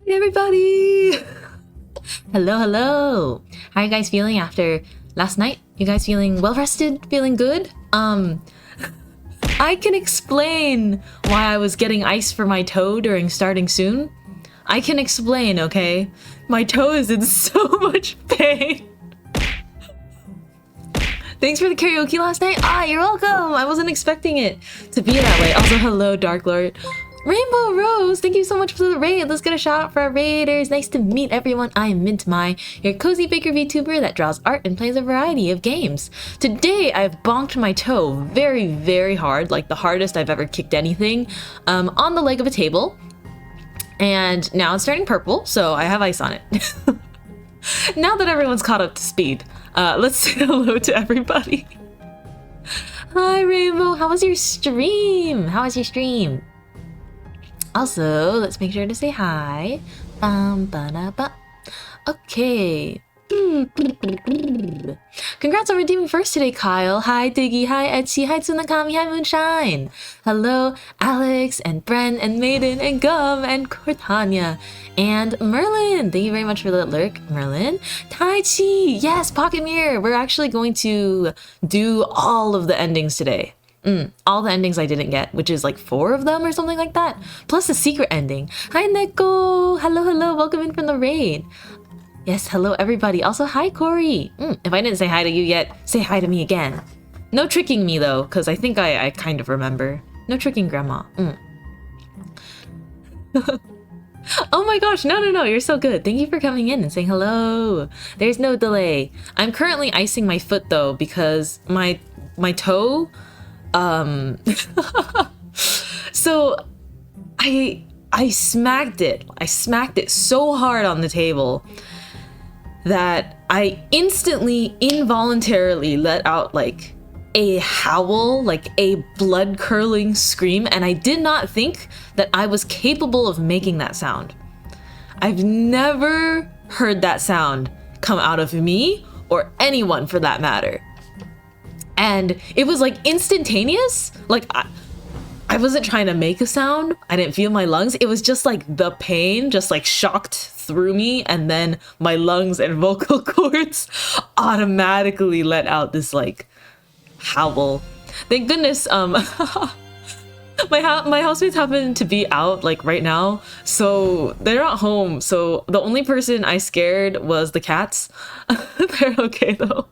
Hey everybody! Hello, hello! How are you guys feeling after last night? You guys feeling well rested? Feeling good? I can explain why I was getting ice for my toe during starting soon. I can explain, okay? My toe is in so much pain. Thanks for the karaoke last night. Ah, you're welcome. I wasn't expecting it to be that way. Also, hello, Dark Lord. Rainbow Rose, thank you so much for the raid. Let's get a shout out for our raiders. Nice to meet everyone. I am Mintmai, your cozy baker VTuber that draws art and plays a variety of games. Today, I've bonked my toe very, very hard, like the hardest I've ever kicked anything, on the leg of a table. And now it's turning purple, so I have ice on it. Now that everyone's caught up to speed, let's say hello to everybody. Hi, Rainbow. How was your stream? How was your stream? Also, let's make sure to say hi. Okay. Congrats on redeeming first today, Kyle. Hi, Diggy. Hi, Etsy. Hi, Tsunakami. Hi, Moonshine. Hello, Alex and Bren and Maiden and Gum and Cortania and Merlin. Thank you very much for the lurk, Merlin. Tai Chi. Yes, Pocket Mirror. We're actually going to do all of the endings today. All the endings I didn't get, which is like 4 of them or something like that, plus a secret ending. Hi, Neko. Hello, hello. Welcome in from the raid. Yes, hello, everybody. Also, hi, Corey. If I didn't say hi to you yet, say hi to me again. No tricking me, though, because I think I kind of remember. No tricking Grandma. Oh my gosh, no, you're so good. Thank you for coming in and saying hello. There's no delay. I'm currently icing my foot, though, because my toe... So I smacked it. I smacked it so hard on the table that I instantly, involuntarily let out like a howl, like a blood-curdling scream, and I did not think that I was capable of making that sound. I've never heard that sound come out of me or anyone for that matter. And it was like instantaneous. Like I wasn't trying to make a sound. I didn't feel my lungs. It was just like the pain just like shocked through me, and then my lungs and vocal cords automatically let out this like howl. Thank goodness my housemates happen to be out like right now, so they're not home. So the only person I scared was the cats. They're okay though.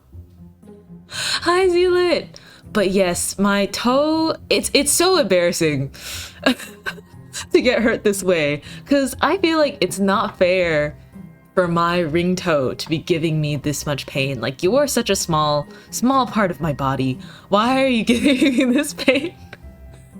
Hi, Zealit. But yes, my toe, it's so embarrassing to get hurt this way, because I feel like it's not fair for my ring toe to be giving me this much pain. Like, you are such a small part of my body. Why are you giving me this pain?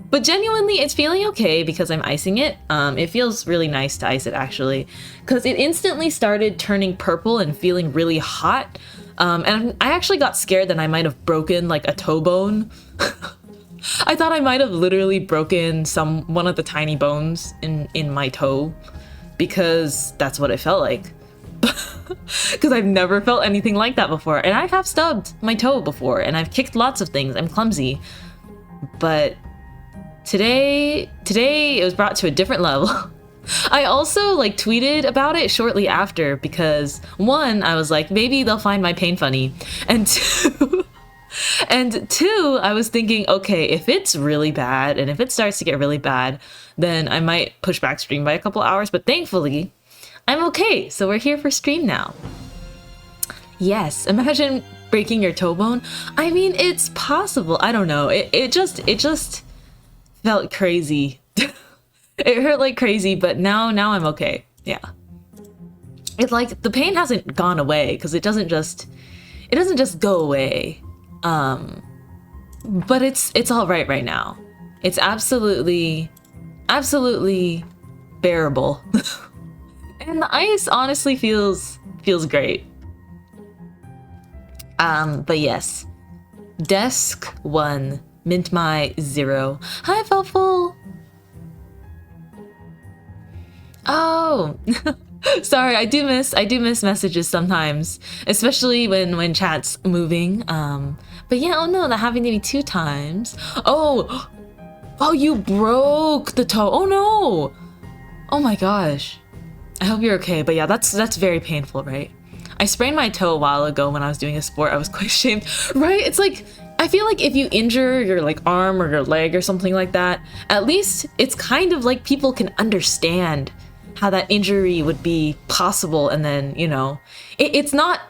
But genuinely, it's feeling okay because I'm icing it. It feels really nice to ice it, actually, because it instantly started turning purple and feeling really hot. And I actually got scared that I might have broken like a toe bone. I thought I might have literally broken one of the tiny bones in my toe, because that's what it felt like. Because I've never felt anything like that before, and I have stubbed my toe before, and I've kicked lots of things. I'm clumsy, but today it was brought to a different level. I also like tweeted about it shortly after because 1, I was like, maybe they'll find my pain funny, and 2, I was thinking, okay, if it's really bad and if it starts to get really bad, then I might push back stream by a couple hours. But thankfully, I'm okay. So we're here for stream now. Yes, imagine breaking your toe bone. I mean, it's possible. I don't know. It just felt crazy. It hurt like crazy, but now I'm okay. Yeah. It's like the pain hasn't gone away, because it doesn't just go away. But it's all right now. It's absolutely bearable. And the ice honestly feels great. But yes. Desk 1, Mintmai 0. Hi, Fuffle. Oh, sorry. I do miss messages sometimes, especially when chat's moving. But yeah, oh no, that happened to me 2 times. Oh, you broke the toe. Oh no. Oh my gosh. I hope you're okay, but yeah, that's very painful, right? I sprained my toe a while ago when I was doing a sport. I was quite ashamed, right? It's like, I feel like if you injure your like arm or your leg or something like that, at least it's kind of like people can understand how that injury would be possible, and then, you know, it's not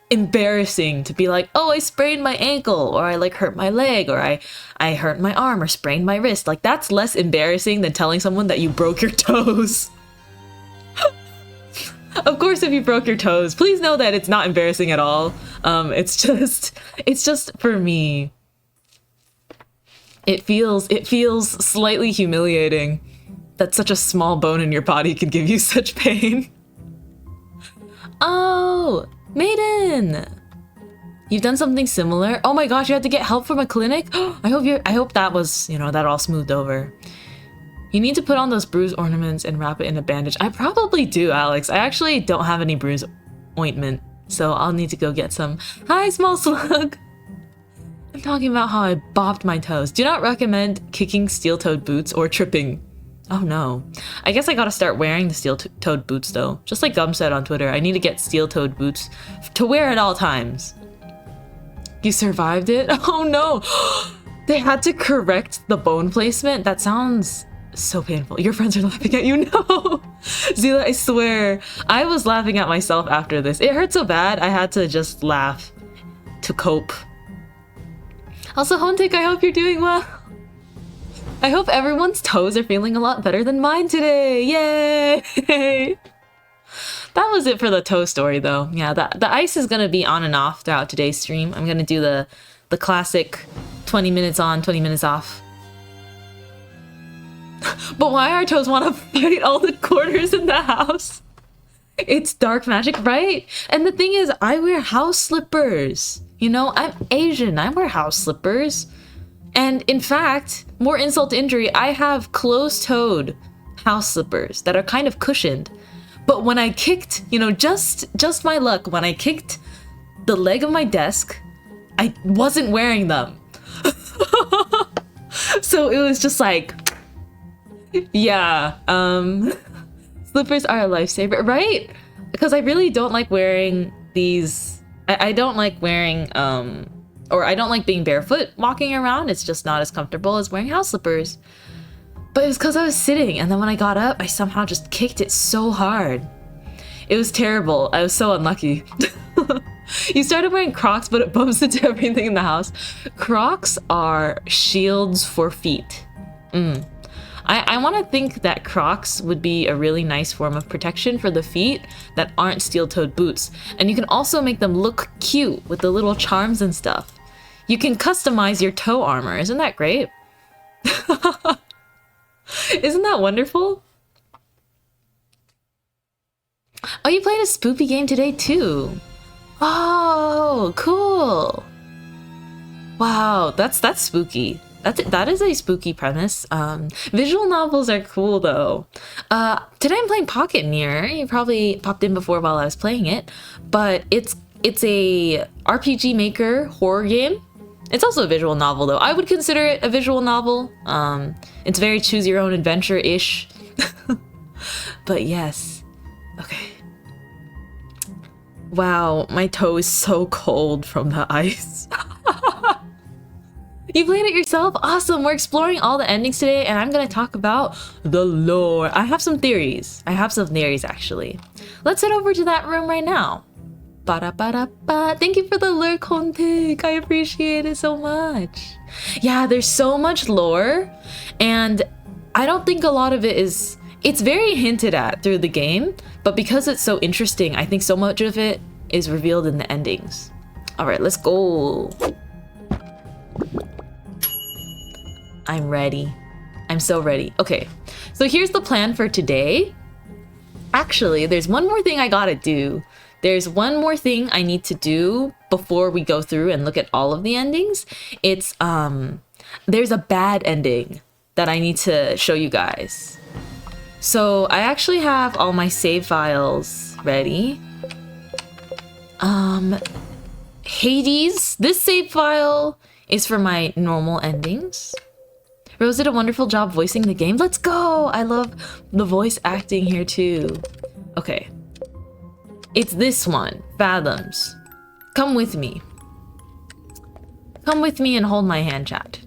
embarrassing to be like, oh, I sprained my ankle, or I like hurt my leg, or I hurt my arm or sprained my wrist. Like, that's less embarrassing than telling someone that you broke your toes. Of course, if you broke your toes, please know that it's not embarrassing at all. It's just for me, it feels slightly humiliating that such a small bone in your body could give you such pain. Oh, Maiden! You've done something similar? Oh my gosh, you had to get help from a clinic? I hope that was, you know, that all smoothed over. You need to put on those bruise ornaments and wrap it in a bandage. I probably do, Alex. I actually don't have any bruise ointment, so I'll need to go get some. Hi, small slug! I'm talking about how I bopped my toes. Do not recommend kicking steel-toed boots or tripping. Oh no. I guess I gotta start wearing the steel-toed boots though. Just like Gum said on Twitter, I need to get steel-toed boots to wear at all times. You survived it? Oh no! They had to correct the bone placement? That sounds so painful. Your friends are laughing at you? No! Zila, I swear, I was laughing at myself after this. It hurt so bad, I had to just laugh to cope. Also, Hontik, I hope you're doing well. I hope everyone's toes are feeling a lot better than mine today. Yay! That was it for the toe story though. Yeah, the ice is gonna be on and off throughout today's stream. I'm gonna do the classic 20 minutes on, 20 minutes off. But why our toes want to fight all the corners in the house? It's dark magic, right? And the thing is, I wear house slippers. You know, I'm Asian, I wear house slippers. And in fact, more insult to injury, I have closed-toed house slippers that are kind of cushioned. But when I kicked, you know, just my luck, when I kicked the leg of my desk, I wasn't wearing them. So it was just like, yeah, slippers are a lifesaver, right? Because I really don't like wearing these. I don't like wearing, or I don't like being barefoot walking around. It's just not as comfortable as wearing house slippers. But it was because I was sitting, and then when I got up, I somehow just kicked it so hard. It was terrible. I was so unlucky. You started wearing Crocs, but it bumps into everything in the house. Crocs are shields for feet. I want to think that Crocs would be a really nice form of protection for the feet that aren't steel-toed boots. And you can also make them look cute with the little charms and stuff. You can customize your toe armor. Isn't that great? Isn't that wonderful? Oh, you played a spoopy game today too. Oh, cool. Wow, that's spooky. That is a spooky premise. Visual novels are cool though. Today I'm playing Pocket Mirror. You probably popped in before while I was playing it, but it's a RPG Maker horror game. It's also a visual novel though. I would consider it a visual novel. It's very choose your own adventure-ish. But yes. Okay. Wow, my toe is so cold from the ice. You played it yourself? Awesome! We're exploring all the endings today, and I'm gonna talk about the lore. I have some theories. Actually. Let's head over to that room right now. Ba-da-ba-da-ba. Thank you for the lore, Contig. I appreciate it so much. Yeah, there's so much lore, and I don't think a lot of it is... It's very hinted at through the game, but because it's so interesting, I think so much of it is revealed in the endings. Alright, let's go. I'm ready. I'm so ready. Okay, so here's the plan for today. Actually, there's one more thing I gotta do. There's one more thing I need to do before we go through and look at all of the endings. It's, there's a bad ending that I need to show you guys. So I actually have all my save files ready. Hades, this save file is for my normal endings. Rose did a wonderful job voicing the game. Let's go! I love the voice acting here too. Okay. It's this one, Fathoms. Come with me. Come with me and hold my hand, chat.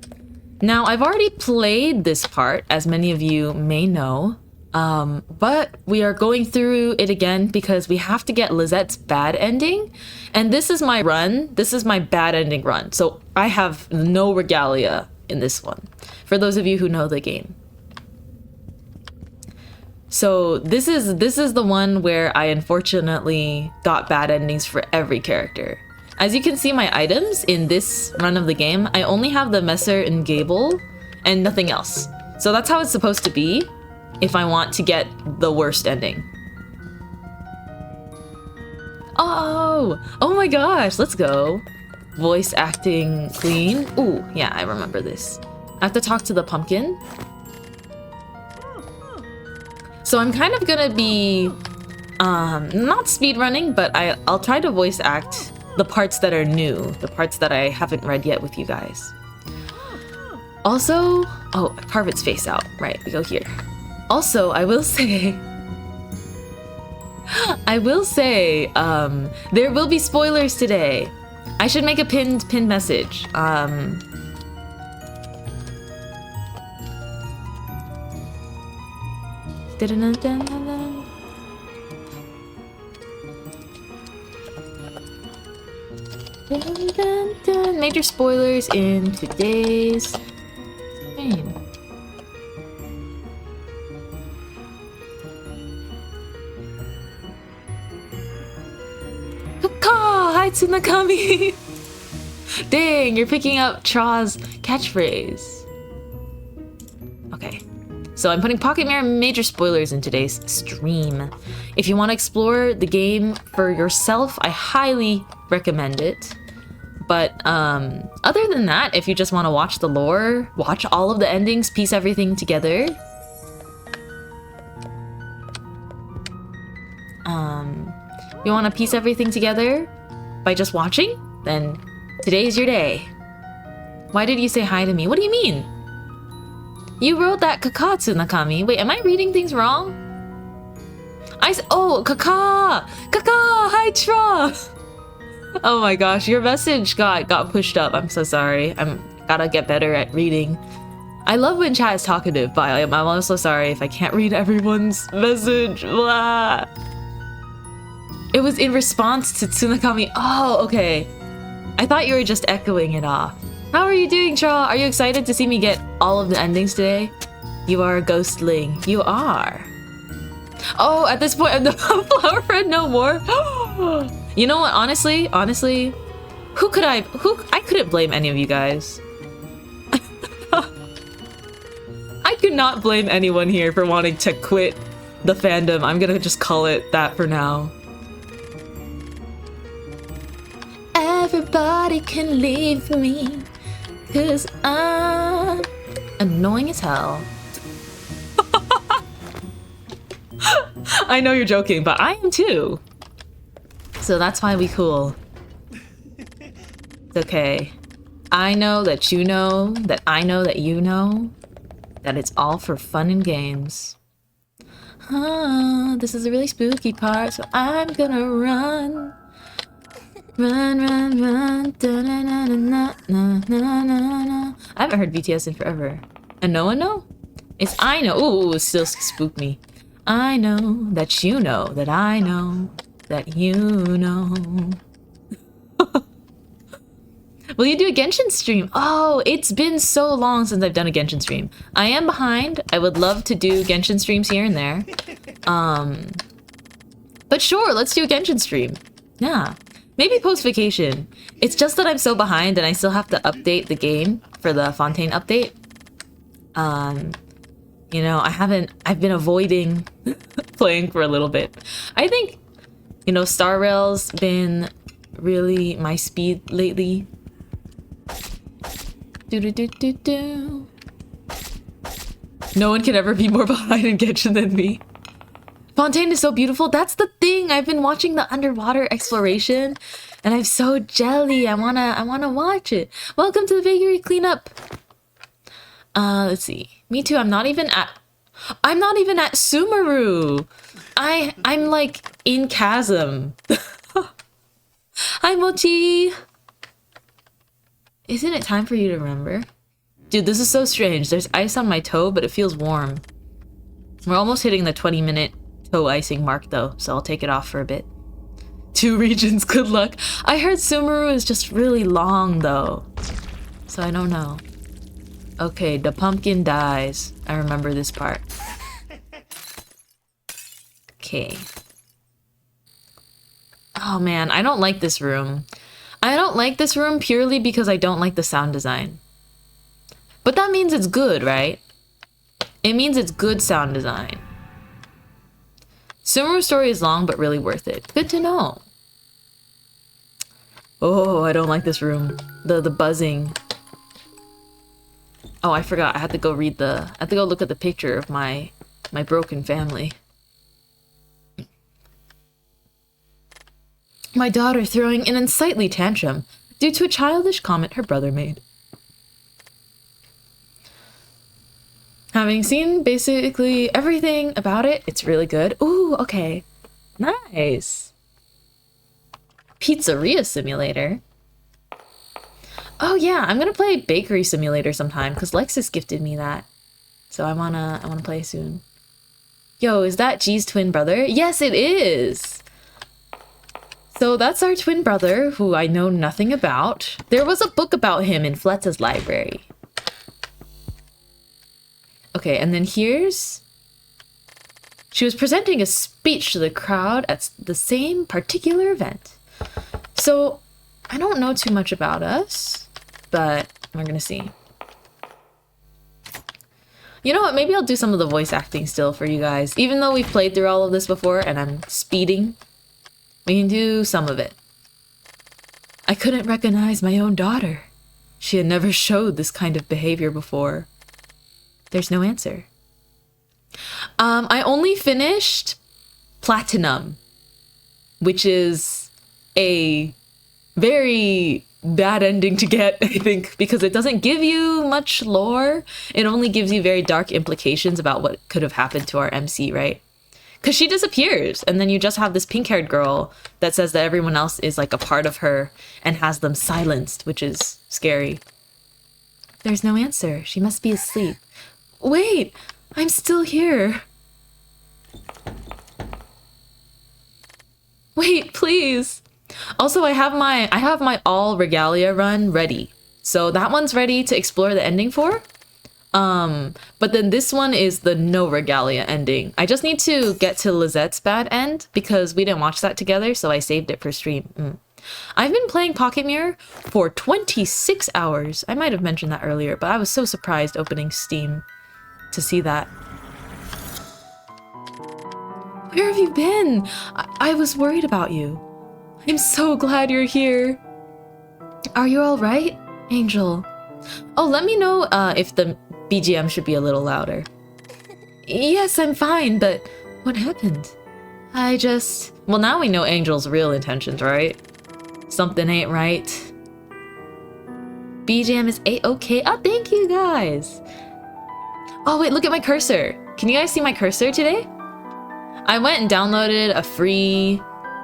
Now, I've already played this part, as many of you may know, but we are going through it again because we have to get Lizette's bad ending, and this is my run. This is my bad ending run, so I have no regalia in this one, for those of you who know the game. So this is the one where I unfortunately got bad endings for every character. As you can see my items in this run of the game, I only have the Messer and Gable and nothing else. So that's how it's supposed to be if I want to get the worst ending. Oh my gosh, let's go. Voice acting clean. Ooh, yeah, I remember this. I have to talk to the pumpkin. So I'm kind of gonna be, not speedrunning, but I'll try to voice act the parts that are new, the parts that I haven't read yet with you guys. Also, oh, carve its face out. Right, we go here. Also, I will say, there will be spoilers today. I should make a pinned message. Major spoilers in today's stream. Kaka! Hi, Tsunakami! Dang, you're picking up Tra's catchphrase. Okay. So I'm putting Pocket Mirror major spoilers in today's stream. If you want to explore the game for yourself, I highly recommend it. But other than that, if you just want to watch the lore, watch all of the endings, piece everything together. You want to piece everything together by just watching? Then today's your day. Why did you say hi to me? What do you mean? You wrote that Kakatsu Nakami. Wait, am I reading things wrong? Oh, Kaka! Kaka! Hi, Tra! Oh my gosh, your message got pushed up. I'm so sorry. I'm gotta get better at reading. I love when chat is talkative, but I'm also sorry if I can't read everyone's message. Blah. It was in response to Tsunakami. Oh, okay. I thought you were just echoing it off. How are you doing, Tra? Are you excited to see me get all of the endings today? You are a ghostling. You are. Oh, at this point, I'm the flower friend no more. You know what? Honestly, I couldn't blame any of you guys. I could not blame anyone here for wanting to quit the fandom. I'm gonna just call it that for now. Everybody can leave me, 'cause I'm annoying as hell. I know you're joking, but I am too. So that's why we cool. It's okay. I know that you know that I know that you know that it's all for fun and games. This is a really spooky part, so I'm gonna run. Run, run, run. I haven't heard BTS in forever. And no one know? It's I know. Ooh, it still spooked me. I know that you know that I know that you know. Will you do a Genshin stream? Oh, it's been so long since I've done a Genshin stream. I am behind. I would love to do Genshin streams here and there. But sure, let's do a Genshin stream. Yeah. Maybe post-vacation. It's just that I'm so behind and I still have to update the game for the Fontaine update. You know, I've been avoiding playing for a little bit. I think, you know, Star Rail's been really my speed lately. Do. No one can ever be more behind in Genshin than me. Fontaine is so beautiful. That's the thing. I've been watching the underwater exploration and I'm so jelly. I wanna watch it. Welcome to the bakery cleanup. Let's see. Me too. I'm not even at I'm not even at Sumeru. I'm like in Chasm. Hi, Mochi. Isn't it time for you to remember? Dude, this is so strange. There's ice on my toe, but it feels warm. We're almost hitting the 20-minute toe icing mark though, so I'll take it off for a bit. 2 regions, good luck. I heard Sumeru is just really long though, so I don't know. Okay, the pumpkin dies. I remember this part. Okay. Oh man, I don't like this room. I don't like this room purely because I don't like the sound design. But that means it's good, right? It means it's good sound design. Sumeru's story is long, but really worth it. Good to know. Oh, I don't like this room. The buzzing. Oh, I forgot. I had to go look at the picture of my broken family. My daughter throwing an unsightly tantrum due to a childish comment her brother made. Having seen basically everything about it, it's really good. Ooh, okay. Nice. Pizzeria Simulator. Oh yeah, I'm gonna play Bakery Simulator sometime because Lexus gifted me that. So I wanna play soon. Yo, is that G's twin brother? Yes, it is! So that's our twin brother, who I know nothing about. There was a book about him in Fletza's library. Okay, and then here's... She was presenting a speech to the crowd at the same particular event. So, I don't know too much about us, but we're gonna see. You know what, maybe I'll do some of the voice acting still for you guys. Even though we've played through all of this before and I'm speeding, we can do some of it. I couldn't recognize my own daughter. She had never showed this kind of behavior before. There's no answer. I only finished Platinum, which is a very bad ending to get, I think, because it doesn't give you much lore. It only gives you very dark implications about what could have happened to our MC, right? Because she disappears, and then you just have this pink-haired girl that says that everyone else is like a part of her and has them silenced, which is scary. There's no answer. She must be asleep. Wait, I'm still here. Wait, please. Also, I have my all regalia run ready. So that one's ready to explore the ending for. But then this one is the no regalia ending. I just need to get to Lizette's bad end because we didn't watch that together, so I saved it for stream. I've been playing Pocket Mirror for 26 hours. I might have mentioned that earlier, but I was so surprised opening Steam to see that. Where have you been? I was worried about you. I'm so glad you're here. Are you all right, Angel? Oh, let me know if the BGM should be a little louder. Yes, I'm fine, but what happened? Well, now we know Angel's real intentions, right? Something ain't right. BGM is A-okay. Oh, thank you guys. Oh, wait, look at my cursor. Can you guys see my cursor today? I went and downloaded a free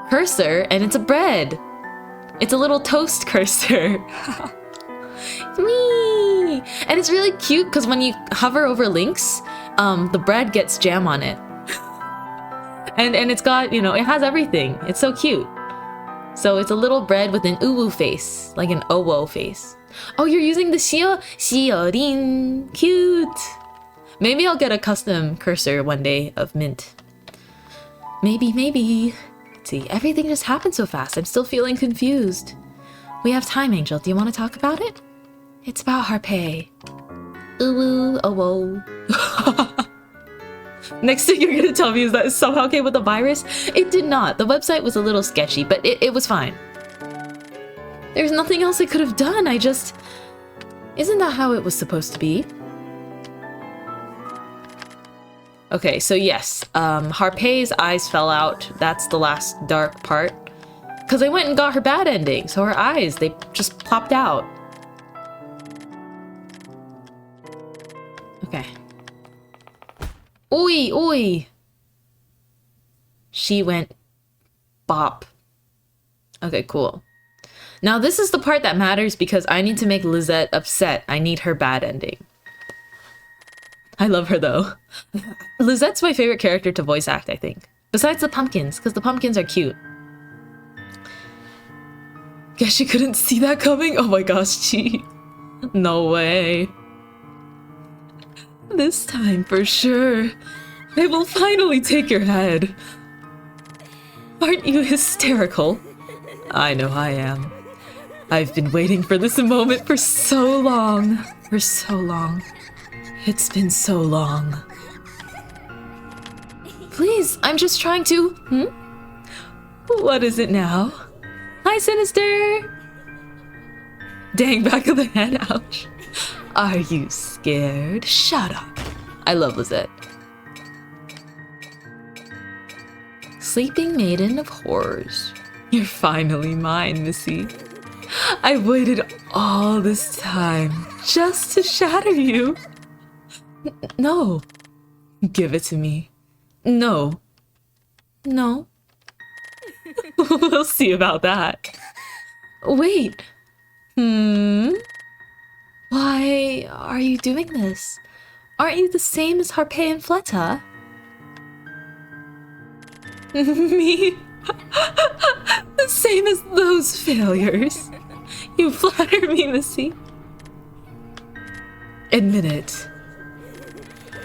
cursor, and it's a bread. It's a little toast cursor. Whee! And it's really cute because when you hover over links, the bread gets jam on it. and it's got, you know, it has everything. It's so cute. So it's a little bread with an uwu face, like an owo face. Oh, you're using the Shiorin. Cute. Maybe I'll get a custom cursor one day of Mint. Maybe. Let's see, everything just happened so fast. I'm still feeling confused. We have time, Angel. Do you want to talk about it? It's about Harpay. Ooh, oh, whoa. Next thing you're gonna tell me is that it somehow came with a virus? It did not. The website was a little sketchy, but it was fine. There's nothing else I could have done. Isn't that how it was supposed to be? Okay, so yes, Harpay's eyes fell out. That's the last dark part. Because I went and got her bad ending, so her eyes, they just popped out. Okay. Oi, oi. She went bop. Okay, cool. Now this is the part that matters because I need to make Lizette upset. I need her bad ending. I love her though. Lizette's my favorite character to voice act, I think. Besides the pumpkins, because the pumpkins are cute. Guess she couldn't see that coming? Oh my gosh, gee. No way. This time for sure. I will finally take your head. Aren't you hysterical? I know I am. I've been waiting for this moment for so long. For so long. It's been so long. Please, I'm just trying to... What is it now? Hi, Sinister! Dang, back of the head, ouch. Are you scared? Shut up. I love Lizette. Sleeping Maiden of Horrors. You're finally mine, Missy. I waited all this time just to shatter you. No. Give it to me. No. No. We'll see about that. Wait. Why are you doing this? Aren't you the same as Harpé and Fleta? Me? The same as those failures. You flatter me, Missy. Admit it.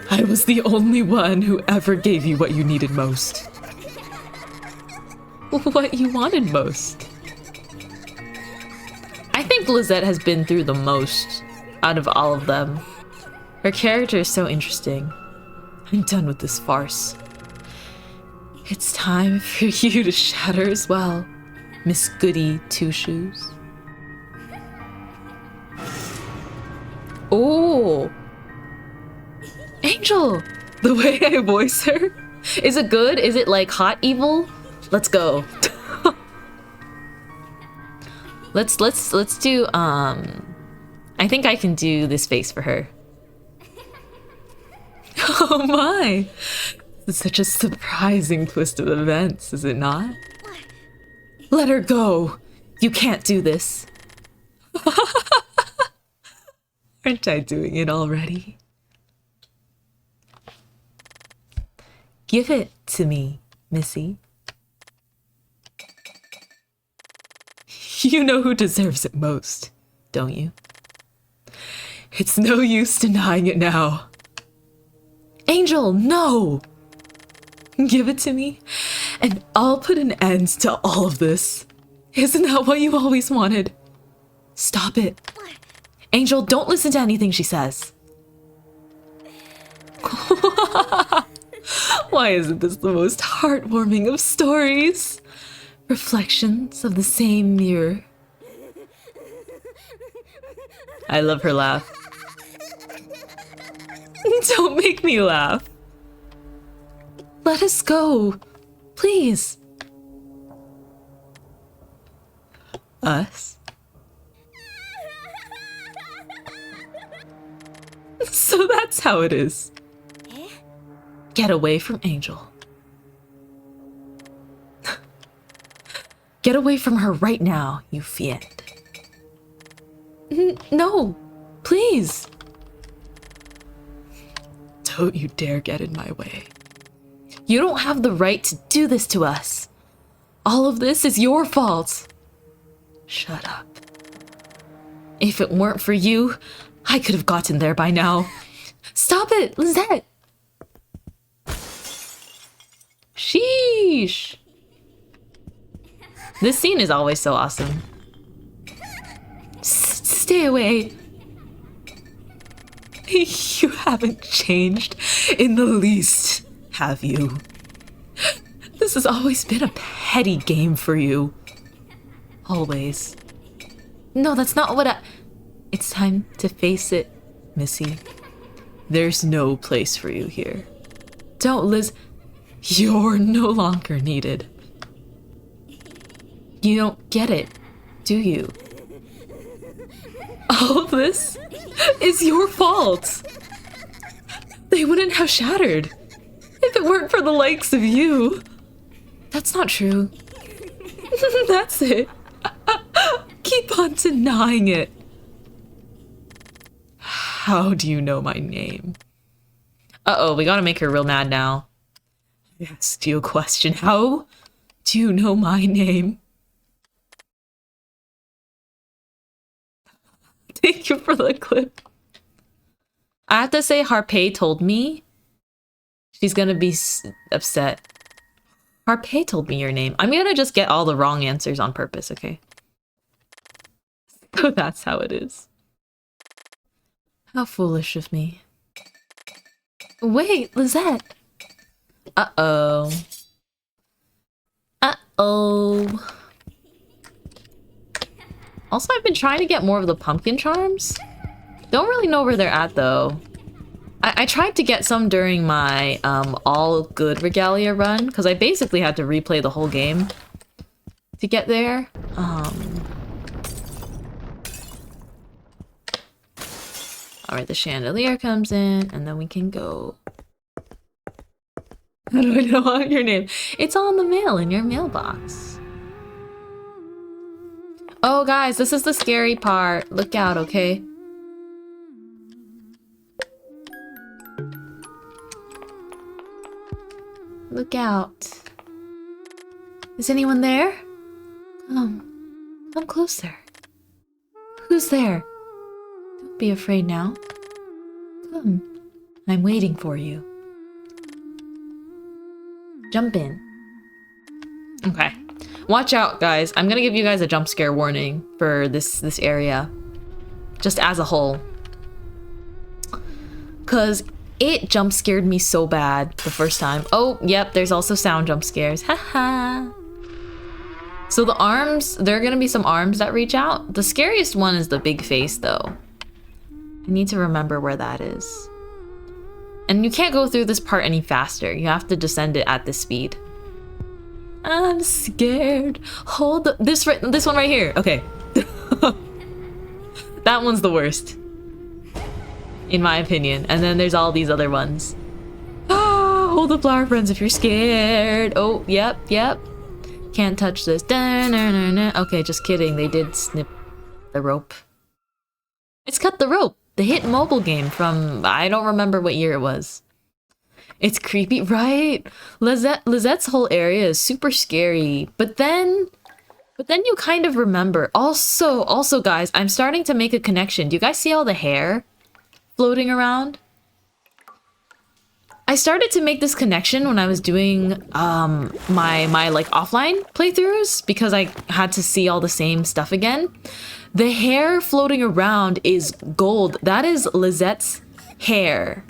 I was the only one who ever gave you what you needed most. What you wanted most. I think Lizette has been through the most out of all of them. Her character is so interesting. I'm done with this farce. It's time for you to shatter as well, Miss Goody Two Shoes. Oh! Angel! The way I voice her? Is it good? Is it like hot evil? Let's go. Let's do I think I can do this face for her. Oh my! It's such a surprising twist of events, is it not? Let her go! You can't do this. Aren't I doing it already? Give it to me, Missy. You know who deserves it most, don't you? It's no use denying it now. Angel, no! Give it to me, and I'll put an end to all of this. Isn't that what you always wanted? Stop it. Angel, don't listen to anything she says. Why isn't this the most heartwarming of stories? Reflections of the same mirror. I love her laugh. Don't make me laugh. Let us go, please. Us? So that's how it is. Get away from Angel. Get away from her right now, you fiend. No, please. Don't you dare get in my way. You don't have the right to do this to us. All of this is your fault. Shut up. If it weren't for you, I could have gotten there by now. Stop it, Lizette. Sheesh. This scene is always so awesome. Stay away. You haven't changed in the least, have you? This has always been a petty game for you. Always. No, that's not what I... It's time to face it, Missy. There's no place for you here. Don't, Liz. You're no longer needed. You don't get it, do you? All of this is your fault. They wouldn't have shattered it weren't for the likes of you. That's not true. That's it. Keep on denying it. How do you know my name? Uh-oh, we gotta make her real mad now. I asked you a question. How do you know my name? Thank you for the clip. I have to say, Harpay told me. She's gonna be upset. Harpay told me your name. I'm gonna just get all the wrong answers on purpose, okay? So that's how it is. How foolish of me. Wait, Lizette! Uh-oh. Uh-oh. Also, I've been trying to get more of the pumpkin charms. Don't really know where they're at, though. I tried to get some during my all good regalia run, because I basically had to replay the whole game to get there. Alright, the chandelier comes in, and then we can go. How do I know your name? It's all in the mail in your mailbox. Oh, guys, this is the scary part. Look out, okay? Look out. Is anyone there? Come closer. Who's there? Don't be afraid now. Come. I'm waiting for you. Jump in. Okay. Watch out, guys. I'm gonna give you guys a jump scare warning for this area. Just as a whole. 'Cause it jump scared me so bad the first time. Oh, yep, there's also sound jump scares. Haha. So the arms, there are gonna be some arms that reach out. The scariest one is the big face, though. I need to remember where that is. And you can't go through this part any faster. You have to descend it at this speed. I'm scared. Hold this one right here. Okay. That one's the worst, in my opinion. And then there's all these other ones. Ah, hold the flower friends if you're scared. Oh, yep. Can't touch this. Okay, just kidding. They did snip the rope. It's Cut the Rope, the hit mobile game from, I don't remember what year it was. It's creepy, right? Lizette's whole area is super scary, but then you kind of remember. Also, guys, I'm starting to make a connection. Do you guys see all the hair floating around? I started to make this connection when I was doing my like offline playthroughs because I had to see all the same stuff again. The hair floating around is gold. That is Lizette's hair.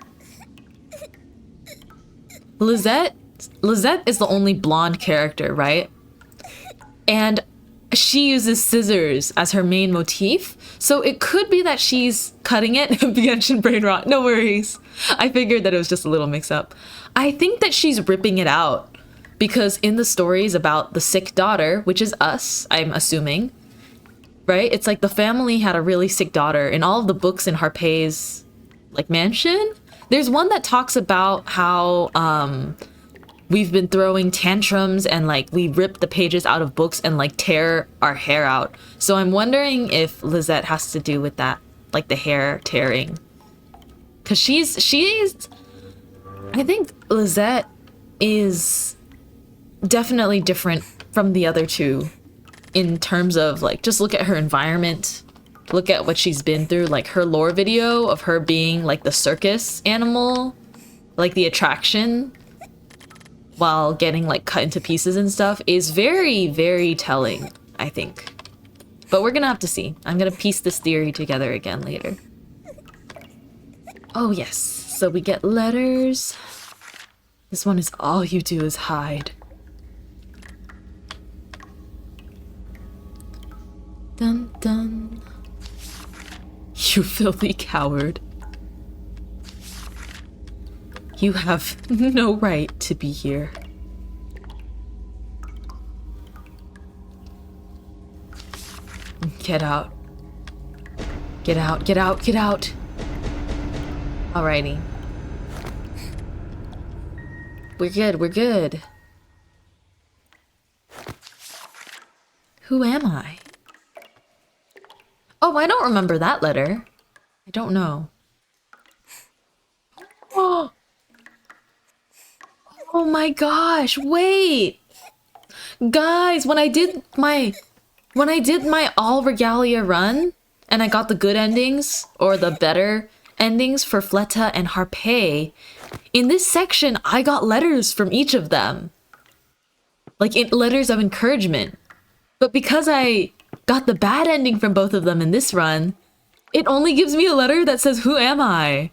Lizette is the only blonde character, right? And she uses scissors as her main motif, so it could be that she's cutting it. Genshin brain rot, no worries. I figured that it was just a little mix-up. I think that she's ripping it out because in the stories about the sick daughter, which is us, I'm assuming, right? It's like the family had a really sick daughter. In all of the books in Harpay's like mansion, there's one that talks about how we've been throwing tantrums and like we rip the pages out of books and like tear our hair out. So I'm wondering if Lizette has to do with that, like the hair tearing. Cause she's I think Lizette is definitely different from the other two in terms of like, just look at her environment, look at what she's been through, like her lore video of her being like the circus animal, like the attraction, while getting like cut into pieces and stuff is very, very telling, I think. But we're gonna have to see. I'm gonna piece this theory together again later. Oh yes, so we get letters. This one is all you do is hide. Dun dun. You filthy coward. You have no right to be here. Get out. Get out, get out, get out. Alrighty. We're good, we're good. Who am I? Oh, I don't remember that letter. I don't know. Oh, oh my gosh, wait. Guys, when I did my all regalia run and I got the good endings or the better endings for Fleta and Harpay, in this section I got letters from each of them. Like letters of encouragement. But because I got the bad ending from both of them in this run, it only gives me a letter that says, "Who am I?"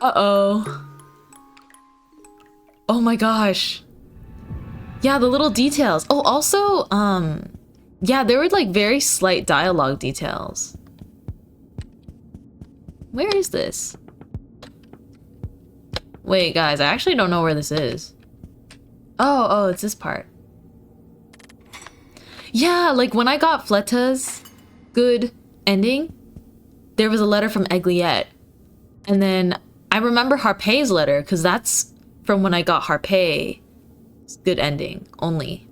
Uh-oh. Oh my gosh. Yeah, the little details. Oh, also, yeah, there were like very slight dialogue details. Where is this? Wait, guys, I actually don't know where this is. Oh, it's this part. Yeah, like when I got Fleta's good ending, there was a letter from Egliette. And then I remember Harpay's letter, because that's from when I got Harpay's good ending only.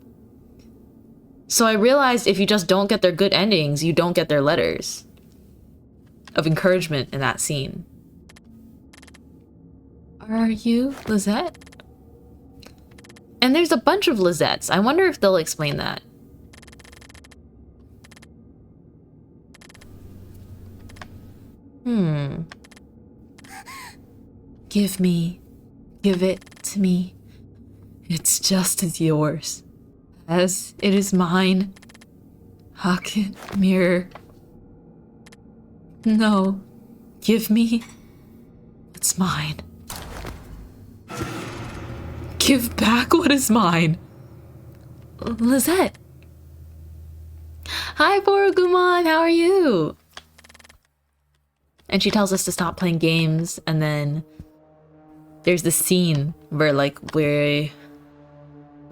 So I realized if you just don't get their good endings, you don't get their letters of encouragement in that scene. Are you Lizette? And there's a bunch of Lizettes. I wonder if they'll explain that. Give it to me. It's just as yours, as it is mine. Pocket mirror. No, give me what's mine. Give back what is mine. Lizette. Hi, Borogumon, how are you? And she tells us to stop playing games, and then there's this scene where like we're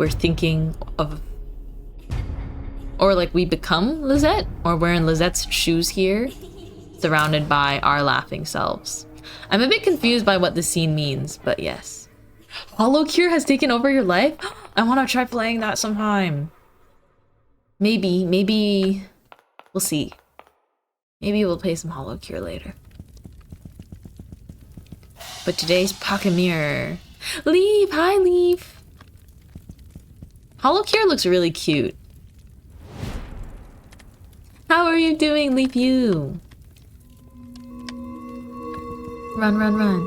thinking of, or like we become Lizette, or we're in Lizette's shoes here, surrounded by our laughing selves. I'm a bit confused by what this scene means, but yes. Hollow Cure has taken over your life? I want to try playing that sometime. Maybe we'll see. Maybe we'll play some Hollow Cure later. But today's Pocket Mirror. Leaf! Hi, Leaf! Hollow Cure looks really cute. How are you doing, Leaf you? Run, run, run.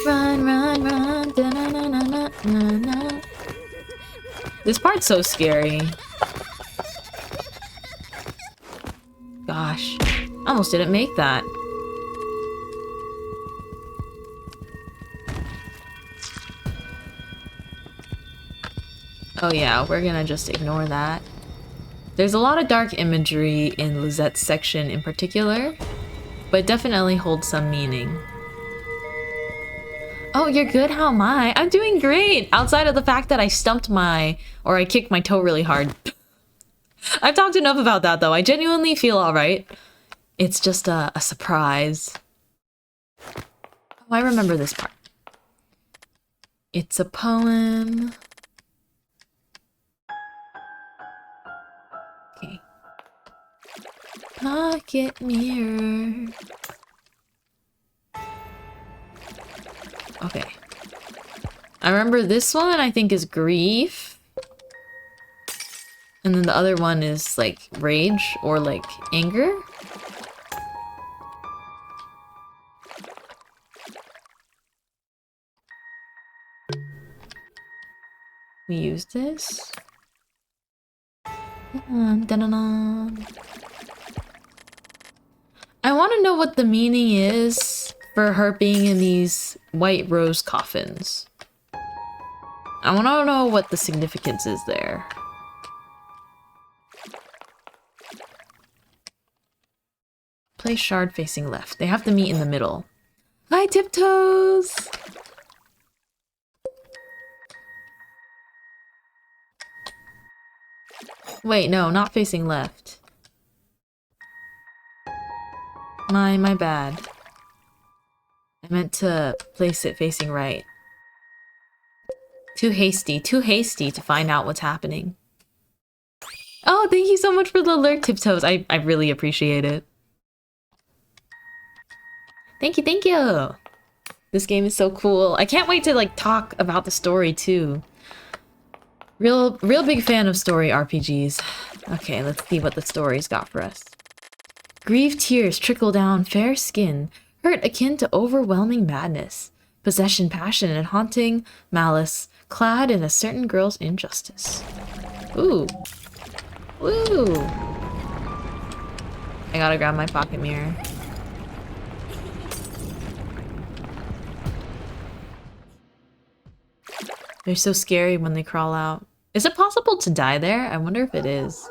Run, run, run. Da -na -na -na -na -na -na. This part's so scary. Gosh. I almost didn't make that. Oh yeah, we're gonna just ignore that. There's a lot of dark imagery in Lizette's section in particular, but it definitely holds some meaning. Oh, you're good? How am I? I'm doing great! Outside of the fact that I stumped I kicked my toe really hard. I've talked enough about that though. I genuinely feel alright. It's just a surprise. Oh, I remember this part. It's a poem. Okay. Pocket mirror. Okay. I remember this one, I think, is grief. And then the other one is like rage or like anger. We use this. Dun, dun, dun, dun. I want to know what the meaning is for her being in these white rose coffins. I want to know what the significance is there. Place shard facing left. They have to meet in the middle. Hi, Tiptoes! Wait, no, not facing left. My bad. I meant to place it facing right. Too hasty to find out what's happening. Oh, thank you so much for the alert, Tiptoes. I really appreciate it. Thank you, thank you. This game is so cool. I can't wait to like talk about the story too. Real big fan of story RPGs. Okay, let's see what the story's got for us. Grieved tears trickle down fair skin, hurt akin to overwhelming madness, possession, passion, and haunting malice, clad in a certain girl's injustice. Ooh. Woo! I gotta grab my pocket mirror. They're so scary when they crawl out. Is it possible to die there? I wonder if it is.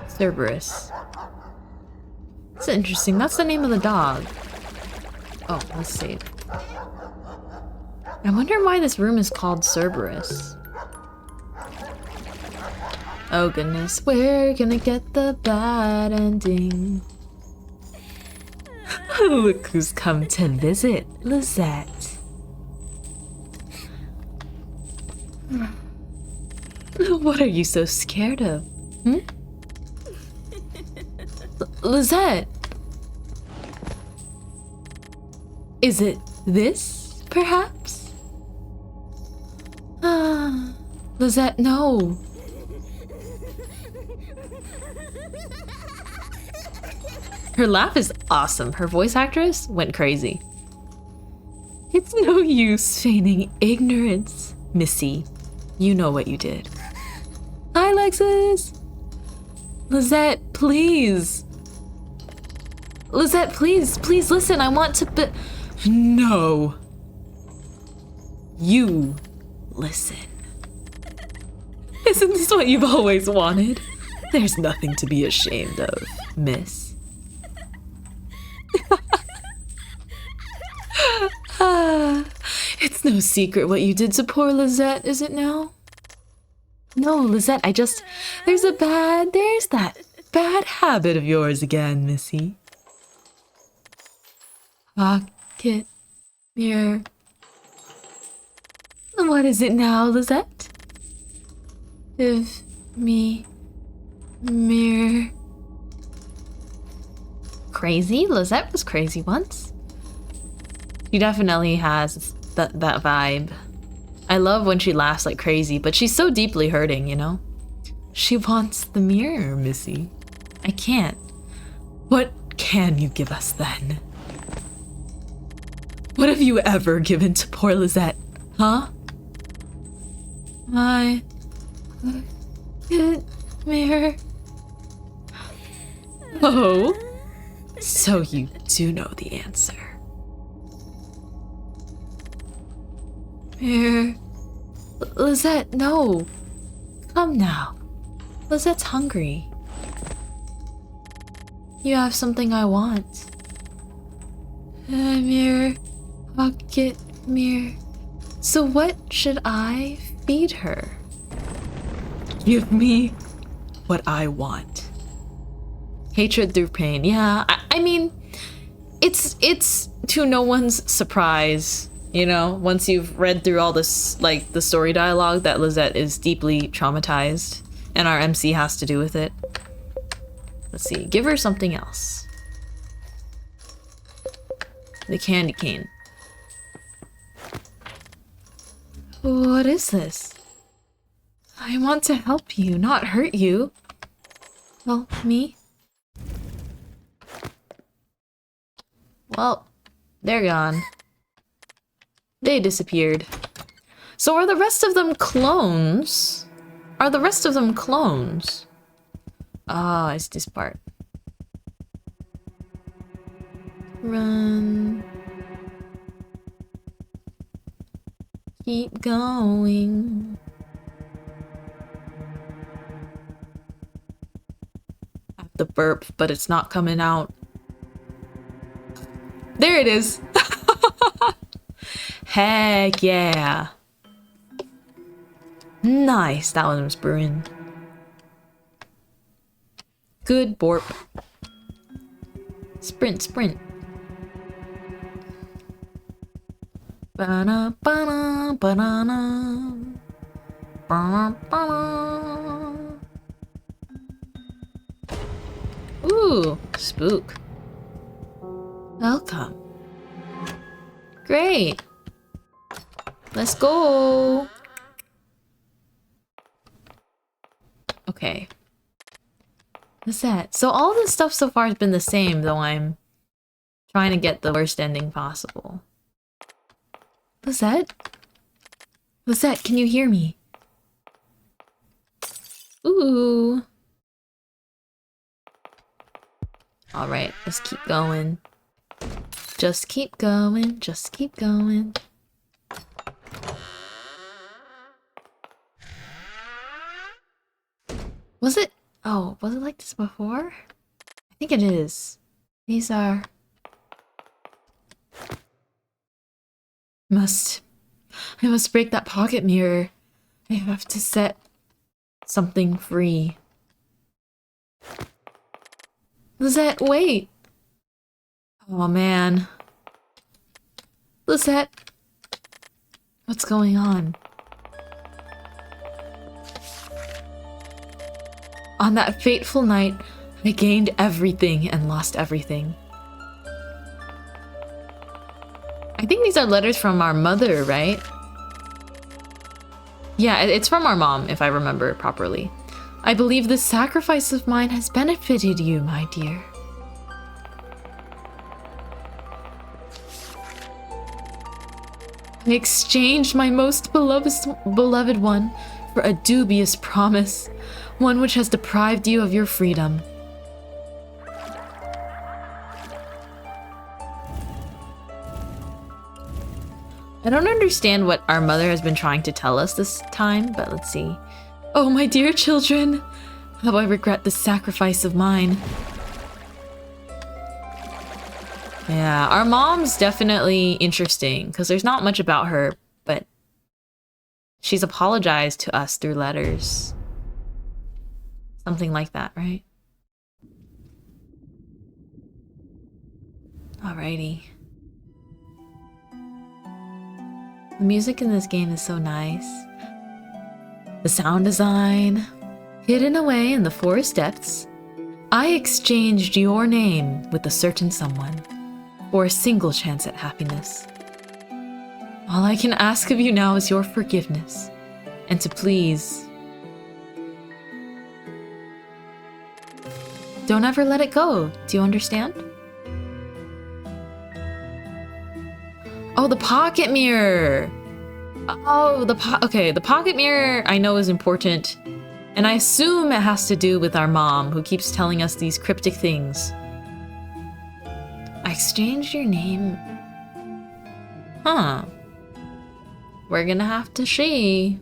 Cerberus. That's interesting. That's the name of the dog. Oh, let's save. I wonder why this room is called Cerberus. Oh goodness, we're gonna get the bad ending. Look who's come to visit, Lizette. What are you so scared of? Hmm? Lizette! Is it this, perhaps? Lizette, no. Her laugh is awesome. Her voice actress went crazy. It's no use feigning ignorance, Missy. You know what you did. Hi, Lexus. Lizette, please. Lizette, please listen. I want to No. You listen. Isn't this what you've always wanted? There's nothing to be ashamed of, miss. It's no secret what you did to poor Lizette, is it now? No, Lizette, there's that bad habit of yours again, Missy. Pocket mirror. What is it now, Lizette? Give me mirror. Crazy? Lizette was crazy once. She definitely has that vibe. I love when she laughs like crazy, but she's so deeply hurting, you know? She wants the mirror, Missy. I can't. What can you give us then? What have you ever given to poor Lizette, huh? My mirror. Oh, so you do know the answer. Mirror. Lizette, no. Come now. Lizette's hungry. You have something I want. Mirror. Pocket mirror. So what should I feed her? Give me what I want. Hatred through pain. Yeah, I mean, it's to no one's surprise, you know, once you've read through all this, like, the story dialogue, that Lizette is deeply traumatized, and our MC has to do with it. Let's see, give her something else. The candy cane. What is this? I want to help you, not hurt you. Well, me? Well, they're gone. They disappeared. So are the rest of them clones? Are the rest of them clones? Ah, it's this part. Run. Keep going. I have to burp, but it's not coming out. There it is. Heck yeah. Nice, that one was brewing. Good borp. Sprint, sprint. Banana, banana, banana. Banana, banana. Ooh, spook. Welcome. Great. Let's go. Okay. What's that? So all this stuff so far has been the same, though I'm trying to get the worst ending possible. What's that? What's that? Can you hear me? Ooh. Alright, let's keep going. Just keep going, just keep going. Was it? Oh, was it like this before? I think it is. These are... I must break that pocket mirror. I have to set something free. Lisette, wait! Oh man. Lisette! What's going on? On that fateful night, I gained everything and lost everything. I think these are letters from our mother, right? Yeah, it's from our mom, if I remember properly. I believe this sacrifice of mine has benefited you, my dear. I exchanged my most beloved one for a dubious promise, one which has deprived you of your freedom. I don't understand what our mother has been trying to tell us this time, but let's see. Oh, my dear children, how I regret this sacrifice of mine. Yeah, our mom's definitely interesting, because there's not much about her, but she's apologized to us through letters. Something like that, right? Alrighty. The music in this game is so nice. The sound design. Hidden away in the forest depths, I exchanged your name with a certain someone for a single chance at happiness. All I can ask of you now is your forgiveness, and to please don't ever let it go. Do you understand? Oh, the pocket mirror! Oh, the pocket mirror I know is important. And I assume it has to do with our mom, who keeps telling us these cryptic things. I exchanged your name. Huh. We're gonna have to see.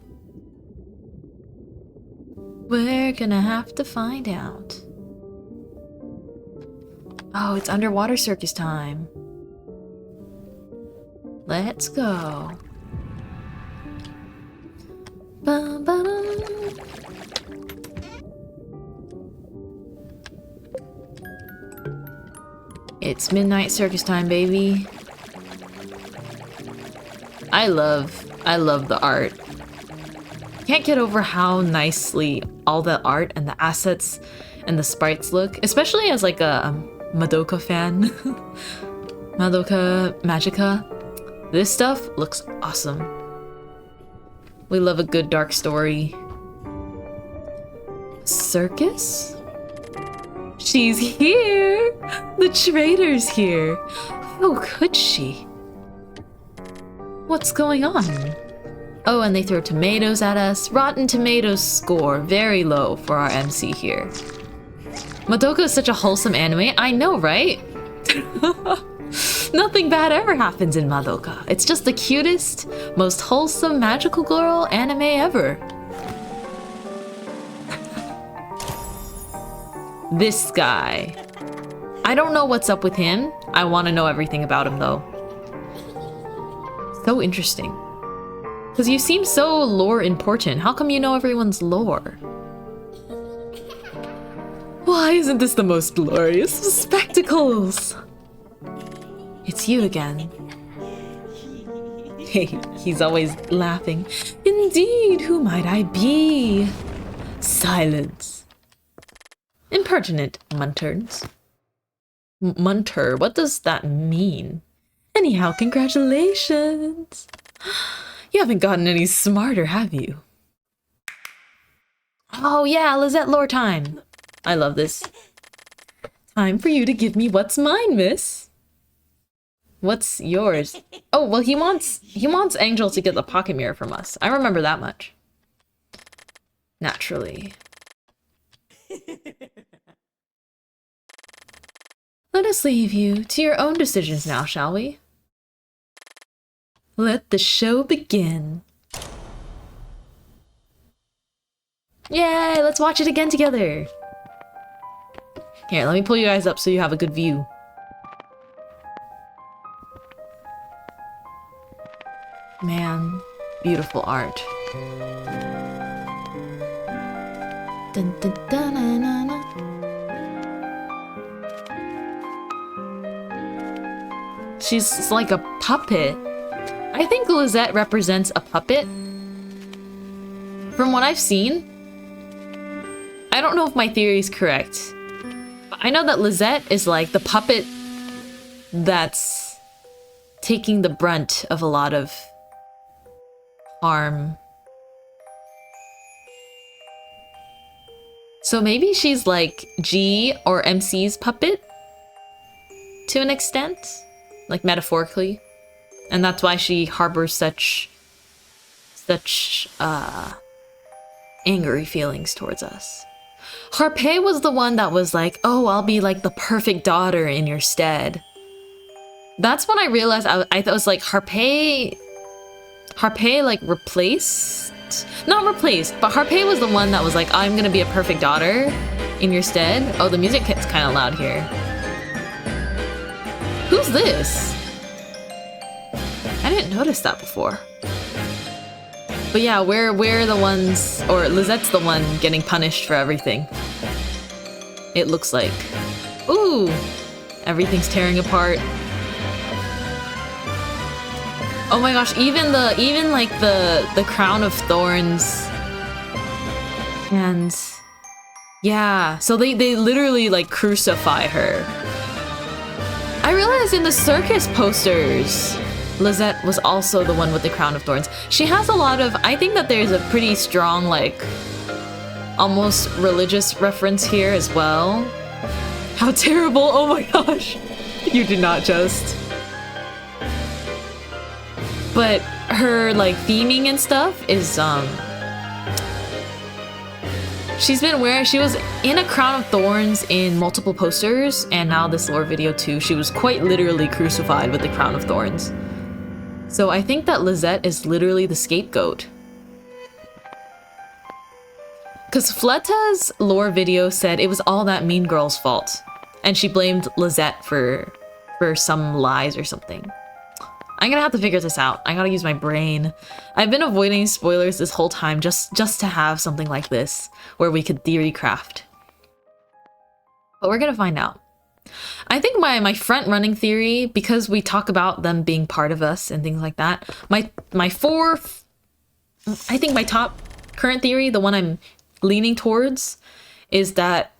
We're gonna have to find out. Oh, it's underwater circus time. Let's go. Ba-ba-da. It's midnight circus time, baby. I love the art. Can't get over how nicely all the art and the assets and the sprites look, especially as like a Madoka fan. Madoka Magica. This stuff looks awesome. We love a good dark story. Circus? She's here! The traitor's here! How could she? What's going on? Oh, and they throw tomatoes at us. Rotten Tomatoes score very low for our MC here. Madoka is such a wholesome anime. I know, right? Nothing bad ever happens in Madoka. It's just the cutest, most wholesome magical girl anime ever. This guy. I don't know what's up with him. I want to know everything about him though. So interesting. Because you seem so lore important. How come you know everyone's lore? Why isn't this the most glorious of spectacles? It's you again. Hey, he's always laughing. Indeed, who might I be? Silence. Impertinent munterns. Munter, what does that mean? Anyhow, congratulations. You haven't gotten any smarter, have you? Oh yeah, Lizette lore time. I love this. Time for you to give me what's mine, miss. What's yours? Oh, well, he wants Angel to get the pocket mirror from us. I remember that much. Naturally. Let us leave you to your own decisions now, shall we? Let the show begin. Yay, let's watch it again together. Here, let me pull you guys up so you have a good view. Man, beautiful art. Dun, dun, dun, na, na, na. She's like a puppet. I think Lizette represents a puppet. From what I've seen, I don't know if my theory is correct. But I know that Lizette is like the puppet that's taking the brunt of a lot of harm. So maybe she's like G or MC's puppet to an extent, like metaphorically, and that's why she harbors such angry feelings towards us. Harpé was the one that was like, oh, I'll be like the perfect daughter in your stead. That's when I realized I was like, Harpé like replaced? Not replaced, but Harpé was the one that was like, I'm gonna be a perfect daughter in your stead. Oh, the music gets kind of loud here. Who's this? I didn't notice that before. But yeah, we're the ones, or Lizette's the one getting punished for everything. It looks like. Ooh, everything's tearing apart. Oh my gosh, even like the crown of thorns. And yeah, so they literally like crucify her. I realized in the circus posters, Lizette was also the one with the crown of thorns. She has a lot of, I think that there's a pretty strong like almost religious reference here as well. How terrible, oh my gosh. You did not just. But her like theming and stuff is she was in a crown of thorns in multiple posters, and now this lore video too. She was quite literally crucified with the crown of thorns. So I think that Lizette is literally the scapegoat. Cause Fleta's lore video said it was all that mean girl's fault, and she blamed Lizette for some lies or something. I'm gonna have to figure this out. I gotta use my brain. I've been avoiding spoilers this whole time just to have something like this where we could theory craft. But we're gonna find out. I think my front running theory, because we talk about them being part of us and things like that, I think my top current theory, the one I'm leaning towards, is that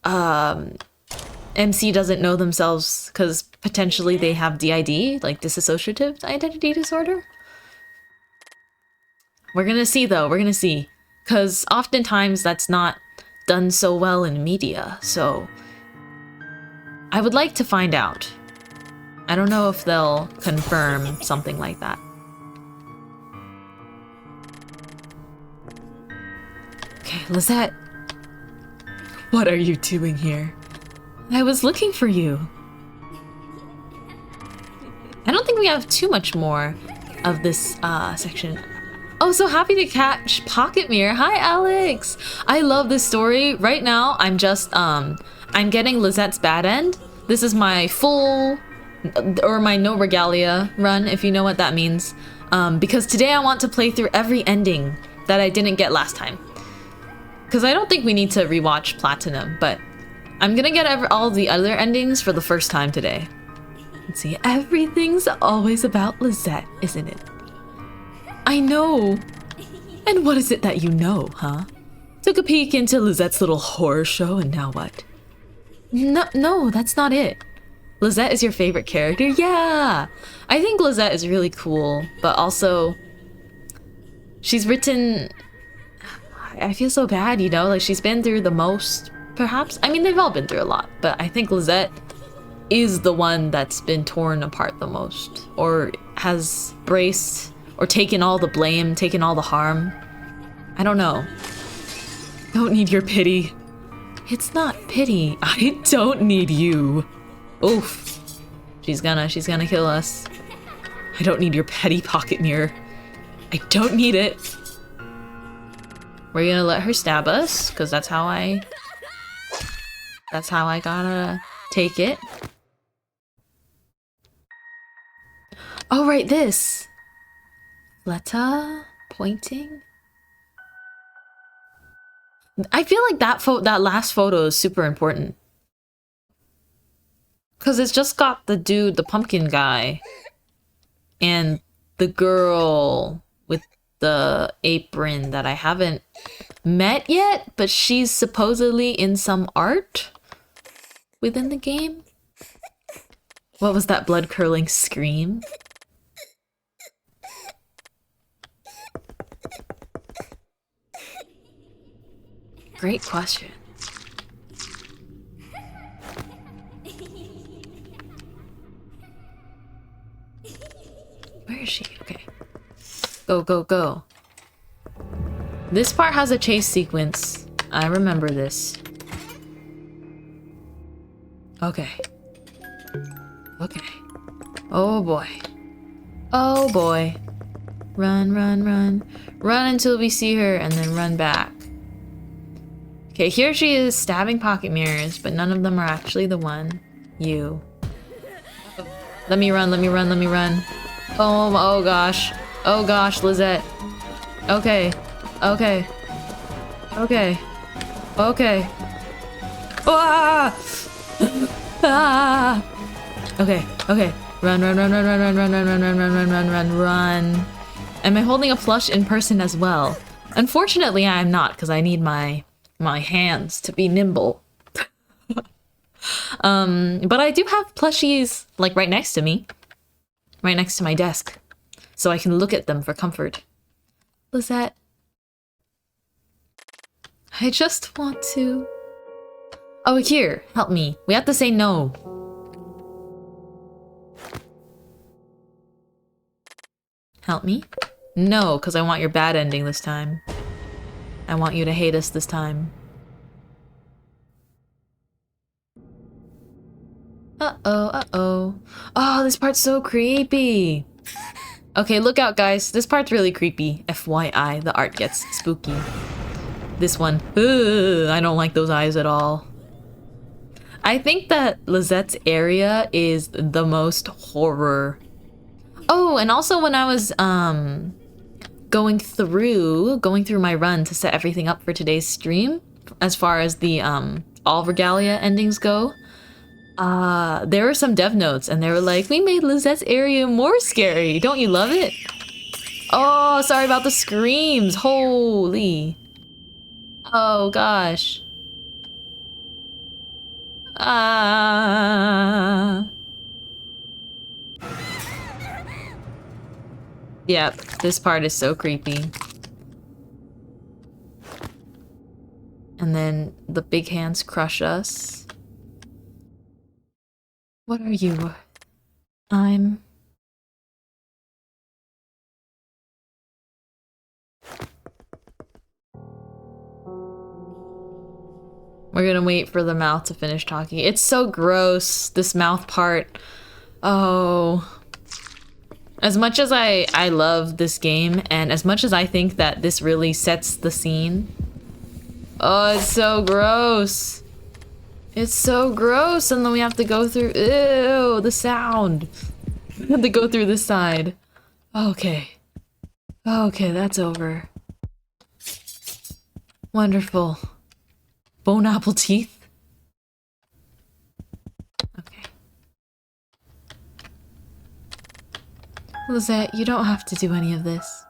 MC doesn't know themselves because potentially they have DID, like dissociative identity disorder. We're gonna see though, we're gonna see. Because oftentimes that's not done so well in media, so I would like to find out. I don't know if they'll confirm something like that. Okay, Lizette. What are you doing here? I was looking for you. I don't think we have too much more of this section. Oh, so happy to catch Pocket Mirror. Hi, Alex. I love this story. Right now, I'm just I'm getting Lizette's bad end. This is my full or my no regalia run, if you know what that means. Because today I want to play through every ending that I didn't get last time. Because I don't think we need to rewatch Platinum, but I'm gonna get all the other endings for the first time today. Let's see, everything's always about Lizette, isn't it? I know. And what is it that you know, huh? Took a peek into Lizette's little horror show and now what? No, that's not it. Lizette is your favorite character? Yeah! I think Lizette is really cool, but also she's written... I feel so bad, you know? Like, she's been through the most, perhaps? I mean, they've all been through a lot, but I think Lizette is the one that's been torn apart the most, or has braced, or taken all the blame, taken all the harm. I don't know. Don't need your pity. It's not pity. I don't need you. Oof. She's gonna kill us. I don't need your petty pocket mirror. I don't need it. We're gonna let her stab us, because that's how I gotta take it. Oh, right, this. Fleta pointing. I feel like that last photo is super important. Because it's just got the dude, the pumpkin guy, and the girl with the apron that I haven't met yet, but she's supposedly in some art within the game. What was that blood-curdling scream? Great question. Where is she? Okay. Go, go, go. This part has a chase sequence. I remember this. Okay. Okay. Oh boy. Oh boy. Run, run, run. Run until we see her and then run back. Okay, here she is stabbing pocket mirrors, but none of them are actually the one. You. Let me run, let me run, let me run. Oh gosh. Oh gosh, Lizette. Okay. Okay. Okay. Okay. Ah! Ah! Okay, okay. Run, run, run, run, run, run, run, run, run, run, run, run, run, run, run. Am I holding a plush in person as well? Unfortunately, I am not, because I need my hands to be nimble. But I do have plushies, like, right next to me. Right next to my desk. So I can look at them for comfort. Lizette. I just want to... Oh, here. Help me. We have to say no. Help me? No, because I want your bad ending this time. I want you to hate us this time. Uh-oh, uh-oh. Oh, this part's so creepy. Okay, look out, guys. This part's really creepy. FYI, the art gets spooky. This one. Ugh, I don't like those eyes at all. I think that Lizette's area is the most horror. Oh, and also when I was going through my run to set everything up for today's stream, as far as the all Regalia endings go, there were some dev notes and they were like, we made Lizette's area more scary. Don't you love it? Oh, sorry about the screams. Holy. Oh gosh. Yep, this part is so creepy. And then the big hands crush us. What are you? I'm... We're gonna wait for the mouth to finish talking. It's so gross, this mouth part. Oh. As much as I love this game, and as much as I think that this really sets the scene. Oh, it's so gross. It's so gross, and then we have to go through, ew, the sound. We have to go through this side. Okay. Okay, that's over. Wonderful. Bone apple teeth? Lizette, you don't have to do any of this.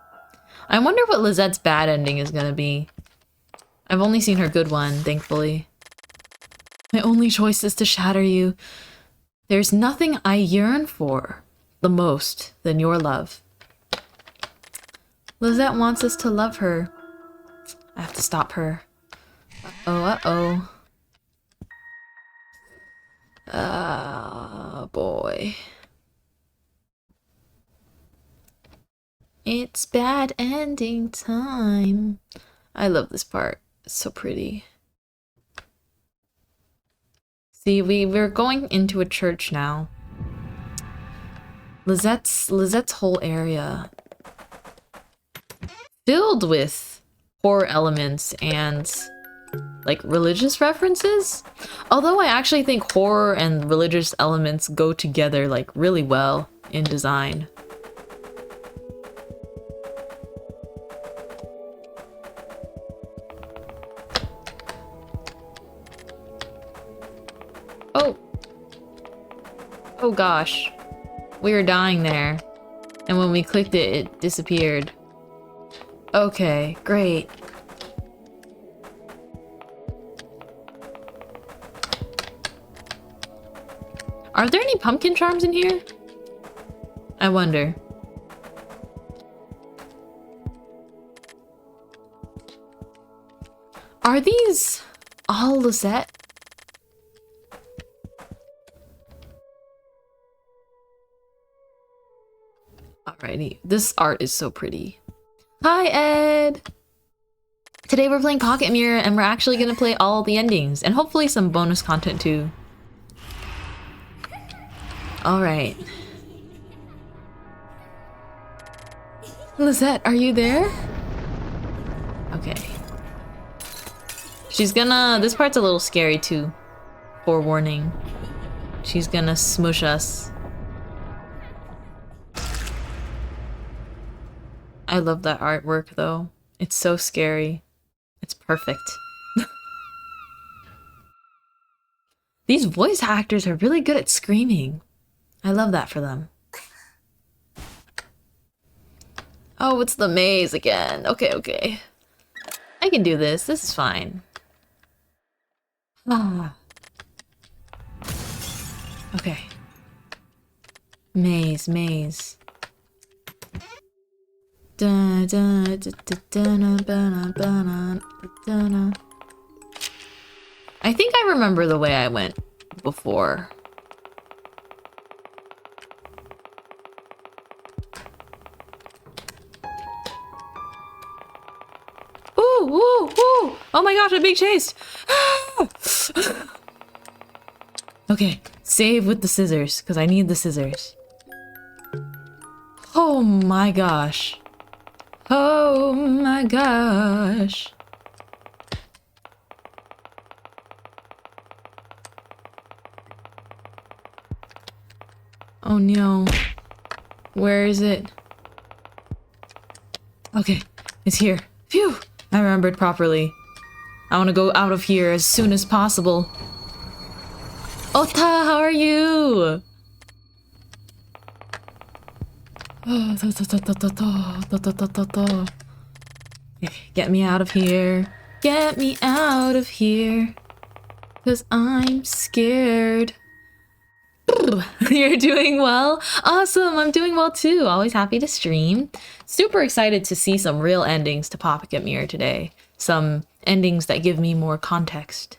I wonder what Lizette's bad ending is gonna be. I've only seen her good one, thankfully. My only choice is to shatter you. There's nothing I yearn for the most than your love. Lizette wants us to love her. I have to stop her. Uh-oh. Oh, boy. It's bad ending time. I love this part. It's so pretty. See, we're going into a church now. Lizette's whole area filled with horror elements and like religious references. Although I actually think horror and religious elements go together like really well in design. Oh gosh. We were dying there. And when we clicked it, it disappeared. Okay, great. Are there any pumpkin charms in here? I wonder. Are these all Lizette? Alrighty, this art is so pretty. Hi, Ed! Today we're playing Pocket Mirror and we're actually gonna play all the endings and hopefully some bonus content too. Alright. Lizette, are you there? Okay. She's gonna... This part's a little scary too. Forewarning. She's gonna smush us. I love that artwork though. It's so scary. It's perfect. These voice actors are really good at screaming. I love that for them. Oh, it's the maze again. Okay. I can do this. This is fine. Ah. Okay. Maze. I think I remember the way I went before. Ooh! Oh my gosh, I'm being chased! Okay, save with the scissors, because I need the scissors. Oh my gosh. Oh my gosh. Oh no. Where is it? Okay, it's here. Phew! I remembered properly. I want to go out of here as soon as possible. Ota, how are you? Get me out of here. Get me out of here. 'Cause I'm scared. You're doing well? Awesome, I'm doing well too. Always happy to stream. Super excited to see some real endings to Pocket Mirror today. Some endings that give me more context.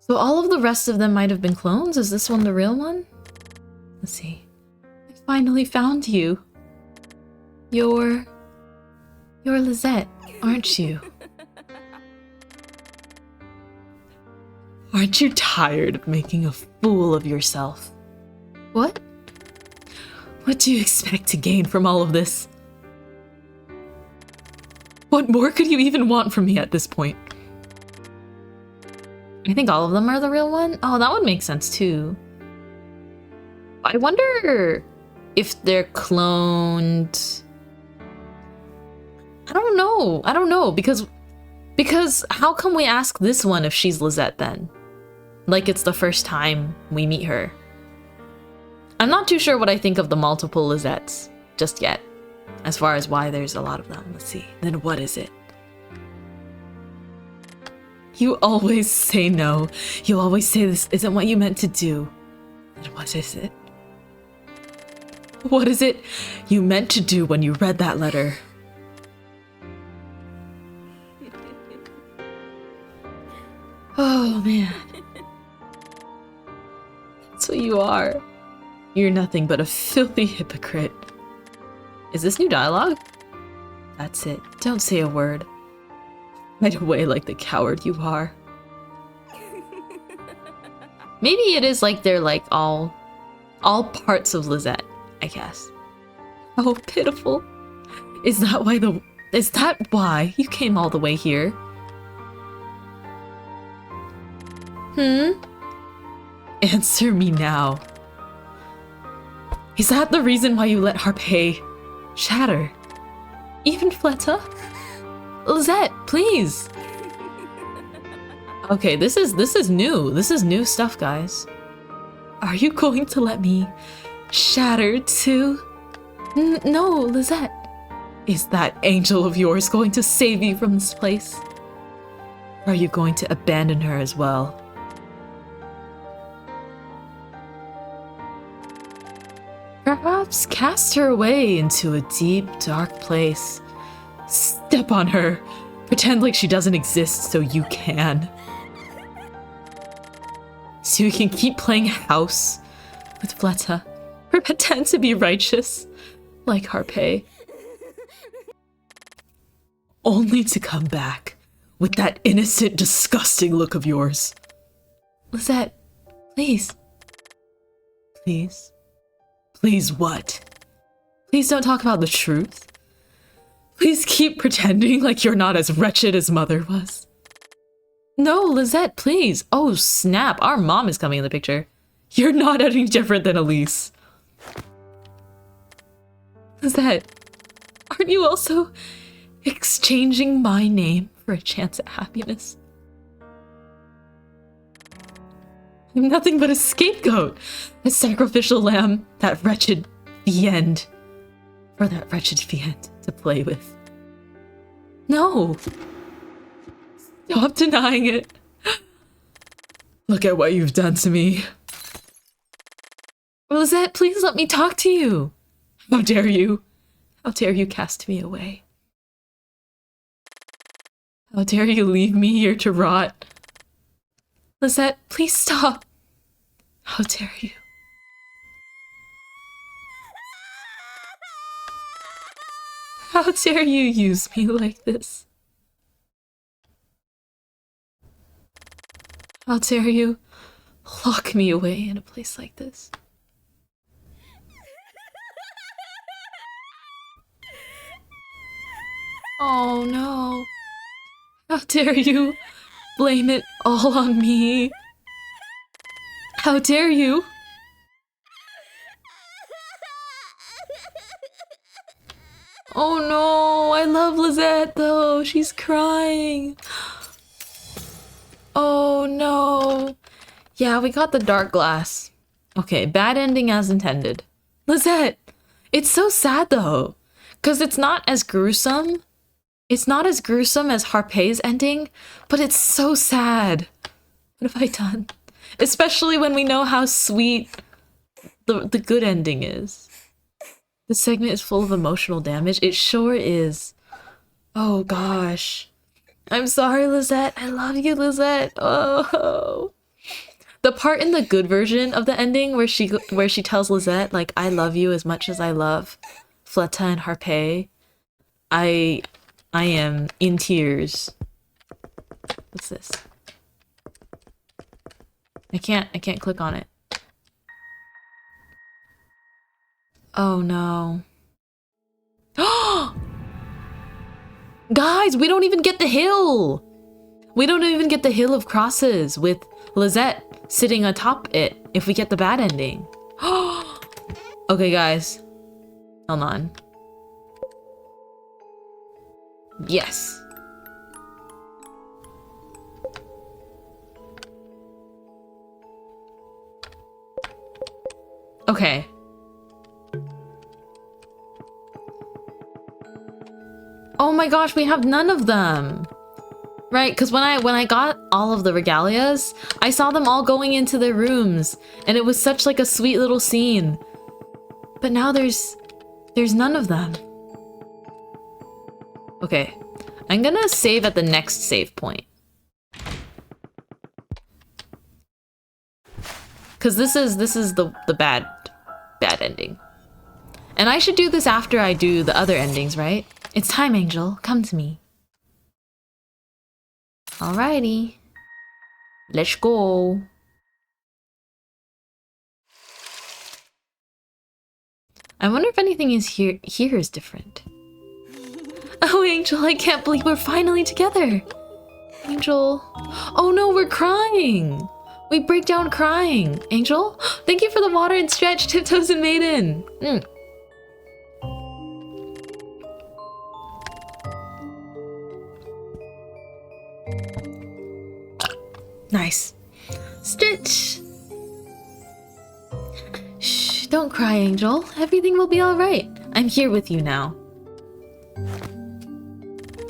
So all of the rest of them might have been clones? Is this one the real one? Let's see. I finally found you. You're Lizette, aren't you? Aren't you tired of making a fool of yourself? What? What do you expect to gain from all of this? What more could you even want from me at this point? I think all of them are the real one? Oh, that would make sense too. I wonder if they're cloned. I don't know, because how come we ask this one if she's Lizette then? Like it's the first time we meet her. I'm not too sure what I think of the multiple Lizettes just yet, as far as why there's a lot of them. Let's see. Then what is it? You always say no. You always say this isn't what you meant to do. Then what is it? What is it you meant to do when you read that letter? Oh man. That's what you are. You're nothing but a filthy hypocrite. Is this new dialogue? That's it. Don't say a word. Hide away like the coward you are. Maybe it is like they're like all parts of Lizette, I guess. Oh, pitiful. Is that why you came all the way here? Answer me now. Is that the reason why you let Harpay shatter? Even Fleta? Lizette, please. Okay, this is new. This is new stuff, guys. Are you going to let me shatter too? No, Lizette. Is that angel of yours going to save you from this place? Or are you going to abandon her as well? Perhaps cast her away into a deep, dark place. Step on her. Pretend like she doesn't exist so you can. So you can keep playing house with Fleta. Or pretend to be righteous, like Harpay. Only to come back with that innocent, disgusting look of yours. Lizette, please. Please? Please what? Please don't talk about the truth. Please keep pretending like you're not as wretched as Mother was. No, Lizette, please. Oh, snap. Our mom is coming in the picture. You're not any different than Elise. Lizette, aren't you also exchanging my name for a chance at happiness? I'm nothing but a scapegoat, a sacrificial lamb, that wretched Fiend, for that wretched Fiend to play with. No! Stop denying it. Look at what you've done to me. Lizette, please let me talk to you. How dare you? How dare you cast me away? How dare you leave me here to rot? Lizette, please stop. How dare you? How dare you use me like this? How dare you lock me away in a place like this? Oh no. How dare you blame it all on me? How dare you? Oh no, I love Lizette though, she's crying. Oh no. Yeah, we got the dark glass. Okay, bad ending as intended. Lizette, it's so sad though, because it's not as gruesome. It's not as gruesome as Harpay's ending, but it's so sad. What have I done? Especially when we know how sweet the good ending is. This segment is full of emotional damage. It sure is. Oh gosh. I'm sorry, Lizette. I love you, Lizette. Oh. The part in the good version of the ending where she tells Lizette, like, I love you as much as I love Fleta and Harpay. I am in tears. What's this? I can't click on it. Oh no. Guys, we don't even get the hill! We don't even get the hill of crosses with Lizette sitting atop it if we get the bad ending. Okay, guys. Hold on. Yes. Okay. Oh my gosh, we have none of them. Right, because when I got all of the regalias, I saw them all going into their rooms, and it was such like a sweet little scene. But now there's none of them. Okay, I'm gonna save at the next save point. Because this is the bad ending. And I should do this after I do the other endings, right? It's time, Angel. Come to me. Alrighty. Let's go. I wonder if anything is here is different. Oh, Angel, I can't believe we're finally together. Angel. Oh no, we're crying. We break down crying. Angel, thank you for the water and stretch, Tiptoes and Maiden. Nice. Stretch. Shh, don't cry, Angel. Everything will be alright. I'm here with you now.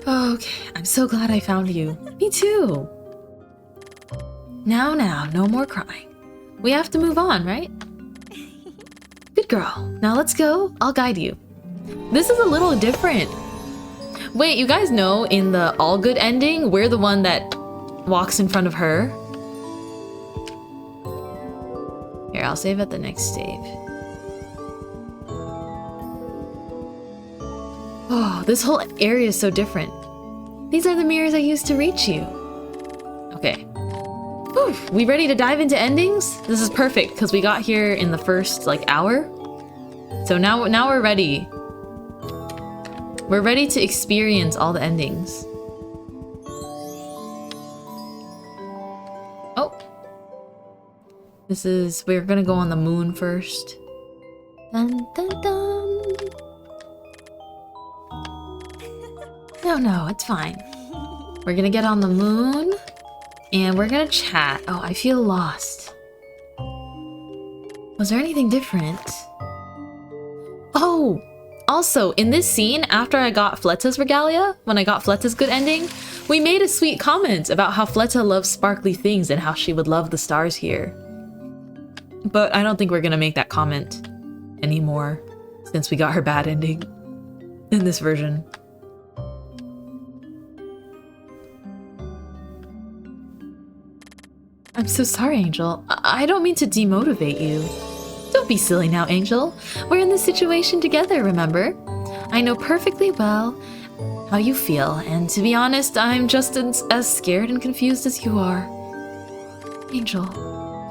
Okay, I'm so glad I found you. Me too. Now, no more crying. We have to move on, right? Good girl. Now let's go. I'll guide you. This is a little different. Wait, you guys know in the all good ending, we're the one that walks in front of her? Here, I'll save at the next save. Oh, this whole area is so different. These are the mirrors I used to reach you. Okay. Whew, we ready to dive into endings? This is perfect because we got here in the first like hour. So now we're ready. We're ready to experience all the endings. Oh. We're gonna go on the moon first. Dun dun dun. No, it's fine. We're gonna get on the moon. And we're gonna chat. Oh, I feel lost. Was there anything different? Oh! Also, in this scene, after I got Fletta's regalia, when I got Fletta's good ending, we made a sweet comment about how Fletta loves sparkly things and how she would love the stars here. But I don't think we're gonna make that comment anymore, since we got her bad ending in this version. I'm so sorry, Angel. I don't mean to demotivate you. Don't be silly now, Angel. We're in this situation together, remember? I know perfectly well how you feel, and to be honest, I'm just as scared and confused as you are. Angel,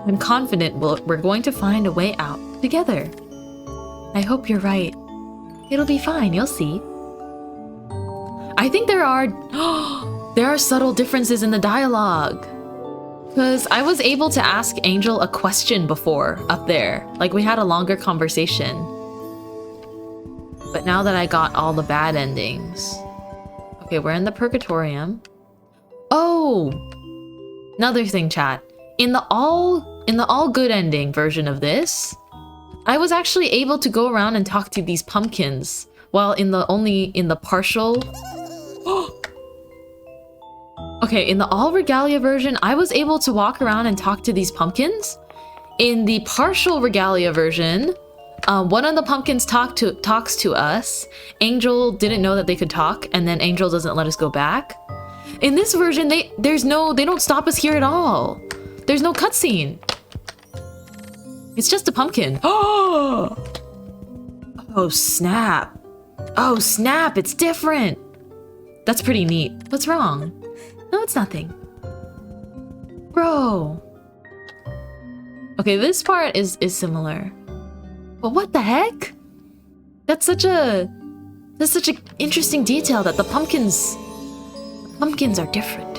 I'm confident we're going to find a way out together. I hope you're right. It'll be fine, you'll see. I think there are subtle differences in the dialogue. Because I was able to ask Angel a question before up there. Like, we had a longer conversation. But now that I got all the bad endings. Okay, we're in the Purgatorium. Oh! Another thing, chat. In the all good ending version of this, I was actually able to go around and talk to these pumpkins. While in the partial... Okay, in the all regalia version, I was able to walk around and talk to these pumpkins. In the partial regalia version, one of the pumpkins talks to us. Angel didn't know that they could talk, and then Angel doesn't let us go back. In this version, they don't stop us here at all. There's no cutscene. It's just a pumpkin. Oh snap. Oh snap, it's different. That's pretty neat. What's wrong? No, it's nothing. Bro. Okay, this part is similar. But what the heck? That's such an interesting detail that the pumpkins are different.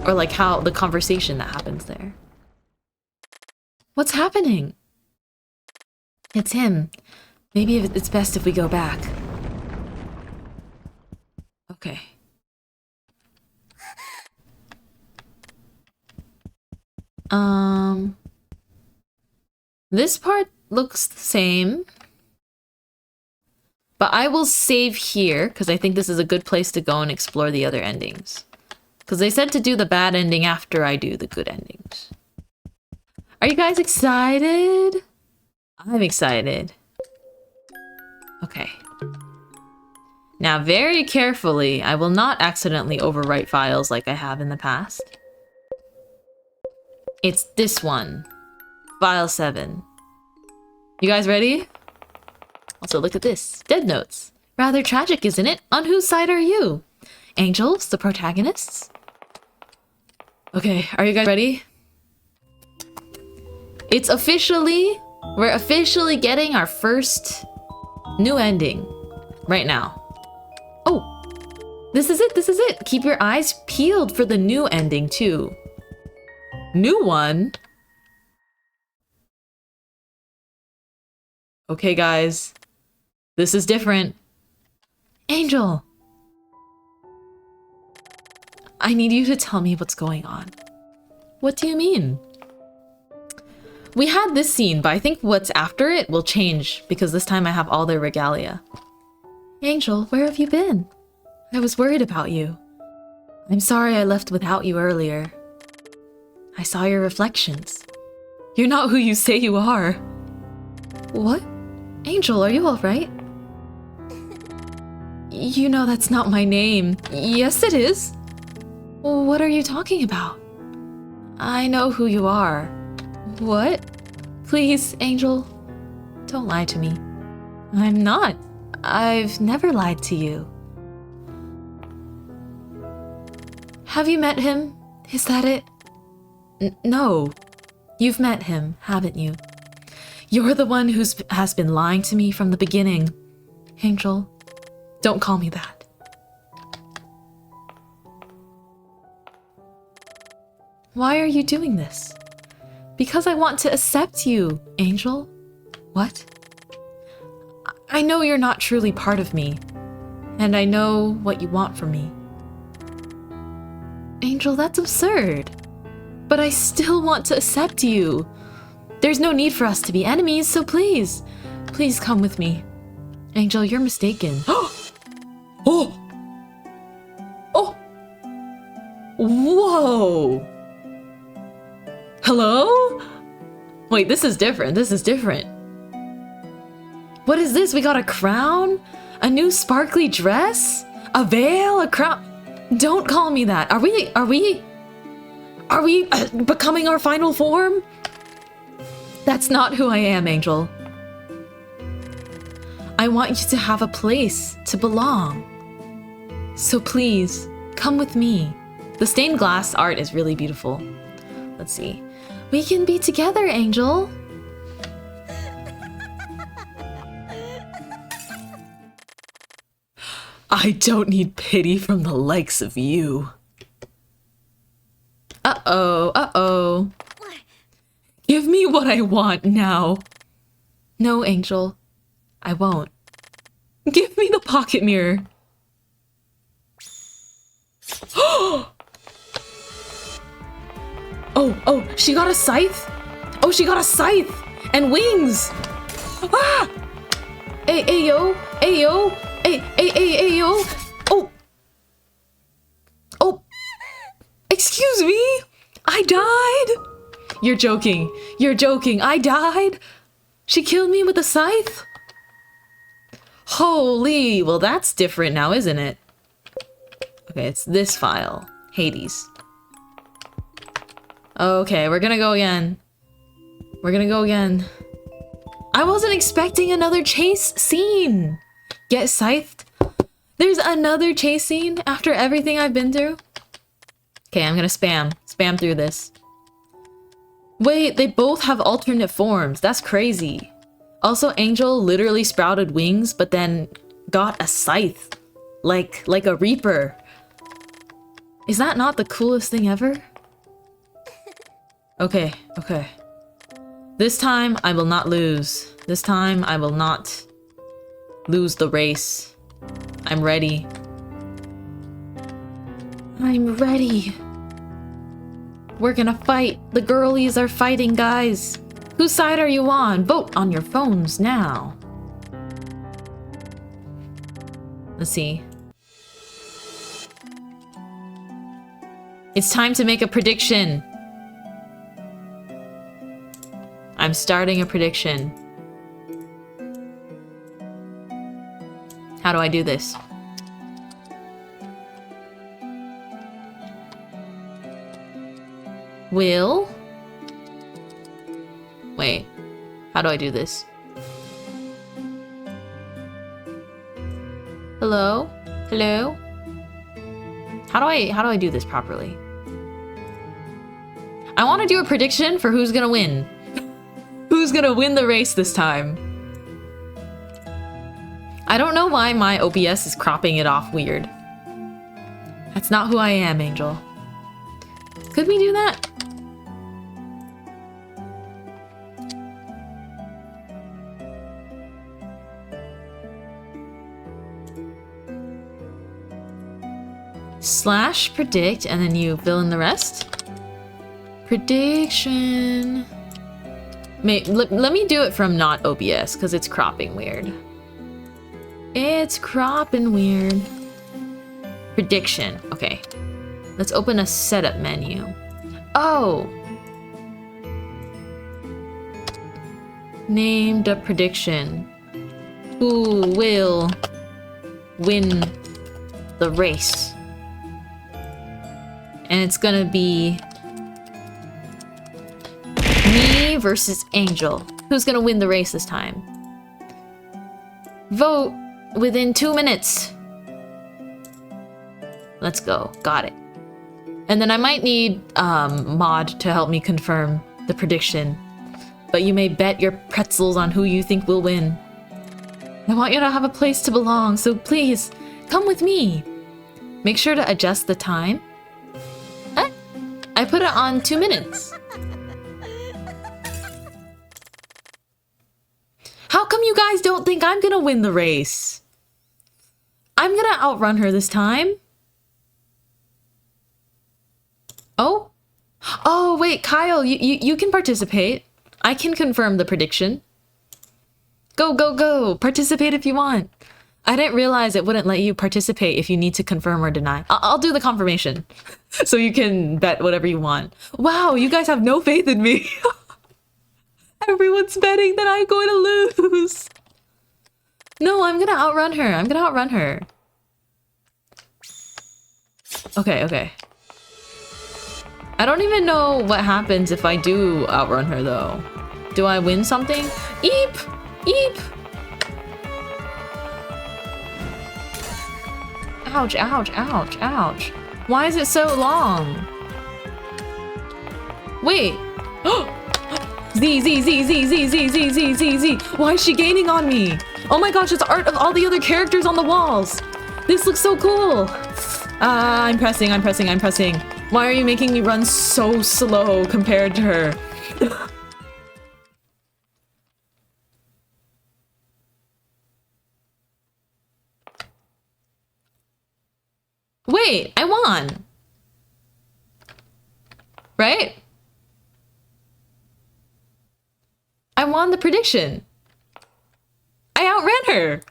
Or like how the conversation that happens there. What's happening? It's him. Maybe it's best if we go back. Okay. This part looks the same. But I will save here, because I think this is a good place to go and explore the other endings. Because they said to do the bad ending after I do the good endings. Are you guys excited? I'm excited. Okay. Now, very carefully, I will not accidentally overwrite files like I have in the past. It's this one. File 7. You guys ready? Also, look at this. Dead notes. Rather tragic, isn't it? On whose side are you? Angels, the protagonists? Okay, are you guys ready? It's officially... We're officially getting our first new ending. Right now. Oh! This is it, this is it! Keep your eyes peeled for the new ending, too. New one? Okay, guys. This is different. Angel! I need you to tell me what's going on. What do you mean? We had this scene, but I think what's after it will change, because this time I have all their regalia. Angel, where have you been? I was worried about you. I'm sorry I left without you earlier. I saw your reflections. You're not who you say you are. What? Angel, are you alright? You know that's not my name. Yes, it is. What are you talking about? I know who you are. What? Please, Angel, don't lie to me. I'm not. I've never lied to you. Have you met him? Is that it? No. You've met him, haven't you? You're the one who has been lying to me from the beginning. Angel, don't call me that. Why are you doing this? Because I want to accept you, Angel. What? I know you're not truly part of me, and I know what you want from me. Angel, that's absurd. But I still want to accept you. There's no need for us to be enemies, so please, please come with me. Angel, you're mistaken. Oh! Oh! Whoa! Hello? Wait, this is different. This is different. What is this? We got a crown? A new sparkly dress? A veil? A crown? Don't call me that. Are we becoming our final form? That's not who I am, Angel. I want you to have a place to belong. So please, come with me. The stained glass art is really beautiful. Let's see. We can be together, Angel. I don't need pity from the likes of you. Uh-oh, uh-oh. Give me what I want now. No, Angel. I won't. Give me the pocket mirror. Oh, she got a scythe? Oh, she got a scythe! And wings! Ah! Ayo! Ayo! Ayo! Oh! Oh! Excuse me? I died? You're joking. You're joking. I died? She killed me with a scythe? Holy! Well, that's different now, isn't it? Okay, it's this file. Hades. Okay, we're gonna go again. We're gonna go again. I wasn't expecting another chase scene. Get scythed? There's another chase scene after everything I've been through? Okay, I'm gonna spam through this. Wait, they both have alternate forms. That's crazy. Also, Angel literally sprouted wings, but then got a scythe. Like a reaper. Is that not the coolest thing ever? Okay. This time, I will not lose. This time, I will not lose the race. I'm ready. I'm ready. We're gonna fight. The girlies are fighting, guys. Whose side are you on? Vote on your phones now. Let's see. It's time to make a prediction. I'm starting a prediction. How do I do this? Will? Wait. How do I do this? Hello? Hello? How do I do this properly? I want to do a prediction for who's gonna win. Who's gonna win the race this time? I don't know why my OBS is cropping it off weird. That's not who I am, Angel. Could we do that? Slash predict and then you fill in the rest? Prediction. Let me do it from not OBS because it's cropping weird. It's cropping weird. Prediction. Okay. Let's open a setup menu. Oh! Named a prediction. Who will win the race? And it's gonna be me versus Angel. Who's gonna win the race this time? Vote within 2 minutes. Let's go. Got it. And then I might need Mod to help me confirm the prediction. But you may bet your pretzels on who you think will win. I want you to have a place to belong, so please, come with me. Make sure to adjust the time. I put it on 2 minutes. How come you guys don't think I'm gonna win the race? I'm gonna outrun her this time. Oh? Oh, wait, Kyle, you can participate. I can confirm the prediction. Go, go, go. Participate if you want. I didn't realize it wouldn't let you participate if you need to confirm or deny. I'll do the confirmation. So you can bet whatever you want. Wow, you guys have no faith in me. Everyone's betting that I'm going to lose. No, I'm gonna outrun her. I'm gonna outrun her. Okay, okay. I don't even know what happens if I do outrun her, though. Do I win something? Eep! Eep! Ouch, ouch, ouch, ouch. Why is it so long? Wait. Z, Z, Z, Z, Z, Z, Z, Z, Z, Z. Why is she gaining on me? Oh my gosh, it's art of all the other characters on the walls. This looks so cool. I'm pressing, I'm pressing, I'm pressing. Why are you making me run so slow compared to her? Wait, I won. Right? I won the prediction. I outran her.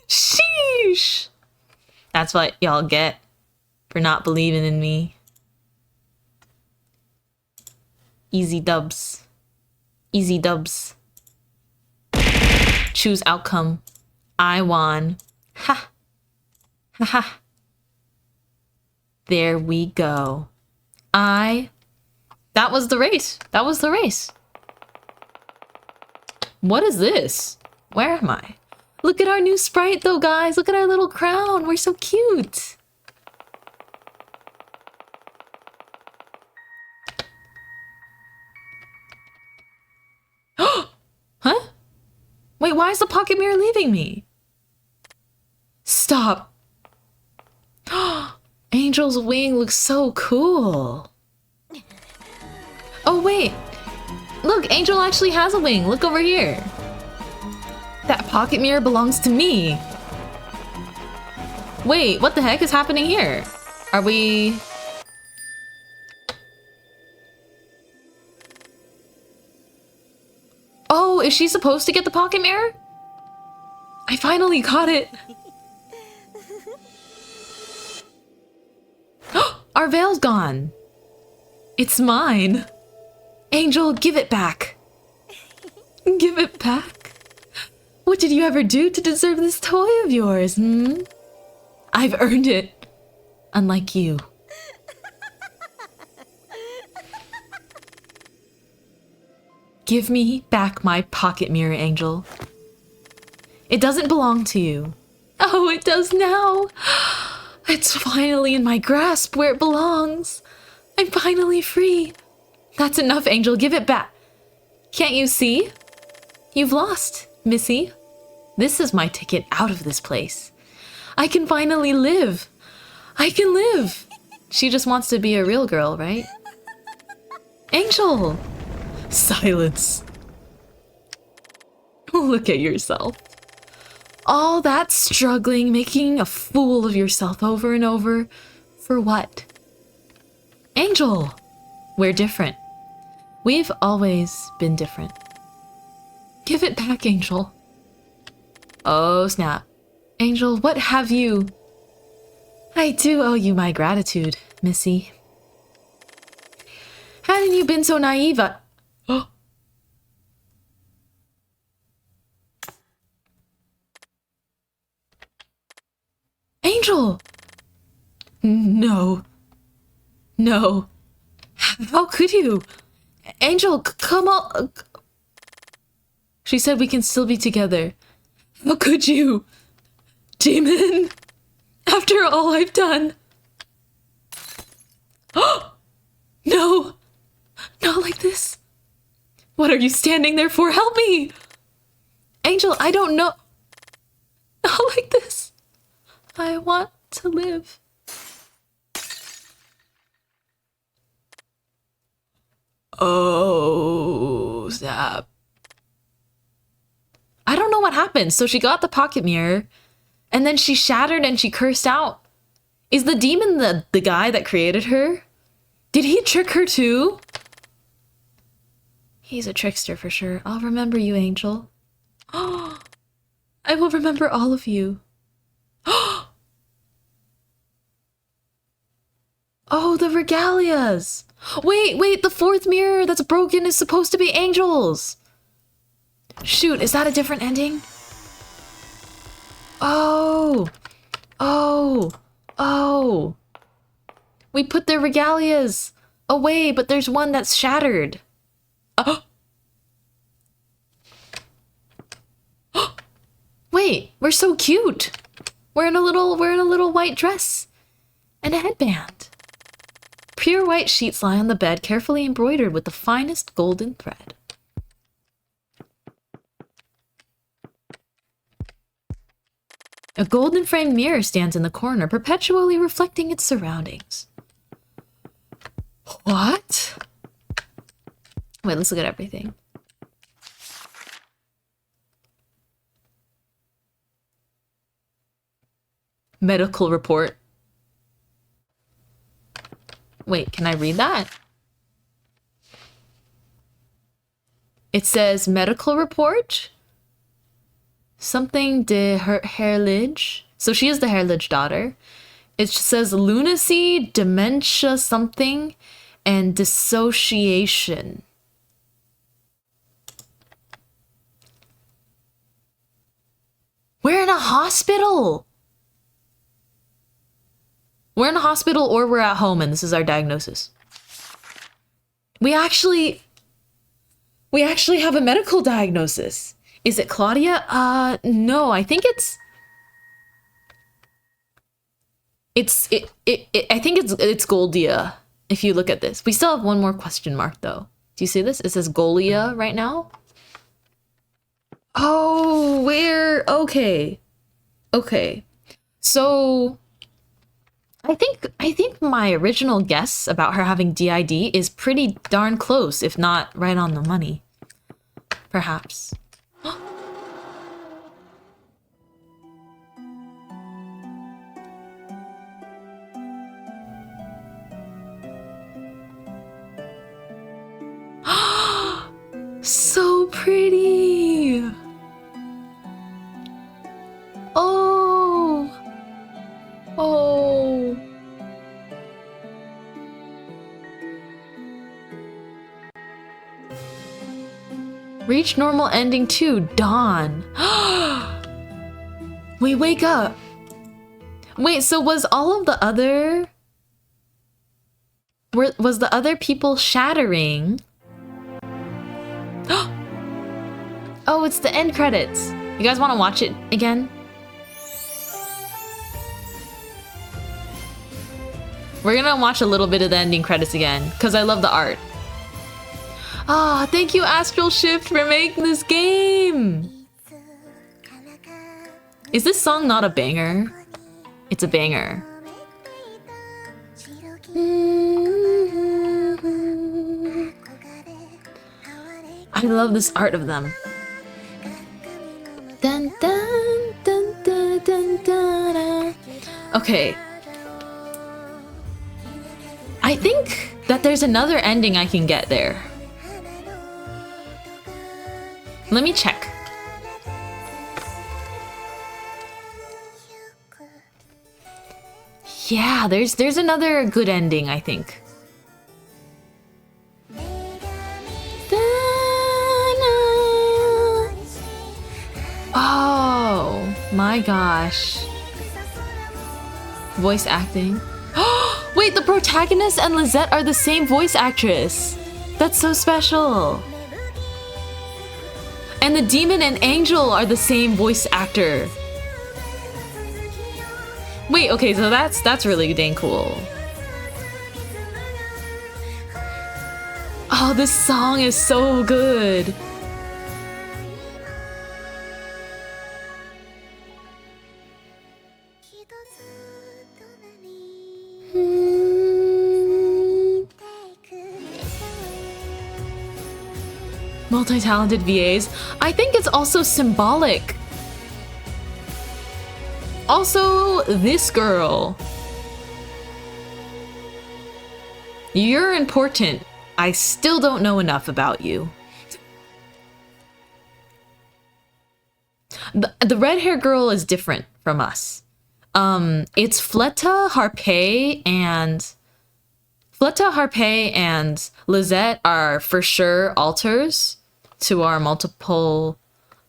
Sheesh. That's what y'all get for not believing in me. Easy dubs. Easy dubs. Choose outcome. I won. Ha. Ha ha. There we go. That was the race. That was the race. What is this? Where am I? Look at our new sprite though, guys. Look at our little crown. We're so cute. Huh? Wait, why is the pocket mirror leaving me? Stop. Angel's wing looks so cool. Oh, wait. Look, Angel actually has a wing. Look over here. That pocket mirror belongs to me. Wait, what the heck is happening here? Are we... Oh, is she supposed to get the pocket mirror? I finally got it. Our veil's gone. It's mine. Angel, give it back. Give it back? What did you ever do to deserve this toy of yours, hmm? I've earned it. Unlike you. Give me back my pocket mirror, Angel. It doesn't belong to you. Oh, it does now. It's finally in my grasp where it belongs. I'm finally free. That's enough, Angel. Give it back. Can't you see? You've lost, Missy. This is my ticket out of this place. I can finally live. I can live. She just wants to be a real girl, right? Angel! Silence. Look at yourself. All that struggling, making a fool of yourself over and over. For what? Angel! We're different. We've always been different. Give it back, Angel. Oh, snap. Angel, what have you? I do owe you my gratitude, Missy. Hadn't you been so naive? Oh. Angel! No. No. How could you? Angel, come on. She said we can still be together. How could you? Demon! After all I've done. Oh! No! Not like this. What are you standing there for? Help me! Angel, I don't know. Not like this. I want to live. Oh, Zap. I don't know what happened. So she got the pocket mirror, and then she shattered and she cursed out. Is the demon the guy that created her? Did he trick her too? He's a trickster for sure. I'll remember you, Angel. Oh, I will remember all of you. Oh, the regalias. Wait, the fourth mirror that's broken is supposed to be Angel's. Shoot, is that a different ending? Oh. We put the regalias away, but there's one that's shattered. Oh. Wait, we're so cute. We're in a little white dress and a headband. Pure white sheets lie on the bed, carefully embroidered with the finest golden thread. A golden framed mirror stands in the corner, perpetually reflecting its surroundings. What? Wait, let's look at everything. Medical report. Wait, can I read that? It says medical report. Something de Herlige. So she is the Herlige daughter. It says lunacy, dementia something, and dissociation. We're in a hospital. We're in a hospital or we're at home and this is our diagnosis. We actually have a medical diagnosis. Is it Claudia? No, I think I think it's Goldia. If you look at this, we still have one more question mark though. Do you see this? It says Golia right now. Oh, okay. So I think my original guess about her having DID is pretty darn close, if not right on the money. Perhaps. So pretty. Oh. Oh. Reach normal ending 2, dawn. We wake up. Wait, so was all of the other... was the other people shattering? Oh, it's the end credits. You guys want to watch it again? We're gonna watch a little bit of the ending credits again, because I love the art. Ah, oh, thank you Astral Shift for making this game! Is this song not a banger? It's a banger. I love this art of them. Dun, dun, dun, dun, dun, dun. Okay. I think that there's another ending I can get there. Let me check. Yeah, there's another good ending, I think. Oh my gosh. Voice acting. Wait, the protagonist and Lizette are the same voice actress. That's so special. And the demon and angel are the same voice actor. Wait, okay, so that's really dang cool. Oh, this song is so good. Multi-talented VAs. I think it's also symbolic. Also, this girl. You're important. I still don't know enough about you. The red-haired girl is different from us. It's Fleta, Harpé, and Lizette are for sure alters to our multiple,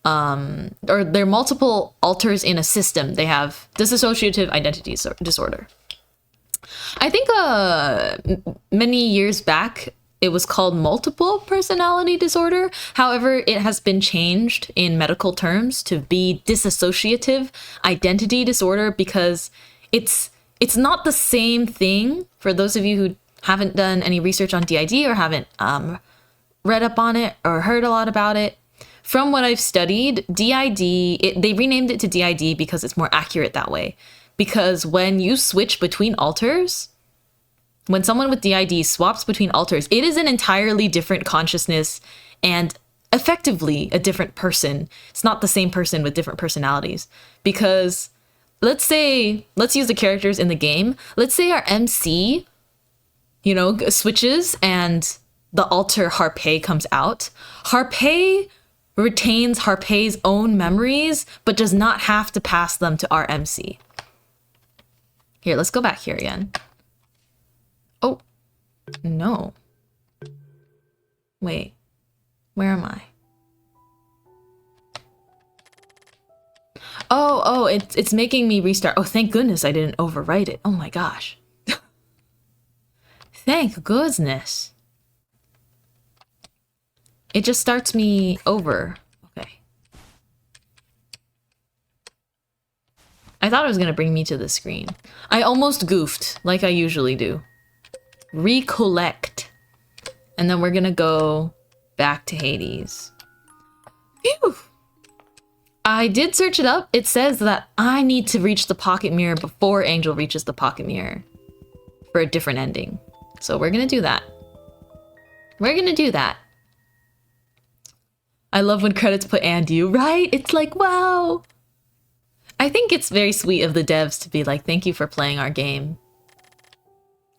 or they're multiple alters in a system. They have dissociative identity disorder. I think many years back, it was called multiple personality disorder. However, it has been changed in medical terms to be dissociative identity disorder because it's not the same thing. For those of you who haven't done any research on DID or haven't read up on it or heard a lot about it, from what I've studied, DID, they renamed it to DID because it's more accurate that way. Because when you switch between alters, when someone with DID swaps between alters, it is an entirely different consciousness and effectively a different person. It's not the same person with different personalities. Because let's use the characters in the game. Let's say our MC, switches and the alter Harpé comes out. Harpé retains Harpé's own memories, but does not have to pass them to our MC. Here, let's go back here again. Oh, no. Wait, where am I? Oh, it's making me restart. Oh, thank goodness I didn't overwrite it. Oh my gosh. Thank goodness. It just starts me over. Okay. I thought it was gonna bring me to the screen. I almost goofed, like I usually do. Recollect. And then we're gonna go back to Hades. Phew! I did search it up. It says that I need to reach the pocket mirror before Angel reaches the pocket mirror for a different ending. So we're gonna do that. We're gonna do that. I love when credits put "and you," right? It's like, wow. I think it's very sweet of the devs to be like, thank you for playing our game.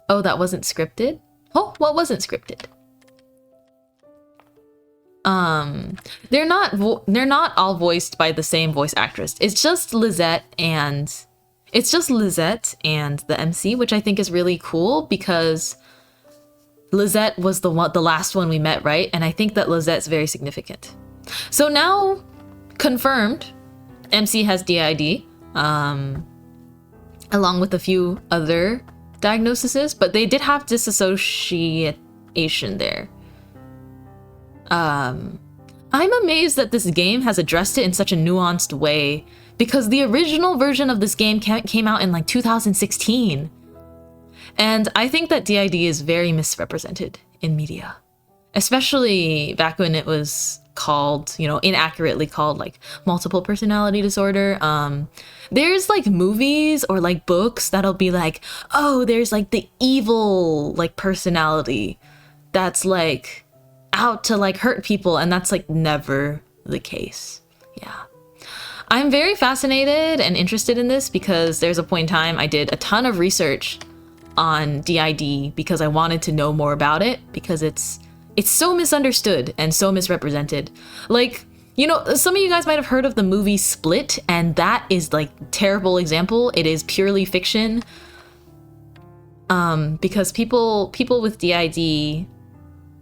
Oh, that wasn't scripted? Oh, what wasn't scripted? They're not all voiced by the same voice actress. It's just Lizette and the MC, which I think is really cool because Lizette was the last one we met, right? And I think that Lizette's very significant. So now, confirmed, MC has DID, along with a few other diagnoses, but they did have disassociation there. I'm amazed that this game has addressed it in such a nuanced way, because the original version of this game came out in like 2016. And I think that DID is very misrepresented in media, especially back when it was called, inaccurately called like multiple personality disorder. There's like movies or like books that'll be like, oh, there's like the evil like personality that's like out to like hurt people, and that's like never the case. Yeah. I'm very fascinated and interested in this because there's a point in time I did a ton of research on DID because I wanted to know more about it, because it's so misunderstood and so misrepresented. Like, some of you guys might have heard of the movie Split, and that is like terrible example. It is purely fiction. Because people with DID,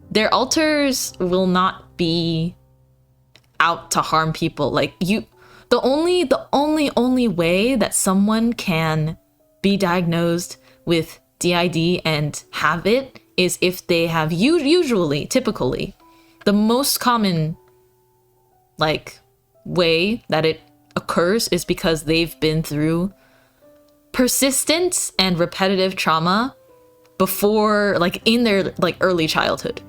their alters will not be out to harm people. Like the only way that someone can be diagnosed with DID and have it is if they have typically, the most common like way that it occurs is because they've been through persistent and repetitive trauma before, like in their like early childhood.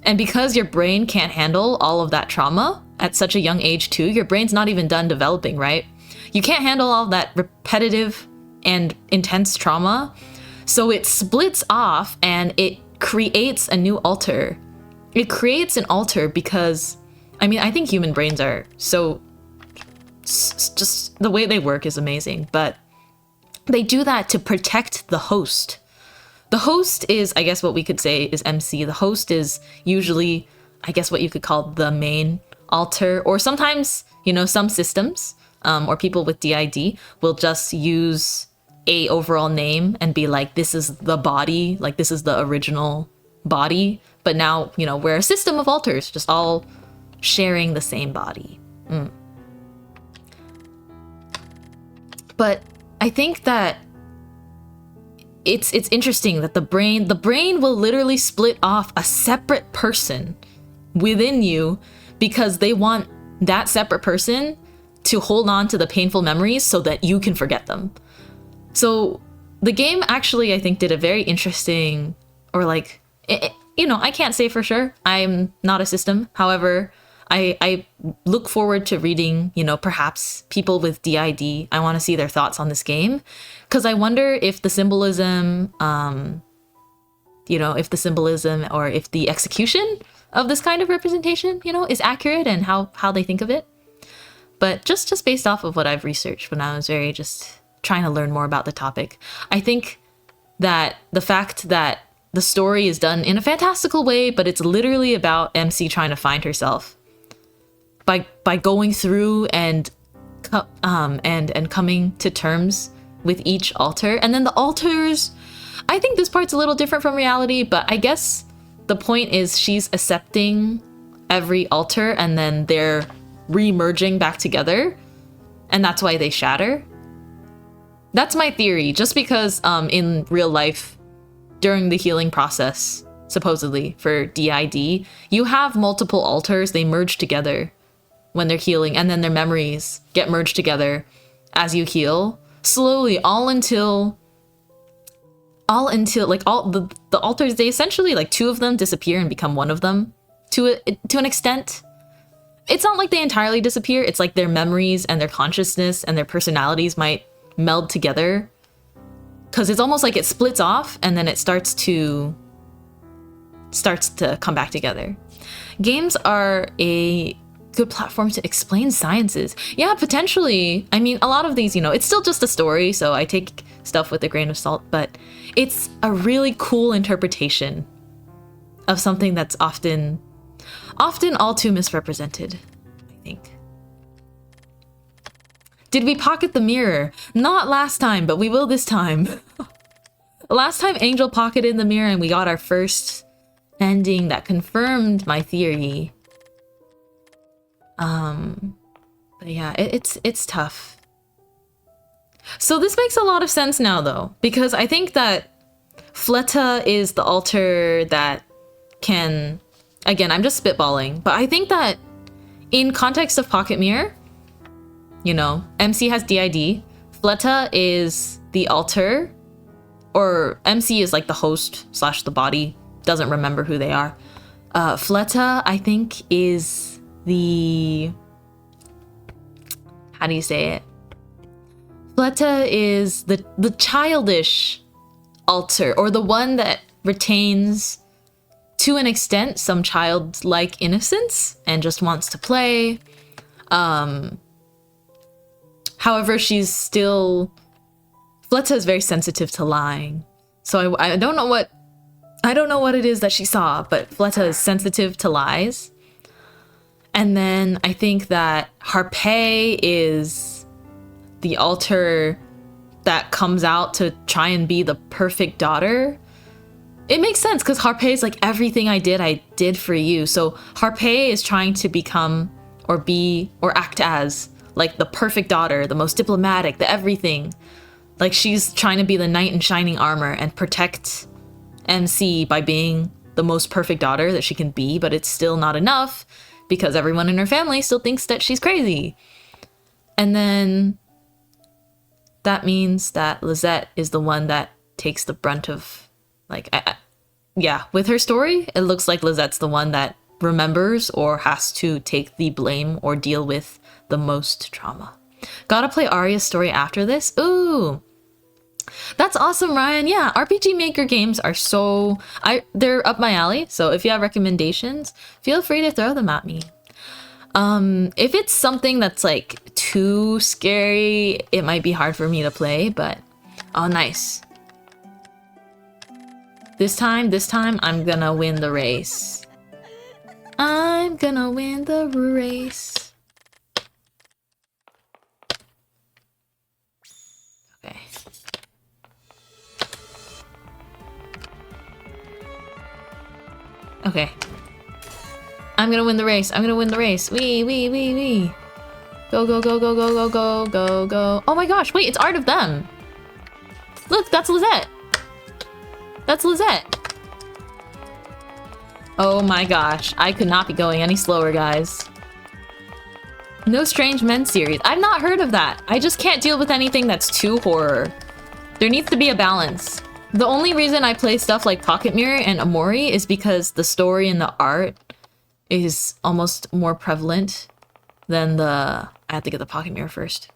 And because your brain can't handle all of that trauma at such a young age too, your brain's not even done developing, right? You can't handle all that repetitive and intense trauma. So it splits off and it creates a new alter. It creates an alter because, I think human brains are so, just the way they work is amazing, but they do that to protect the host. The host is, I guess what we could say is MC. The host is usually, I guess what you could call the main alter, or sometimes, some systems or people with DID will just use a overall name and be like, this is the body, like this is the original body. But now, we're a system of alters, just all sharing the same body. But I think that it's interesting that the brain will literally split off a separate person within you because they want that separate person to hold on to the painful memories so that you can forget them. So the game actually, I think, did a very interesting, or like, I can't say for sure. I'm not a system. However, I look forward to reading, perhaps people with DID. I want to see their thoughts on this game, because I wonder if the symbolism, or if the execution of this kind of representation, is accurate, and how they think of it. But just based off of what I've researched when I was very just trying to learn more about the topic, I think that the fact that the story is done in a fantastical way, but it's literally about MC trying to find herself by going through and coming to terms with each alter. And then the alters, I think this part's a little different from reality, but I guess the point is she's accepting every alter and then they're re-merging back together, and that's why they shatter. That's my theory, just because in real life, during the healing process, supposedly for DID, you have multiple alters, they merge together when they're healing, and then their memories get merged together as you heal, slowly, all until like all the alters, they essentially, like, two of them disappear and become one of them to an extent. It's not like they entirely disappear, it's like their memories and their consciousness and their personalities might meld together, because it's almost like it splits off and then it starts to come back together. Games are a good platform to explain sciences. Yeah, potentially. I mean, a lot of these, it's still just a story, so I take stuff with a grain of salt, but it's a really cool interpretation of something that's often Often all too misrepresented, I think. Did we pocket the mirror? Not last time, but we will this time. Last time Angel pocketed the mirror and we got our first ending that confirmed my theory. But yeah, it's tough. So this makes a lot of sense now though, because I think that Fleta is the alter that can, again, I'm just spitballing, but I think that in context of Pocket Mirror, you know, MC has DID, Fleta is the alter, or MC is like the host slash the body, doesn't remember who they are. Fleta, I think, is the, how do you say it? Fleta is the childish alter, or the one that retains, to an extent, some childlike innocence and just wants to play. However, she's still, Fleta is very sensitive to lying. So I don't know what it is that she saw, but Fleta is sensitive to lies. And then I think that Harpay is the alter that comes out to try and be the perfect daughter. It makes sense because Harpay is like, everything I did for you. So Harpay is trying to become or be or act as like the perfect daughter, the most diplomatic, the everything. Like she's trying to be the knight in shining armor and protect MC by being the most perfect daughter that she can be, but it's still not enough because everyone in her family still thinks that she's crazy. And then that means that Lizette is the one that takes the brunt of, like, yeah, with her story, it looks like Lizette's the one that remembers or has to take the blame or deal with the most trauma. Gotta play Arya's story after this? Ooh, that's awesome, Ryan. Yeah, RPG Maker games are so, they're up my alley. So if you have recommendations, feel free to throw them at me. If it's something that's like too scary, it might be hard for me to play, but oh, nice. This time, I'm gonna win the race. I'm gonna win the race. Okay. Okay. I'm gonna win the race. I'm gonna win the race. Wee. Go, go, go, go, go, go, go, go, go. Oh my gosh, wait, it's Art of Them. Look, that's Lizette. That's Lizette. Oh my gosh, I could not be going any slower, guys. No Strange Men series. I've not heard of that. I just can't deal with anything that's too horror. There needs to be a balance. The only reason I play stuff like Pocket Mirror and Amori is because the story and the art is almost more prevalent than the... I have to get the Pocket Mirror first.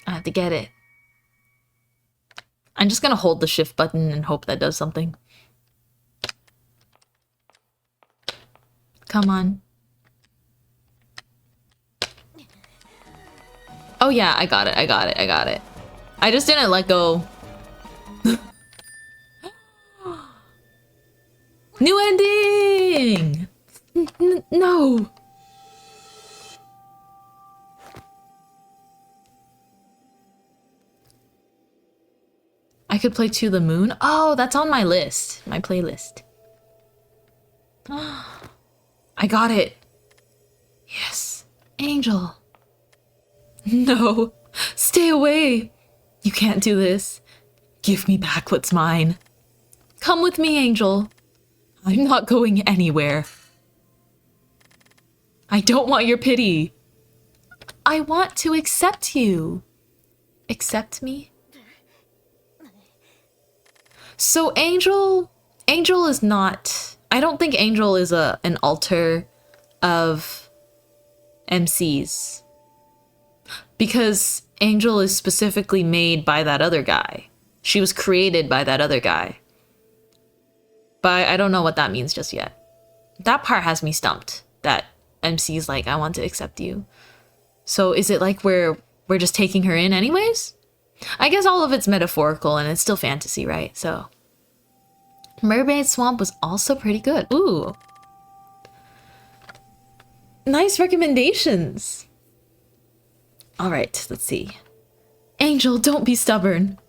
I have to get it. I'm just gonna hold the shift button and hope that does something. Come on. Oh yeah, I got it. I just didn't let go. New ending! No! I could play To the Moon? Oh, that's on my list. My playlist. I got it. Yes. Angel. No. Stay away. You can't do this. Give me back what's mine. Come with me, Angel. I'm not going anywhere. I don't want your pity. I want to accept you. Accept me? So Angel is not, I don't think Angel is an alter of MC's. Because Angel is specifically made by that other guy. She was created by that other guy. But I don't know what that means just yet. That part has me stumped. That MC's like, I want to accept you. So is it like we're just taking her in anyways? I guess all of it's metaphorical and it's still fantasy, right? So Mermaid Swamp was also pretty good. Ooh. Nice recommendations. All right, let's see. Angel, don't be stubborn.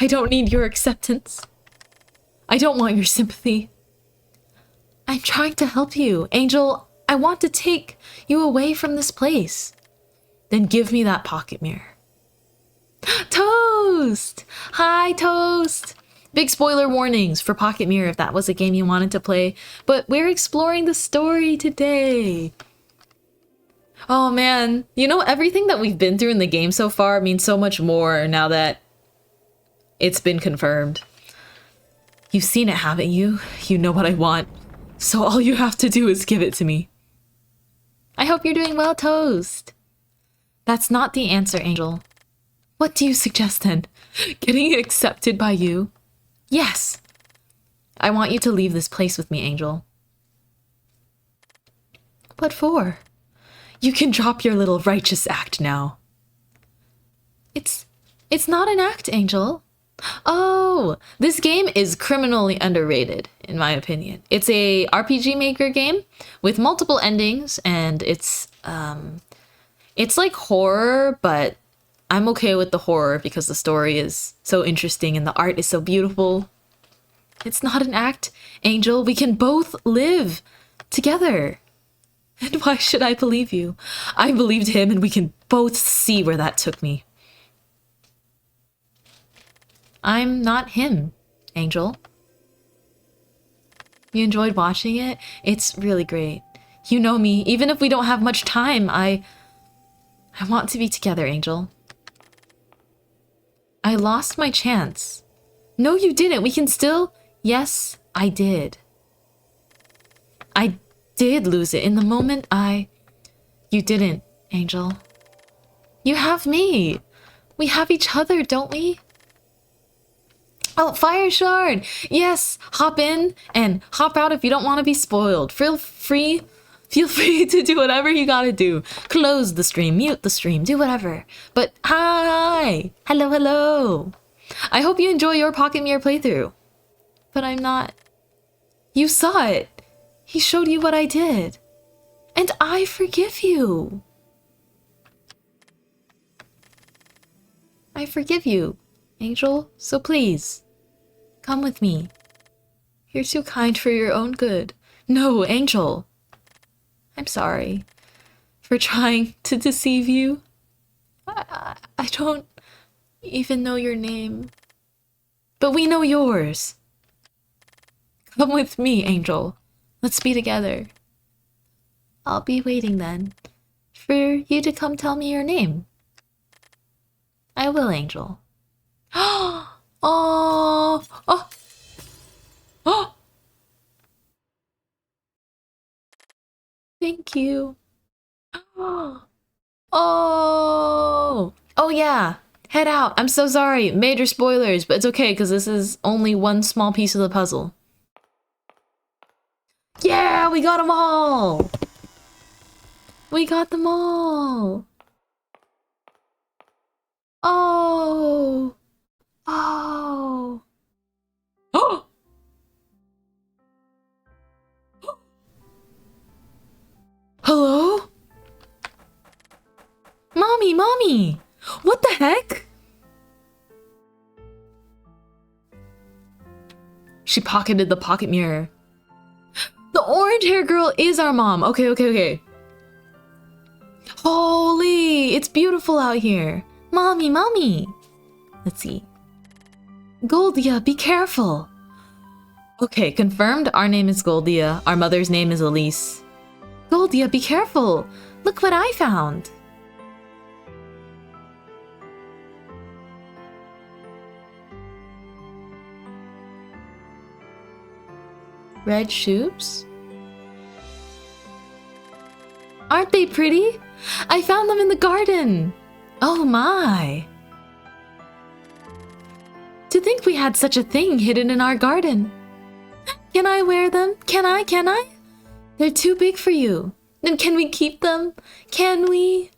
I don't need your acceptance. I don't want your sympathy. I'm trying to help you. Angel, I want to take you away from this place. Then give me that pocket mirror. Toast! Hi, Toast! Big spoiler warnings for Pocket Mirror if that was a game you wanted to play, but we're exploring the story today. Oh man, you know, everything that we've been through in the game so far means so much more now that it's been confirmed. You've seen it, haven't you? You know what I want. So all you have to do is give it to me. I hope you're doing well, Toast. That's not the answer, Angel. What do you suggest then? Getting accepted by you? Yes. I want you to leave this place with me, Angel. What for? You can drop your little righteous act now. It's not an act, Angel. Oh, this game is criminally underrated, in my opinion. It's a RPG Maker game with multiple endings, and it's like horror, but I'm okay with the horror because the story is so interesting and the art is so beautiful. It's not an act, Angel. We can both live together. And why should I believe you? I believed him, and we can both see where that took me. I'm not him, Angel. You enjoyed watching it? It's really great. You know me, even if we don't have much time, I want to be together, Angel. I lost my chance. No, you didn't. We can still... Yes, I did. I did lose it in the moment You didn't, Angel. You have me. We have each other, don't we? Oh, Fire Shard! Yes, hop in and hop out if you don't want to be spoiled. Feel free to do whatever you gotta do. Close the stream, mute the stream, do whatever. But hi! Hello, hello! I hope you enjoy your Pocket Mirror playthrough. But I'm not... You saw it! He showed you what I did. And I forgive you. I forgive you, Angel, so please, come with me. You're too kind for your own good. No, Angel. I'm sorry for trying to deceive you. I don't even know your name, but we know yours. Come with me, Angel. Let's be together. I'll be waiting then for you to come tell me your name. I will, Angel. Oh, oh, oh. Thank you. Oh, oh yeah. Head out. I'm so sorry. Major spoilers, but it's okay because this is only one small piece of the puzzle. Yeah, we got them all. We got them all. Oh. Oh. Oh. Hello? Mommy, mommy. What the heck? She pocketed the pocket mirror. The orange hair girl is our mom. Okay. Holy, it's beautiful out here. Mommy, mommy. Let's see. Goldia, be careful. Okay, confirmed. Our name is Goldia. Our mother's name is Elise. Goldia, be careful. Look what I found. Red shoes? Aren't they pretty? I found them in the garden. Oh my. To think we had such a thing hidden in our garden. Can I wear them? Can I? They're too big for you. Then can we keep them? Can we?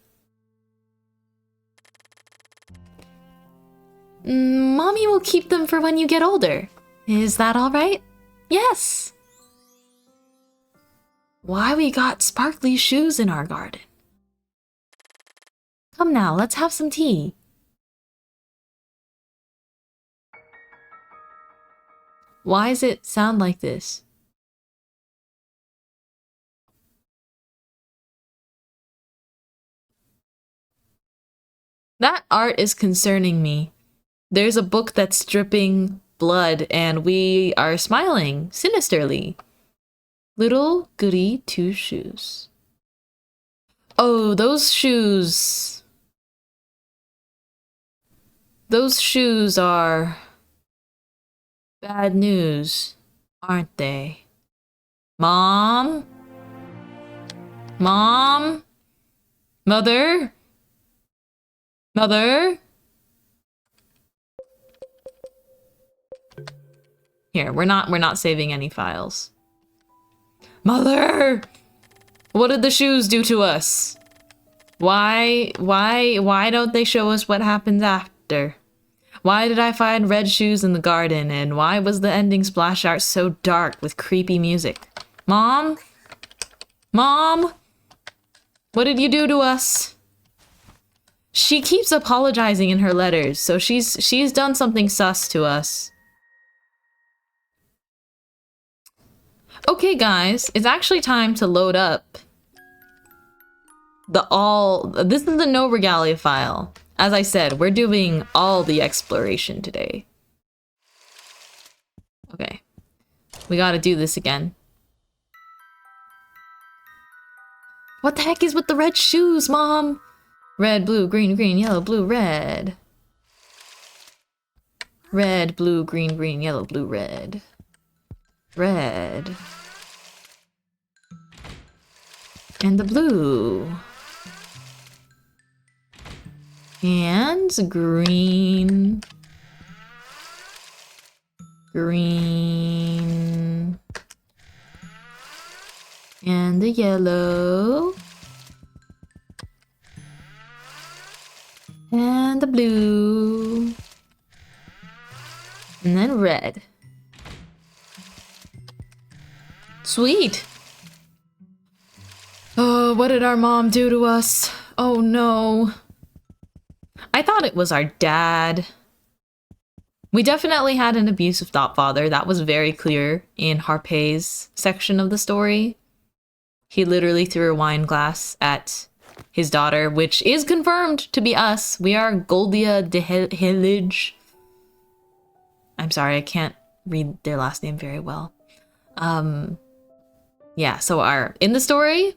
Mommy will keep them for when you get older. Is that all right? Yes! Why we got sparkly shoes in our garden? Come now, let's have some tea. Why does it sound like this? That art is concerning me. There's a book that's dripping blood and we are smiling sinisterly. Little goody two shoes. Oh, those shoes. Those shoes are bad news, aren't they? Mom? Mom? Mother? Mother? Here, we're not saving any files. Mother! What did the shoes do to us? Why don't they show us what happens after? Why did I find red shoes in the garden, and why was the ending splash art so dark with creepy music? Mom? Mom? What did you do to us? She keeps apologizing in her letters, so she's done something sus to us. Okay, guys, it's actually time to load up this is the no regalia file. As I said, we're doing all the exploration today. Okay. We gotta do this again. What the heck is with the red shoes, Mom? Red, blue, green, green, yellow, blue, red. Red, blue, green, green, yellow, blue, red. Red. And the blue. And green. Green. And the yellow. And the blue. And then red. Sweet. Oh, what did our mom do to us? Oh no. I thought it was our dad. We definitely had an abusive stepfather. That was very clear in Harpé's section of the story. He literally threw a wine glass at his daughter, which is confirmed to be us. We are Goldia de Hillage. I'm sorry, I can't read their last name very well. Yeah, so in the story,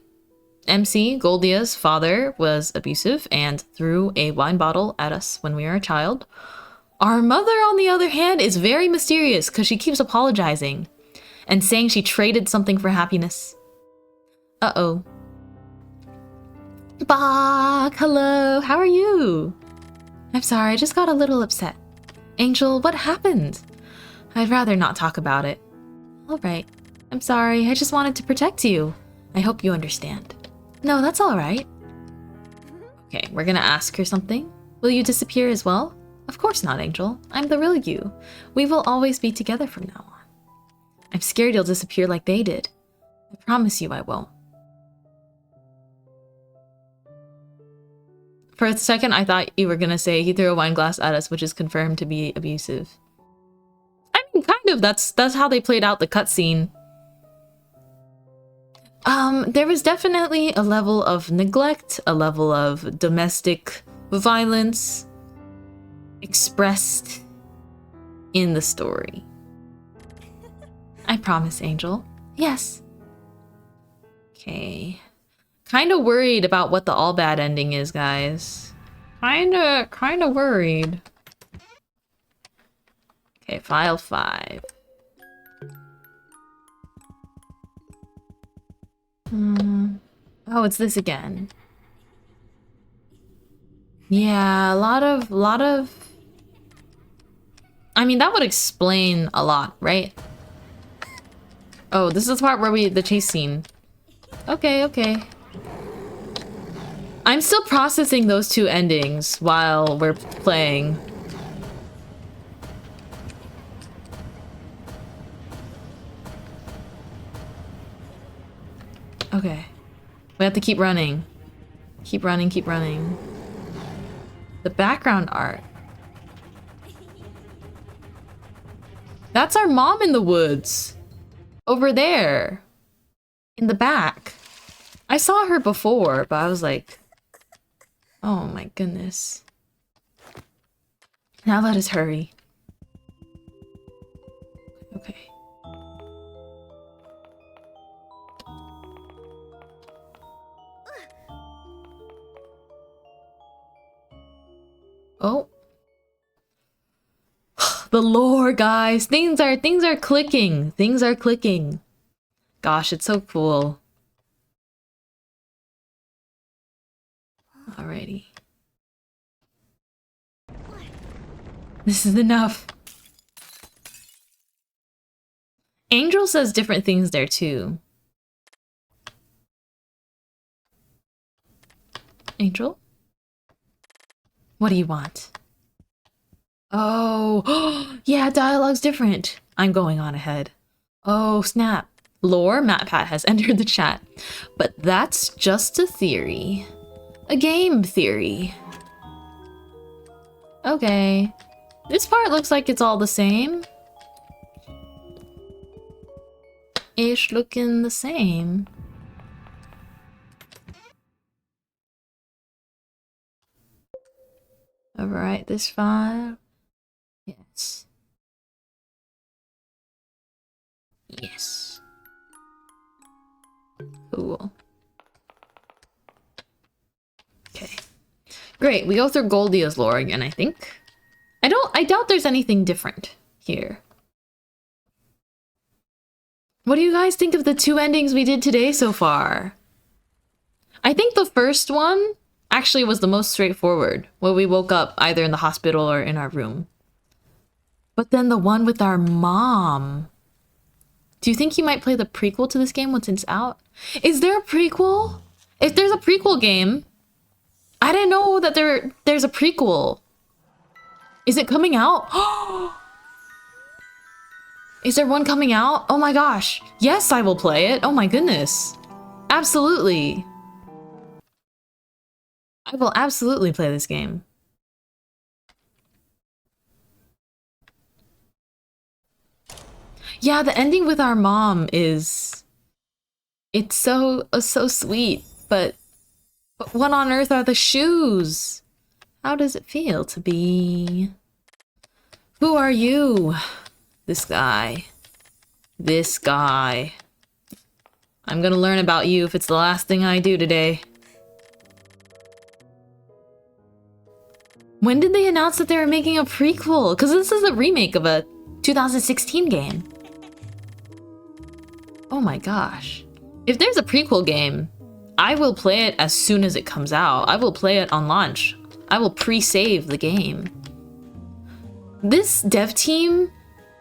MC, Goldia's father, was abusive and threw a wine bottle at us when we were a child. Our mother, on the other hand, is very mysterious because she keeps apologizing and saying she traded something for happiness. Uh-oh. Bach, hello, how are you? I'm sorry, I just got a little upset. Angel, what happened? I'd rather not talk about it. All right. I'm sorry, I just wanted to protect you. I hope you understand. No, that's all right. Okay, we're gonna ask her something. Will you disappear as well? Of course not, Angel. I'm the real you. We will always be together from now on. I'm scared you'll disappear like they did. I promise you I won't. For a second, I thought you were gonna say he threw a wine glass at us, which is confirmed to be abusive. I mean, kind of. That's how they played out the cutscene. There was definitely a level of neglect, a level of domestic violence expressed in the story. I promise, Angel. Yes. Okay. Kinda worried about what the all bad ending is, guys. Kinda worried. Okay, file 5. Oh, it's this again. Yeah, a lot of... I mean, that would explain a lot, right? Oh, this is the part where the chase scene. Okay, okay. I'm still processing those two endings while we're playing. We have to keep running. Keep running, keep running. The background art. That's our mom in the woods. Over there. In the back. I saw her before, but I was like, oh my goodness. Now let us hurry. Okay. Oh. The lore, guys. Things are clicking. Things are clicking. Gosh, it's so cool. Alrighty. This is enough. Angel says different things there too. Angel? What do you want? Oh, yeah, dialogue's different. I'm going on ahead. Oh, snap. Lore, MatPat has entered the chat. But that's just a theory. A game theory. Okay. This part looks like it's all the same. Ish looking the same. Overwrite this file. Yes. Yes. Cool. Okay. Great, we go through Goldia's lore again, I think. I doubt there's anything different here. What do you guys think of the 2 endings we did today so far? I think the first one actually was the most straightforward, where we woke up either in the hospital or in our room. But then the one with our mom. Do you think you might play the prequel to this game once it's out? Is there a prequel? If there's a prequel game, I didn't know that there's a prequel. Is it coming out? Is there one coming out? Oh my gosh. Yes, I will play it. Oh my goodness. Absolutely. I will absolutely play this game. Yeah, the ending with our mom is... It's so sweet, but what on earth are the shoes? How does it feel to be... Who are you? This guy. This guy. I'm gonna learn about you if it's the last thing I do today. When did they announce that they were making a prequel? Because this is a remake of a 2016 game. Oh my gosh. If there's a prequel game, I will play it as soon as it comes out. I will play it on launch. I will pre-save the game. This dev team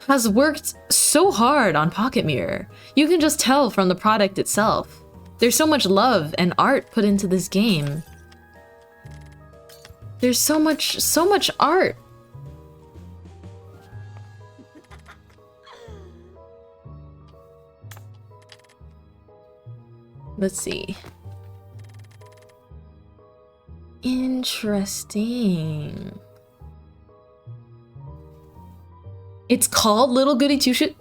has worked so hard on Pocket Mirror. You can just tell from the product itself. There's so much love and art put into this game. There's so much art. Let's see. Interesting. It's called Little Goody Two Shoes.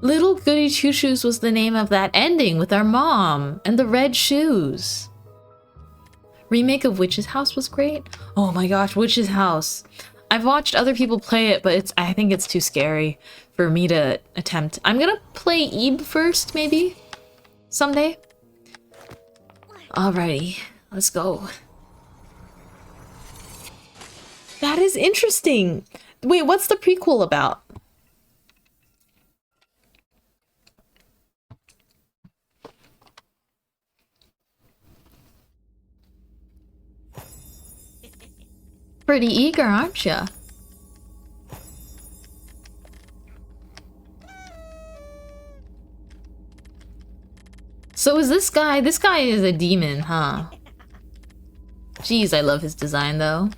Little Goody Two Shoes was the name of that ending with our mom and the red shoes. Remake of Witch's House was great. Oh my gosh, Witch's House. I've watched other people play it, but I think it's too scary for me to attempt. I'm gonna play Eve first, maybe? Someday? Alrighty, let's go. That is interesting. Wait, what's the prequel about? Pretty eager, aren't ya? So is this guy is a demon, huh? Jeez, I love his design though.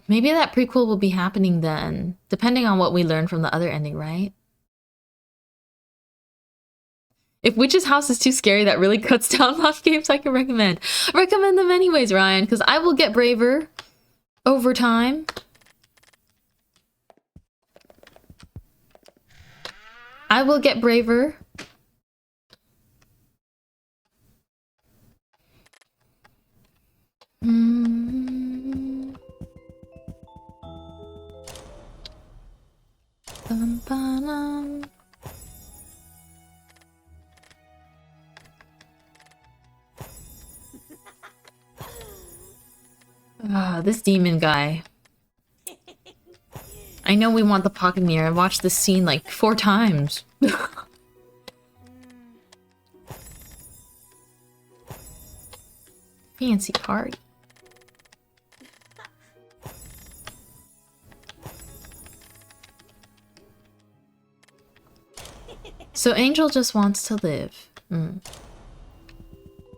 Maybe that prequel will be happening then, depending on what we learn from the other ending, right? If Witch's House is too scary, that really cuts down on games I can recommend. Recommend them anyways, Ryan, because I will get braver over time. I will get braver. Ah, this demon guy. I know we want the pocket mirror. I watched this scene like 4 times. Fancy card. So Angel just wants to live. From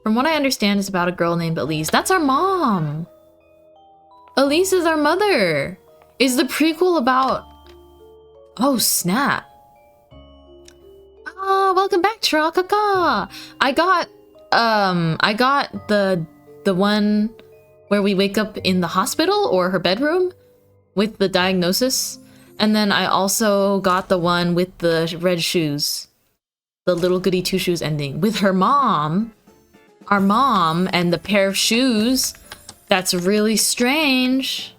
what I understand, it's about a girl named Elise. That's our mom! Elise is our mother! Is the prequel about... Oh, snap. Ah, welcome back, Trakaka! I got the one where we wake up in the hospital or her bedroom with the diagnosis. And then I also got the one with the red shoes. The little goody two shoes ending. With her mom. Our mom and the pair of shoes. That's really strange.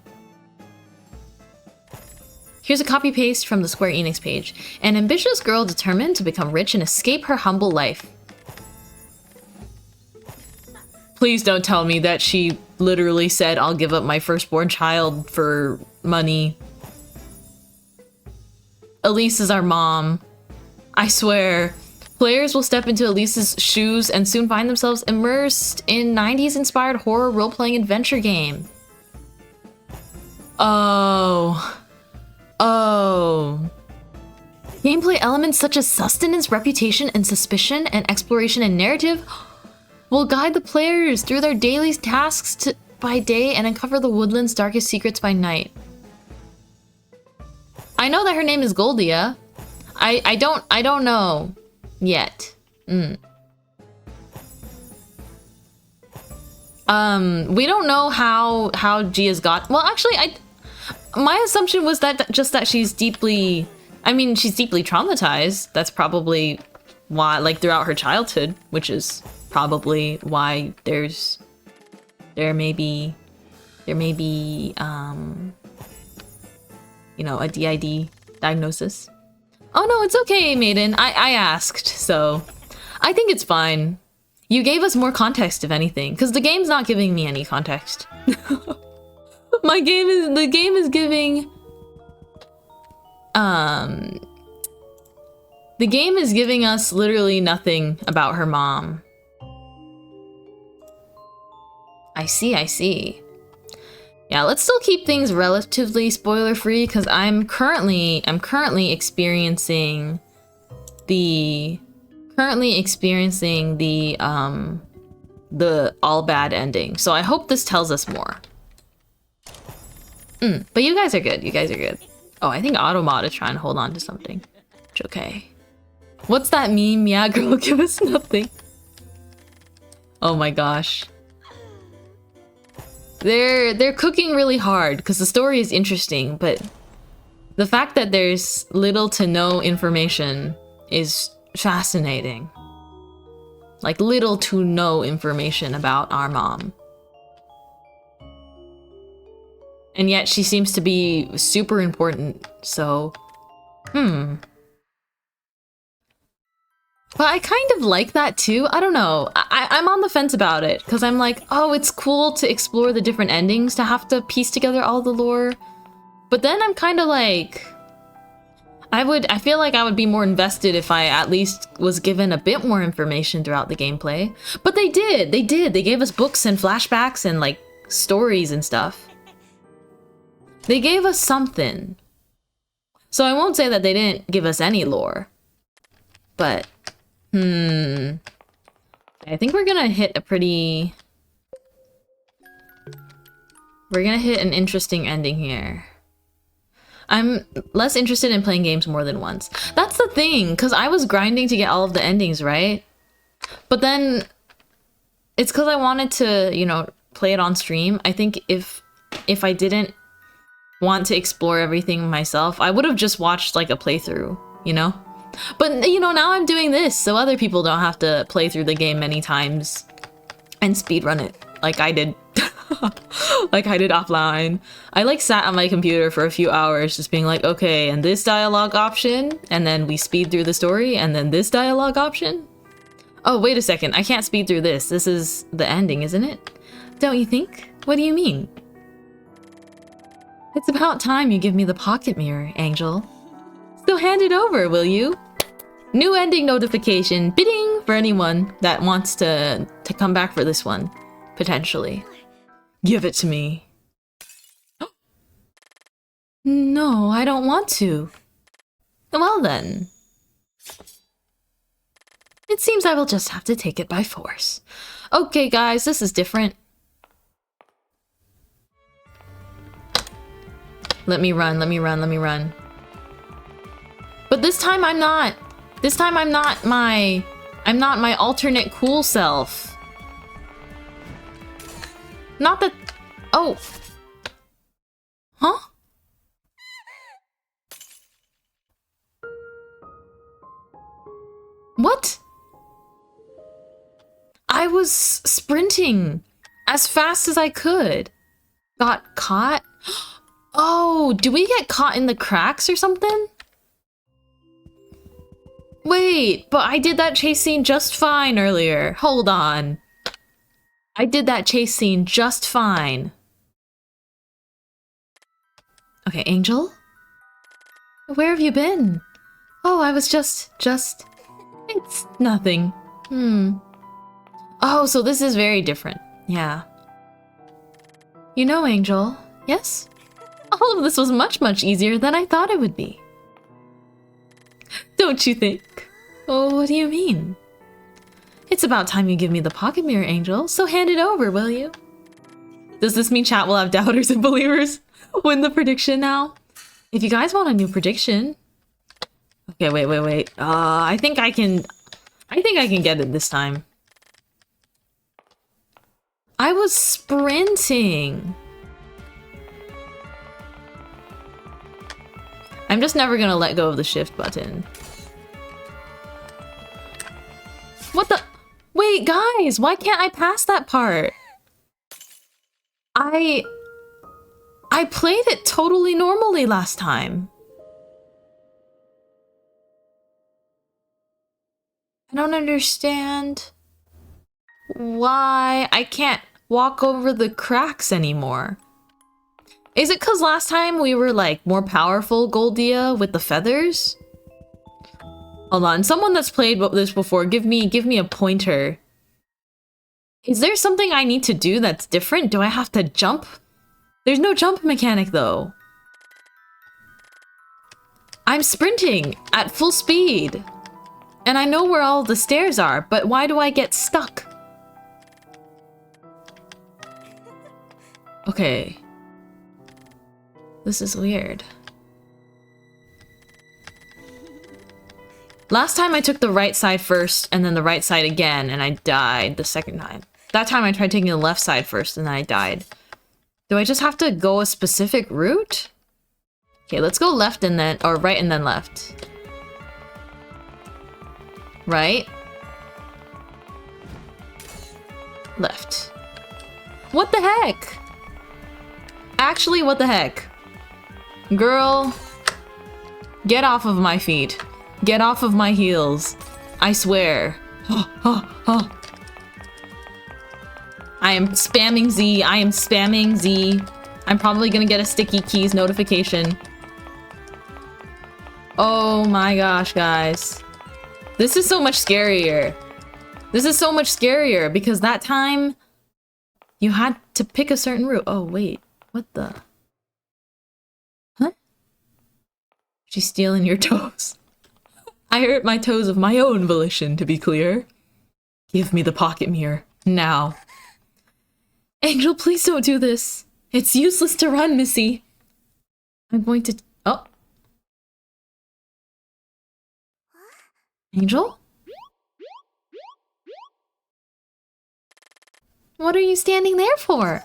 Here's a copy-paste from the Square Enix page. An ambitious girl determined to become rich and escape her humble life. Please don't tell me that she literally said, I'll give up my firstborn child for money. Elise is our mom. I swear. Players will step into Elise's shoes and soon find themselves immersed in 90s-inspired horror role-playing adventure game. Oh. Oh. Gameplay elements such as sustenance, reputation, and suspicion, and exploration and narrative will guide the players through their daily tasks by day and uncover the woodland's darkest secrets by night. I know that her name is Goldia. I don't know yet. We don't know how Gia's got. Well, actually, my assumption was that she's deeply. I mean, she's deeply traumatized. That's probably why, like throughout her childhood, which is probably why there may be you know, a DID diagnosis. Oh no, it's okay, Maiden. I asked, so I think it's fine. You gave us more context, if anything, because the game's not giving me any context. The game is giving the game is giving us literally nothing about her mom. I see. Yeah, let's still keep things relatively spoiler-free because I'm currently experiencing the all bad ending. So I hope this tells us more. But you guys are good. Oh, I think Automod is trying to hold on to something. It's okay. What's that meme? Yeah, girl, give us nothing. Oh my gosh. They're cooking really hard because the story is interesting, but the fact that there's little to no information is fascinating. Like little to no information about our mom. And yet she seems to be super important, so But I kind of like that too. I don't know. I'm on the fence about it because I'm like, oh, it's cool to explore the different endings, to have to piece together all the lore. But then I'm kind of like, I feel like I would be more invested if I at least was given a bit more information throughout the gameplay. But they did. They gave us books and flashbacks and like stories and stuff. They gave us something. So I won't say that they didn't give us any lore. But I think we're gonna hit a pretty We're gonna hit an interesting ending here. I'm less interested in playing games more than once. That's the thing, because I was grinding to get all of the endings, right? But then it's because I wanted to, you know, play it on stream. I think if I didn't want to explore everything myself, I would have just watched like a playthrough, you know? But, you know, now I'm doing this so other people don't have to play through the game many times and speedrun it like I did. Like I did offline. I like sat on my computer for a few hours just being like, okay, and this dialogue option, and then we speed through the story, and then this dialogue option. Oh, wait a second, I can't speed through this. This is the ending, isn't it? Don't you think? What do you mean? It's about time you give me the pocket mirror, Angel. So hand it over, will you? New ending notification, bidding for anyone that wants to come back for this one, potentially. Give it to me. No, I don't want to. Well then. It seems I will just have to take it by force. Okay guys, this is different. Let me run, let me run, let me run. But this time I'm not. This time I'm not my alternate cool self. Not that... Oh. Huh? What? I was sprinting as fast as I could. Got caught? Oh, do we get caught in the cracks or something? Wait, but I did that chase scene just fine earlier. Hold on. I did that chase scene just fine. Okay, Angel? Where have you been? Oh, I was just... It's nothing. Oh, so this is very different. Yeah. You know, Angel, yes? All of this was much, much easier than I thought it would be. Don't you think? Oh, what do you mean? It's about time you give me the pocket mirror, Angel, so hand it over, will you? Does this mean chat will have doubters and believers win the prediction now? If you guys want a new prediction... Okay, wait. I think I can get it this time. I was sprinting. I'm just never gonna let go of the shift button. What the? Wait, guys, why can't I pass that part? I played it totally normally last time. I don't understand why I can't walk over the cracks anymore. Is it because last time we were like more powerful Goldia with the feathers? Hold on, someone that's played this before, give me a pointer. Is there something I need to do that's different? Do I have to jump? There's no jump mechanic though. I'm sprinting at full speed. And I know where all the stairs are, but why do I get stuck? Okay. This is weird. Last time I took the right side first and then the right side again and I died the second time. That time I tried taking the left side first and then I died. Do I just have to go a specific route? Okay, let's go left and then, or right and then left. Right? Left. What the heck? Actually, what the heck? Girl, get off of my feet. Get off of my heels. I swear. I am spamming Z. I am spamming Z. I'm probably gonna get a sticky keys notification. Oh my gosh, guys. This is so much scarier. This is so much scarier because that time you had to pick a certain route. Oh, wait. What the? Huh? She's stealing your toes. I hurt my toes of my own volition, to be clear. Give me the pocket mirror. Now. Angel, please don't do this. It's useless to run, Missy. I'm going to... Oh. Angel? What are you standing there for?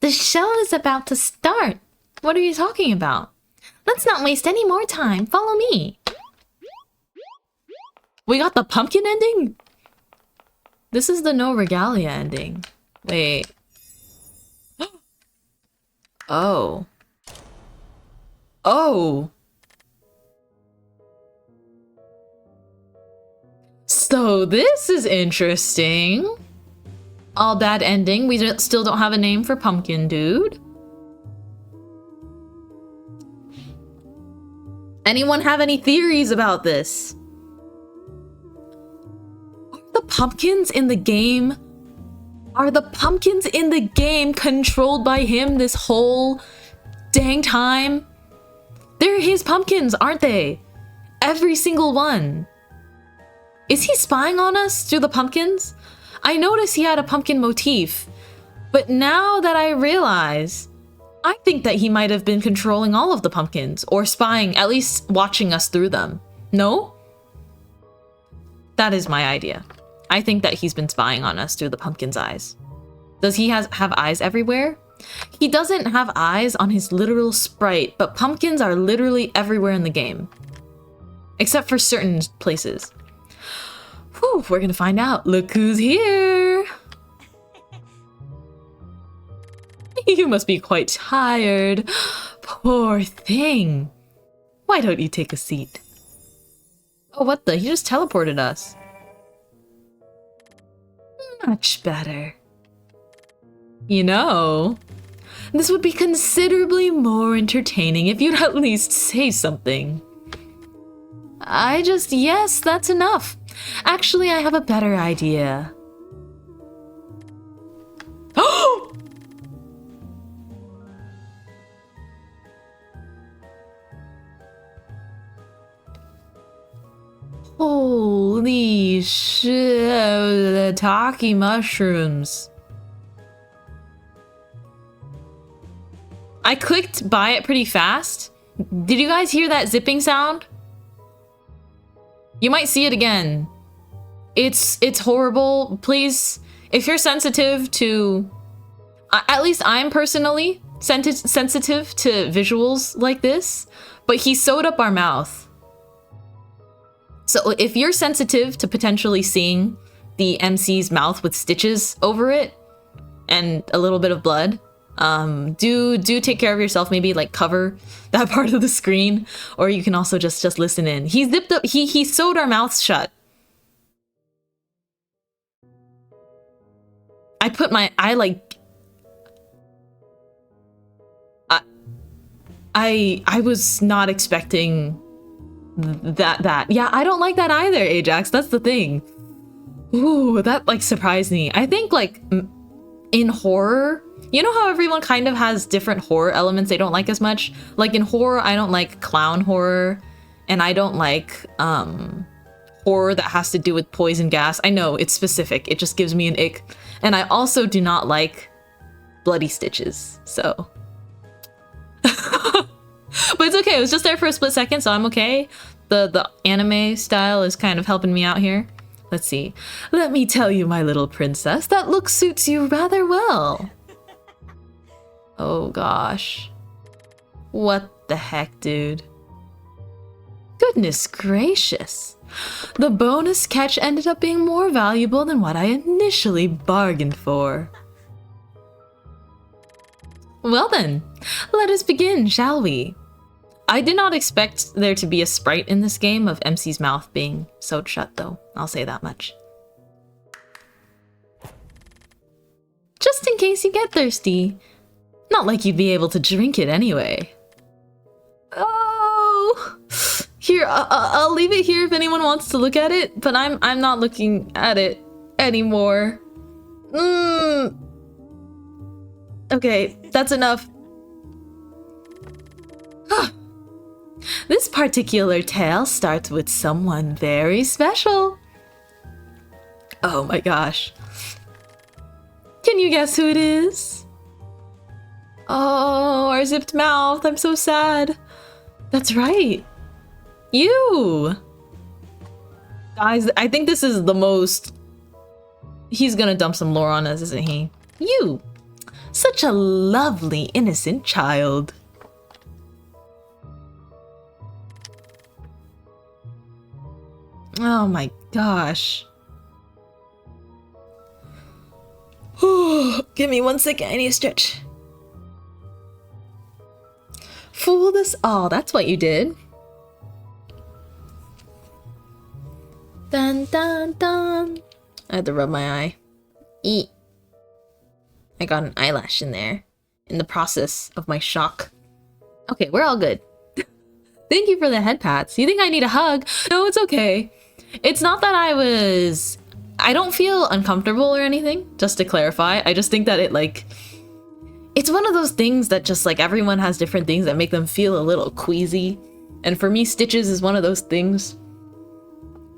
The show is about to start. What are you talking about? Let's not waste any more time. Follow me. We got the pumpkin ending? This is the no regalia ending. Wait. Oh. Oh. So this is interesting. All bad ending. We still don't have a name for Pumpkin Dude. Anyone have any theories about this? Are the pumpkins in the game? Are the pumpkins in the game controlled by him this whole dang time? They're his pumpkins, aren't they? Every single one. Is he spying on us through the pumpkins? I noticed he had a pumpkin motif, but now that I realize, I think that he might have been controlling all of the pumpkins, or spying, at least watching us through them. No? That is my idea. I think that he's been spying on us through the pumpkin's eyes. Does he have eyes everywhere? He doesn't have eyes on his literal sprite, but pumpkins are literally everywhere in the game. Except for certain places. Whew, we're gonna find out. Look who's here! You must be quite tired. Poor thing. Why don't you take a seat? Oh, what the? He just teleported us. Much better. You know, this would be considerably more entertaining if you'd at least say something. Yes, that's enough. Actually, I have a better idea. Oh! Holy shit, Taki mushrooms. I clicked by it pretty fast. Did you guys hear that zipping sound? You might see it again. It's horrible. Please, if you're sensitive to... At least I'm personally sensitive to visuals like this, but he sewed up our mouth. So if you're sensitive to potentially seeing the MC's mouth with stitches over it and a little bit of blood, do take care of yourself. Maybe like cover that part of the screen, or you can also just listen in. He zipped up. He sewed our mouths shut. I was not expecting that. Yeah, I don't like that either, Ajax. That's the thing. Ooh, that like surprised me. I think like in horror, you know how everyone kind of has different horror elements they don't like as much? Like in horror, I don't like clown horror, and I don't like horror that has to do with poison gas. I know, it's specific. It just gives me an ick. And I also do not like bloody stitches, so. But it's okay, it was just there for a split second, so I'm okay. The anime style is kind of helping me out here. Let's see. Let me tell you, my little princess, that look suits you rather well. Oh gosh. What the heck, dude? Goodness gracious. The bonus catch ended up being more valuable than what I initially bargained for. Well then, let us begin, shall we? I did not expect there to be a sprite in this game of MC's mouth being sewed shut, though. I'll say that much. Just in case you get thirsty. Not like you'd be able to drink it anyway. Oh! Here, I'll leave it here if anyone wants to look at it, but I'm not looking at it anymore. Okay, that's enough. This particular tale starts with someone very special. Oh my gosh. Can you guess who it is? Oh, our zipped mouth. I'm so sad. That's right. You. Guys, I think this is the most... He's gonna dump some lore on us, isn't he? You. Such a lovely, innocent child. Oh my gosh. Give me 1 second, I need a stretch. Fooled us all, that's what you did. Dun dun dun. I had to rub my eye. Eat. I got an eyelash in there. In the process of my shock. Okay, we're all good. Thank you for the head pats. You think I need a hug? No, it's okay. It's not that I don't feel uncomfortable or anything, just to clarify. I just think that it's one of those things that just like everyone has different things that make them feel a little queasy. And for me, stitches is one of those things.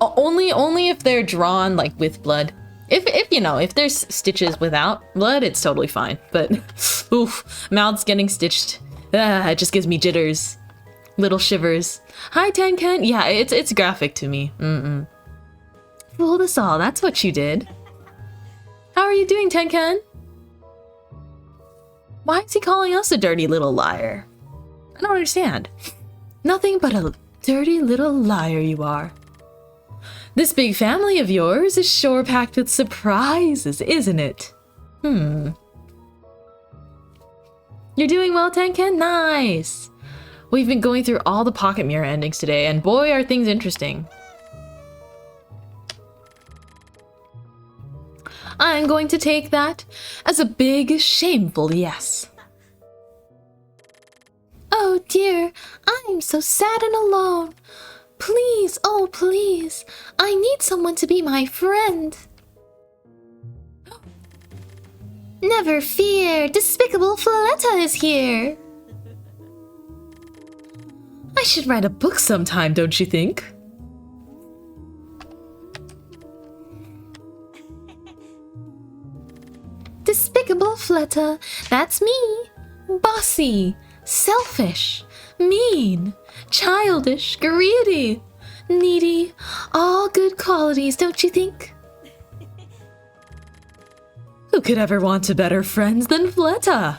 Only if they're drawn like with blood. If there's stitches without blood, it's totally fine. But oof, mouths getting stitched. It just gives me jitters. Little shivers. Hi, Tenken. Yeah, it's graphic to me. Fooled us all, that's what you did. How are you doing, Tenken? Why is he calling us a dirty little liar? I don't understand. Nothing but a dirty little liar you are. This big family of yours is sure packed with surprises, isn't it? You're doing well, Tenken? Nice! We've been going through all the Pocket Mirror endings today, and boy are things interesting. I'm going to take that as a big, shameful yes. Oh dear, I'm so sad and alone. Please, oh please, I need someone to be my friend. Never fear, Despicable Fletta is here. I should write a book sometime, don't you think? Despicable Fletta, that's me. Bossy, selfish, mean, childish, greedy, needy, all good qualities, don't you think? Who could ever want a better friend than Fletta?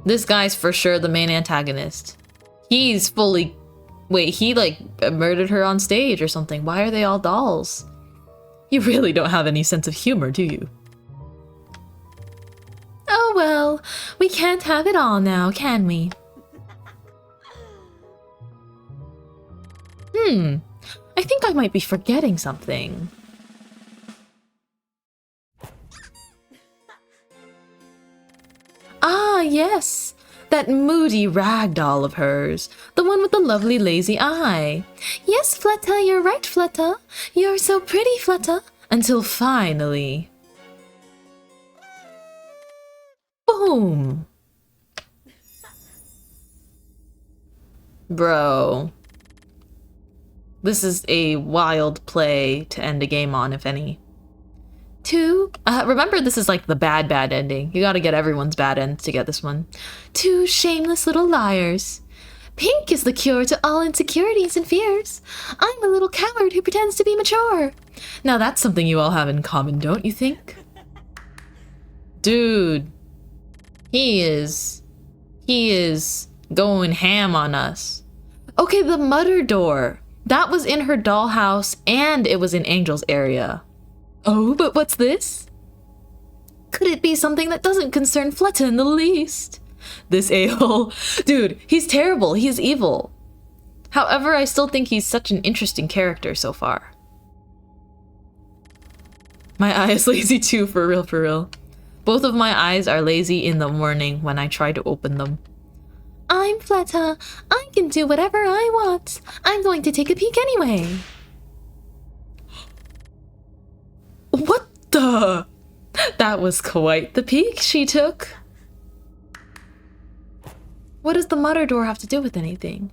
This guy's for sure the main antagonist. He's fully... Wait, he like murdered her on stage or something. Why are they all dolls? You really don't have any sense of humor, do you? Oh well, we can't have it all now, can we? I think I might be forgetting something. Ah, yes! That moody ragdoll of hers. The one with the lovely lazy eye. Yes, Fletta, you're right, Fletta. You're so pretty, Fletta. Until finally... Boom! Bro. This is a wild play to end a game on, if any. Remember this is like the bad ending. You gotta get everyone's bad end to get this one. 2 shameless little liars. Pink is the cure to all insecurities and fears. I'm a little coward who pretends to be mature. Now that's something you all have in common, don't you think? Dude. He is going ham on us. Okay, the mutter door. That was in her dollhouse and it was in Angel's area. Oh, but what's this? Could it be something that doesn't concern Fletta in the least? This a-hole. Dude, he's terrible. He is evil. However, I still think he's such an interesting character so far. My eye is lazy too, for real, for real. Both of my eyes are lazy in the morning when I try to open them. I'm Fletta. I can do whatever I want. I'm going to take a peek anyway. What the? That was quite the peek she took. What does the mutter door have to do with anything?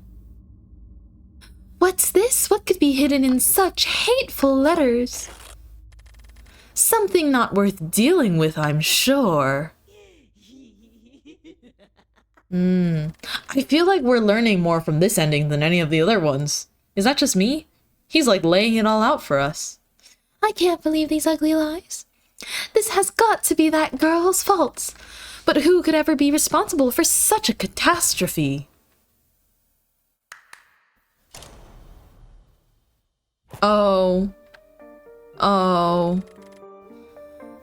What's this? What could be hidden in such hateful letters? Something not worth dealing with, I'm sure. I feel like we're learning more from this ending than any of the other ones. Is that just me? He's like laying it all out for us. I can't believe these ugly lies. This has got to be that girl's fault. But who could ever be responsible for such a catastrophe? Oh. Oh.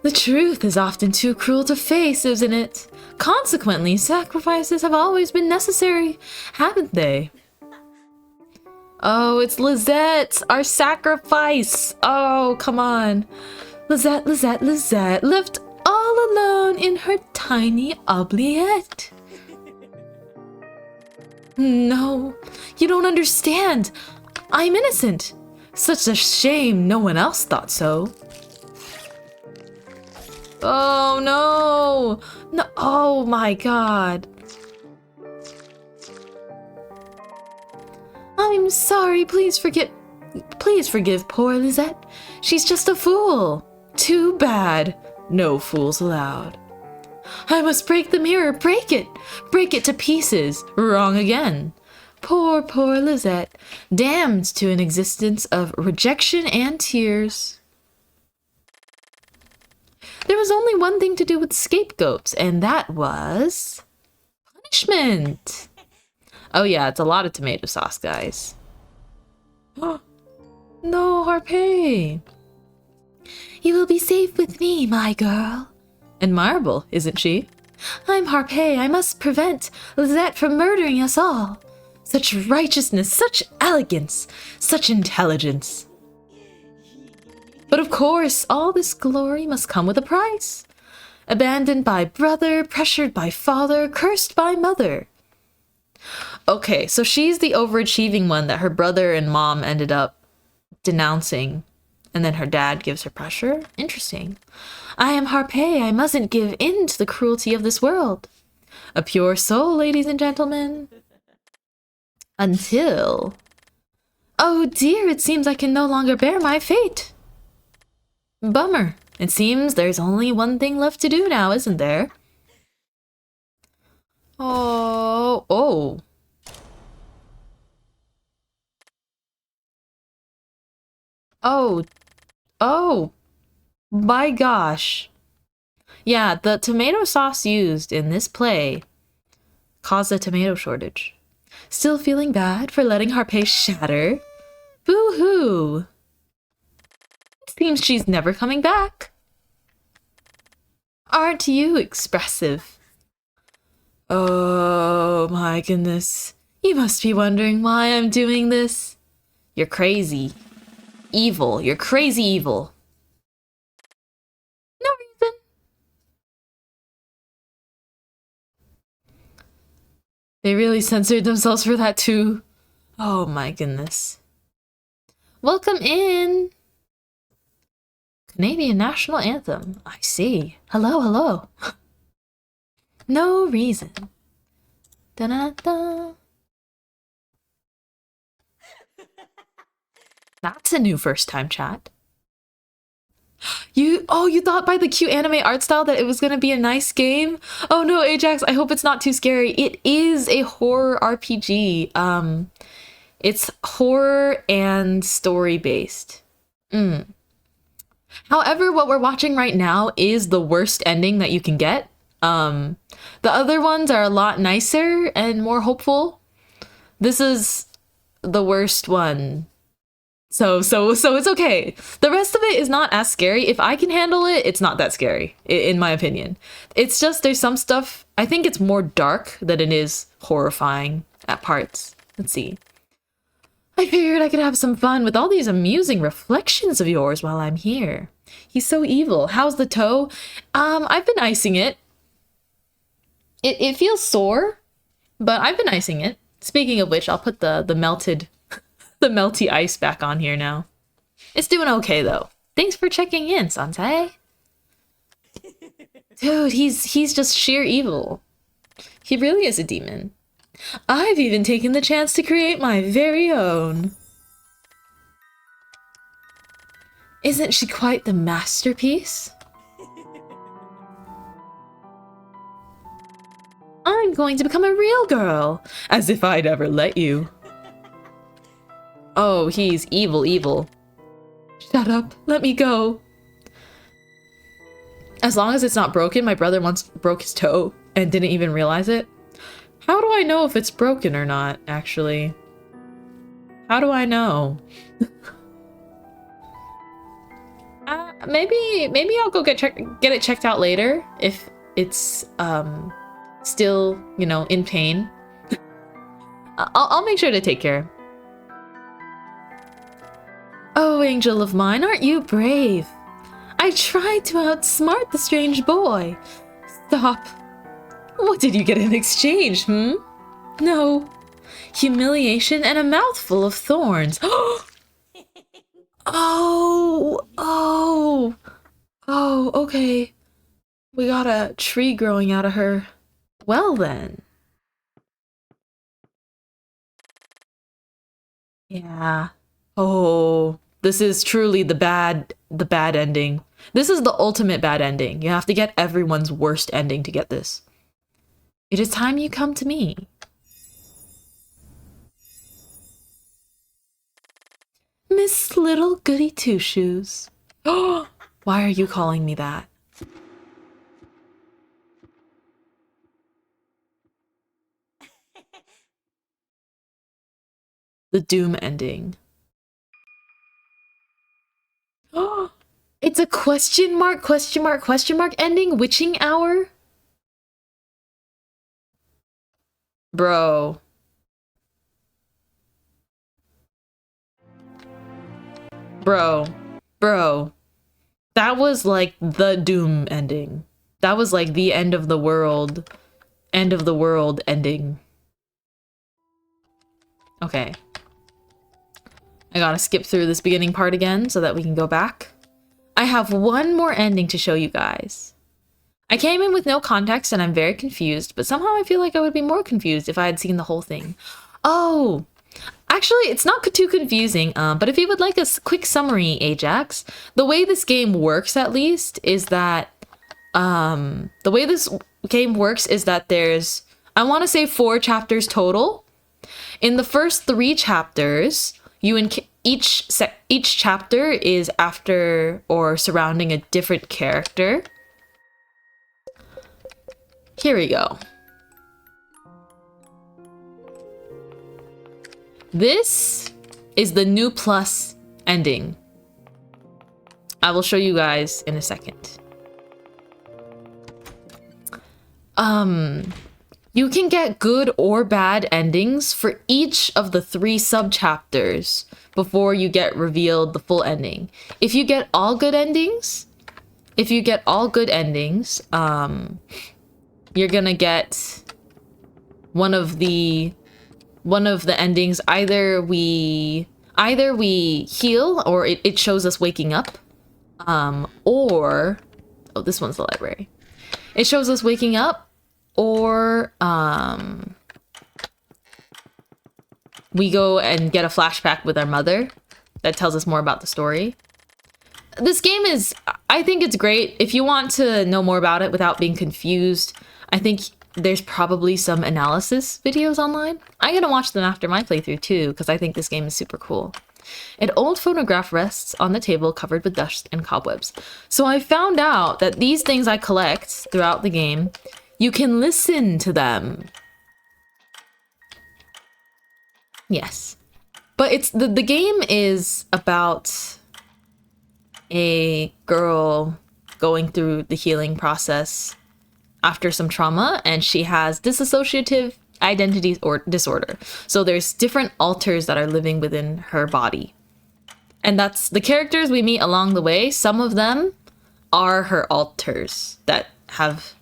The truth is often too cruel to face, isn't it? Consequently, sacrifices have always been necessary, haven't they? Oh, it's Lizette, our sacrifice. Oh, come on. Lizette, left all alone in her tiny oubliette. No, you don't understand. I'm innocent. Such a shame no one else thought so. Oh no! No, oh my god. I'm sorry, please forgive poor Lizette. She's just a fool. Too bad. No fools allowed. I must break the mirror, break it to pieces. Wrong again. Poor Lizette, damned to an existence of rejection and tears. There was only one thing to do with scapegoats, and that was punishment. Oh yeah, it's a lot of tomato sauce, guys. No, Harpy. You will be safe with me, my girl. And Marble, isn't she? I'm Harpy. I must prevent Lizette from murdering us all. Such righteousness, such elegance, such intelligence. But of course, all this glory must come with a price. Abandoned by brother, pressured by father, cursed by mother. Okay, so she's the overachieving one that her brother and mom ended up denouncing, and then her dad gives her pressure? Interesting. I am Harpy. I mustn't give in to the cruelty of this world. A pure soul, ladies and gentlemen. Until... Oh dear, it seems I can no longer bear my fate. Bummer. It seems there's only one thing left to do now, isn't there? Oh. Oh, my gosh. Yeah, the tomato sauce used in this play caused a tomato shortage. Still feeling bad for letting Harpy shatter? Boo-hoo. Seems she's never coming back. Aren't you expressive? Oh my goodness. You must be wondering why I'm doing this. You're crazy. Evil. You're crazy evil. No reason. They really censored themselves for that too. Oh my goodness. Welcome in. Canadian National Anthem. I see. Hello. No reason. Da-da-da. That's a new first-time chat. You thought by the cute anime art style that it was gonna be a nice game? Oh no, Ajax, I hope it's not too scary. It is a horror RPG. It's horror and story-based. However, what we're watching right now is the worst ending that you can get. The other ones are a lot nicer and more hopeful. This is the worst one. So it's okay. The rest of it is not as scary. If I can handle it, it's not that scary, in my opinion. It's just there's some stuff, I think it's more dark than it is horrifying at parts. Let's see. I figured I could have some fun with all these amusing reflections of yours while I'm here. He's so evil. How's the toe? I've been icing it. It feels sore, but I've been icing it. Speaking of which, I'll put the melted... the melty ice back on here now. It's doing okay though. Thanks for checking in, Sansei. Dude, he's just sheer evil. He really is a demon. I've even taken the chance to create my very own. Isn't she quite the masterpiece? I'm I'm going to become a real girl. As if I'd ever let you. Oh, he's evil, evil. Shut up. Let me go. As long as it's not broken, my brother once broke his toe and didn't even realize it. How do I know if it's broken or not, actually? How do I know? Maybe I'll go get it checked out later if it's still, you know, in pain. I'll make sure to take care. Oh, angel of mine, aren't you brave? I tried to outsmart the strange boy. Stop. What did you get in exchange, hmm? No. Humiliation and a mouthful of thorns. Oh, okay. We got a tree growing out of her. Well then. Yeah. Oh, this is truly the bad ending. This is the ultimate bad ending. You have to get everyone's worst ending to get this. It is time you come to me. Miss Little Goody Two-Shoes. Oh, why are you calling me that? The doom ending. Oh, it's a question mark ending? Witching hour? Bro. Bro. That was like the doom ending. That was like the end of the world ending. Okay. I gotta skip through this beginning part again so that we can go back. I have one more ending to show you guys. I came in with no context and I'm very confused, but somehow I feel like I would be more confused if I had seen the whole thing. Oh, actually, it's not too confusing, but if you would like a quick summary, Ajax, the way this game works, at least, is that, there's, I want to say 4 chapters total. In the first 3 chapters, each chapter is after or surrounding a different character. Here we go. This is the new plus ending. I will show you guys in a second. You can get good or bad endings for each of the 3 sub-chapters before you get revealed the full ending. If you get all good endings, you're gonna get one of the endings. Either we heal, or it shows us waking up, or oh, this one's the library. It shows us waking up, or we go and get a flashback with our mother that tells us more about the story. This game is, I think it's great. If you want to know more about it without being confused, I think there's probably some analysis videos online. I'm gonna watch them after my playthrough too, because I think this game is super cool. An old phonograph rests on the table covered with dust and cobwebs. So I found out that these things I collect throughout the game, you can listen to them. Yes. But it's the game is about a girl going through the healing process after some trauma, and she has dissociative identity or disorder. So there's different alters that are living within her body. And that's the characters we meet along the way. Some of them are her alters that have,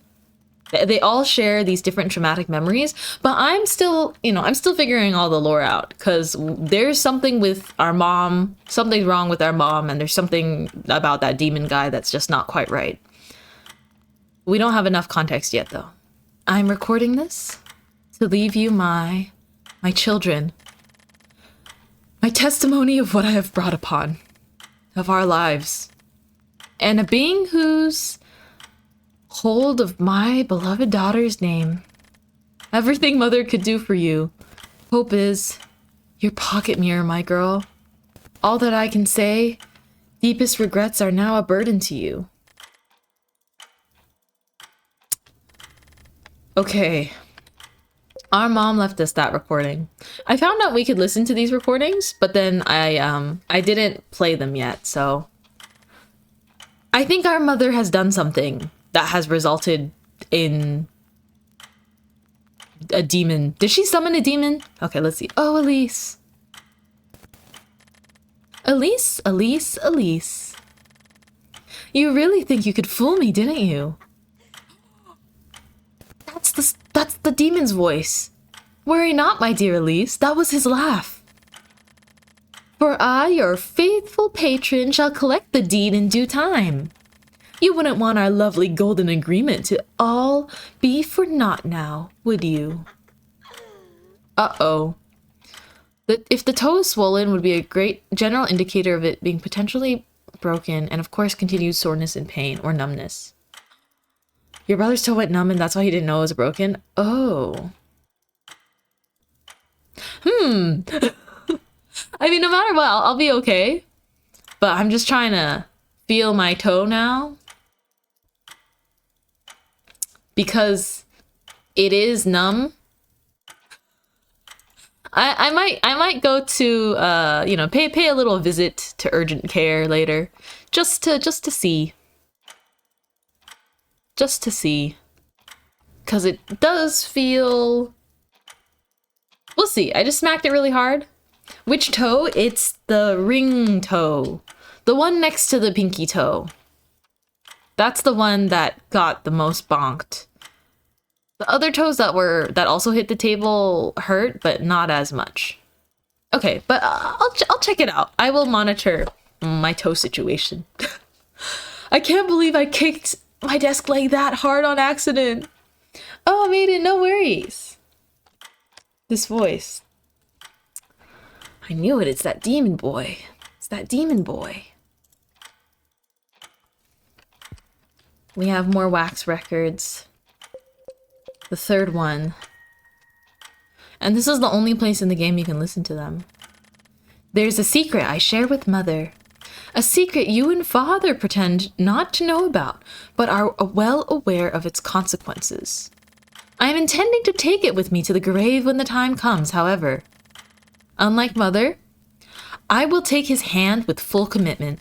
they all share these different traumatic memories, but I'm still figuring all the lore out, because there's something with our mom, something's wrong with our mom, and there's something about that demon guy that's just not quite right. We don't have enough context yet, though. I'm recording this to leave you my children, my testimony of what I have brought upon, of our lives, and a being whose hold of my beloved daughter's name Everything mother could do for you. Hope is your pocket mirror, my girl. All that I can say, deepest regrets are now a burden to you. Okay. Our mom left us that recording. I found out we could listen to these recordings, but then I didn't play them yet, so I think our mother has done something that has resulted in a demon. Did she summon a demon? Okay, let's see. Oh, Elise. Elise, Elise, Elise. You really think you could fool me, didn't you? That's the demon's voice. Worry not, my dear Elise, that was his laugh. For I, your faithful patron, shall collect the deed in due time. You wouldn't want our lovely golden agreement to all be for naught now, would you? Uh-oh. If the toe is swollen would be a great general indicator of it being potentially broken, and of course continued soreness and pain or numbness. Your brother's toe went numb and that's why he didn't know it was broken? Oh. I mean, no matter what, I'll be okay. But I'm just trying to feel my toe now. Because it is numb. I might go to you know, pay a little visit to urgent care later. Just to see. Just to see. Cause it does feel... We'll see. I just smacked it really hard. Which toe? It's the ring toe. The one next to the pinky toe. That's the one that got the most bonked. The other toes that also hit the table hurt, but not as much. Okay, but I'll check it out. I will monitor my toe situation. I can't believe I kicked my desk leg that hard on accident. Oh, I made it. No worries. This voice. I knew it. It's that demon boy. It's that demon boy. We have more wax records. The third one. And this is the only place in the game you can listen to them. There's a secret I share with Mother. A secret you and Father pretend not to know about, but are well aware of its consequences. I am intending to take it with me to the grave when the time comes, however. Unlike Mother, I will take his hand with full commitment.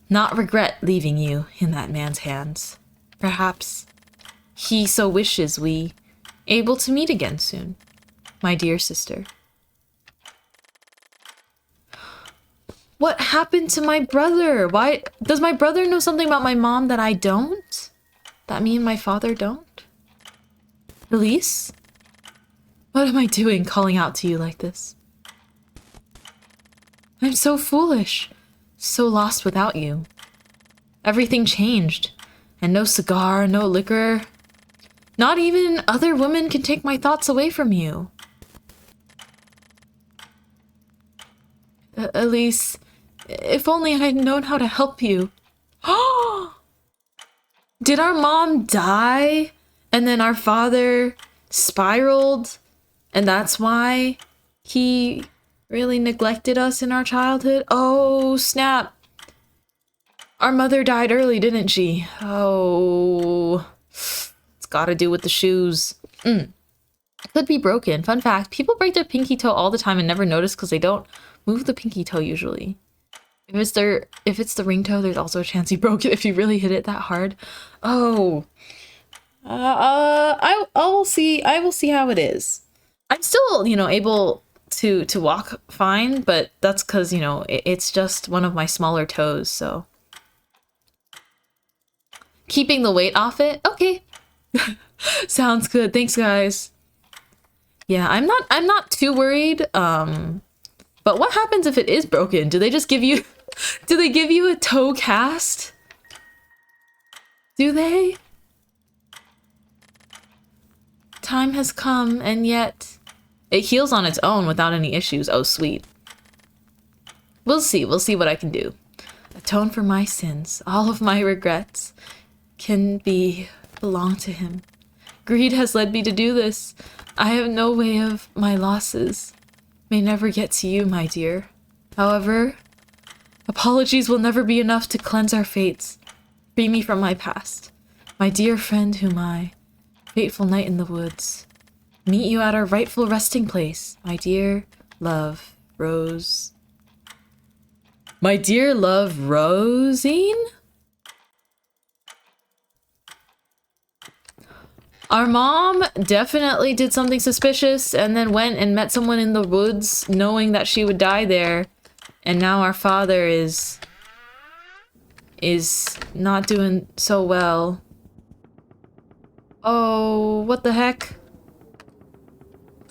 Not regret leaving you in that man's hands. Perhaps he so wishes we able to meet again soon, my dear sister. What happened to my brother? Why does my brother know something about my mom that I don't? That me and my father don't? Elise? What am I doing calling out to you like this? I'm so foolish, so lost without you. Everything changed, and no cigar, no liquor. Not even other women can take my thoughts away from you. Elise, if only I had known how to help you. Did our mom die? And then our father spiraled? And that's why he really neglected us in our childhood? Oh, snap. Our mother died early, didn't she? Oh, it's got to do with the shoes. Could be broken. Fun fact, people break their pinky toe all the time and never notice because they don't move the pinky toe usually. If it's the ring toe, there's also a chance you broke it if you really hit it that hard. Oh. I will see how it is. I'm still, you know, able to walk fine, but that's because, you know, it's just one of my smaller toes, so. Keeping the weight off it? Okay. Sounds good. Thanks, guys. Yeah, I'm not too worried. But what happens if it is broken? Do they just give you do they give you a toe cast? Do they? Time has come, and yet it heals on its own without any issues. Oh, sweet. We'll see what I can do. Atone for my sins. All of my regrets can belong to him. Greed has led me to do this. I have no way of my losses. May never get to you, my dear. However, apologies will never be enough to cleanse our fates. Free me from my past. My dear friend whom I, fateful night in the woods, meet you at our rightful resting place, my dear love, Rose. My dear love, Rosine? Our mom definitely did something suspicious and then went and met someone in the woods knowing that she would die there. And now our father is not doing so well. Oh, what the heck?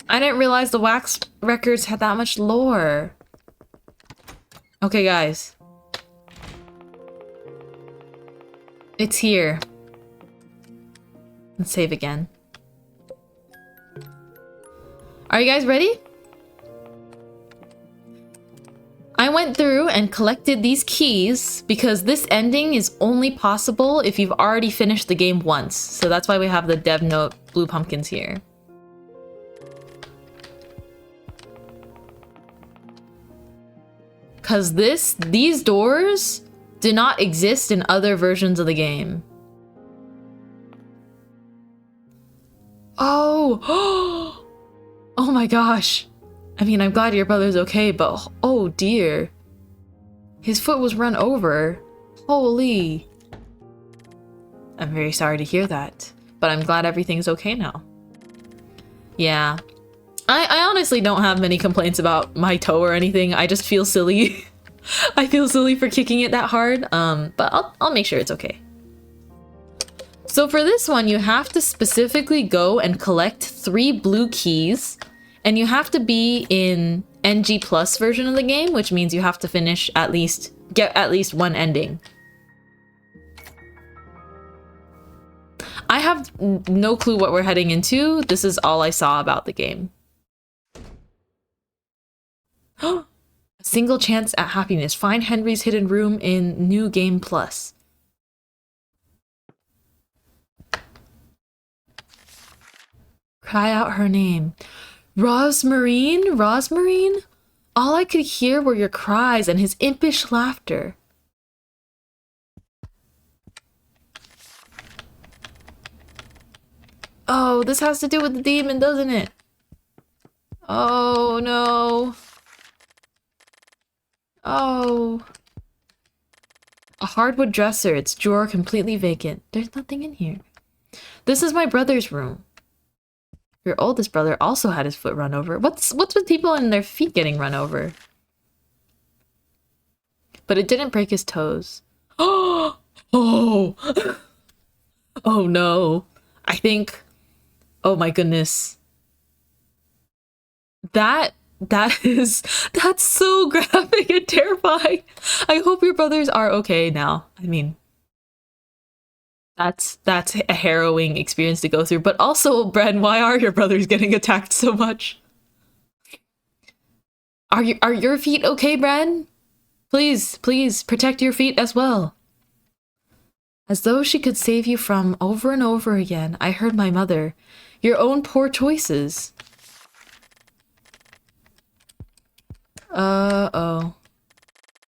I didn't realize the wax records had that much lore. Okay, guys. It's here. Let's save again. Are you guys ready? I went through and collected these keys because this ending is only possible if you've already finished the game once. So that's why we have the dev note blue pumpkins here. Because these doors do not exist in other versions of the game. Oh! Oh my gosh. I mean, I'm glad your brother's okay, but oh dear. His foot was run over. Holy. I'm very sorry to hear that, but I'm glad everything's okay now. Yeah. I honestly don't have many complaints about my toe or anything. I just feel silly. I feel silly for kicking it that hard, but I'll make sure it's okay. So for this one, you have to specifically go and collect 3 blue keys, and you have to be in NG Plus version of the game, which means you have to finish get at least one ending. I have no clue what we're heading into. This is all I saw about the game. A single chance at happiness. Find Henry's hidden room in New Game Plus. Cry out her name. Rosmarine? Rosmarine? All I could hear were your cries and his impish laughter. Oh, this has to do with the demon, doesn't it? Oh, no. Oh. A hardwood dresser, its drawer completely vacant. There's nothing in here. This is my brother's room. Your oldest brother also had his foot run over. What's with people and their feet getting run over? But it didn't break his toes. Oh! Oh! Oh no. I think... Oh my goodness. That's so graphic and terrifying. I hope your brothers are okay now. I mean... That's a harrowing experience to go through. But also, Bren, why are your brothers getting attacked so much? Are your feet okay, Bren? Please protect your feet as well. As though she could save you from over and over again, I heard my mother. Your own poor choices. Uh-oh.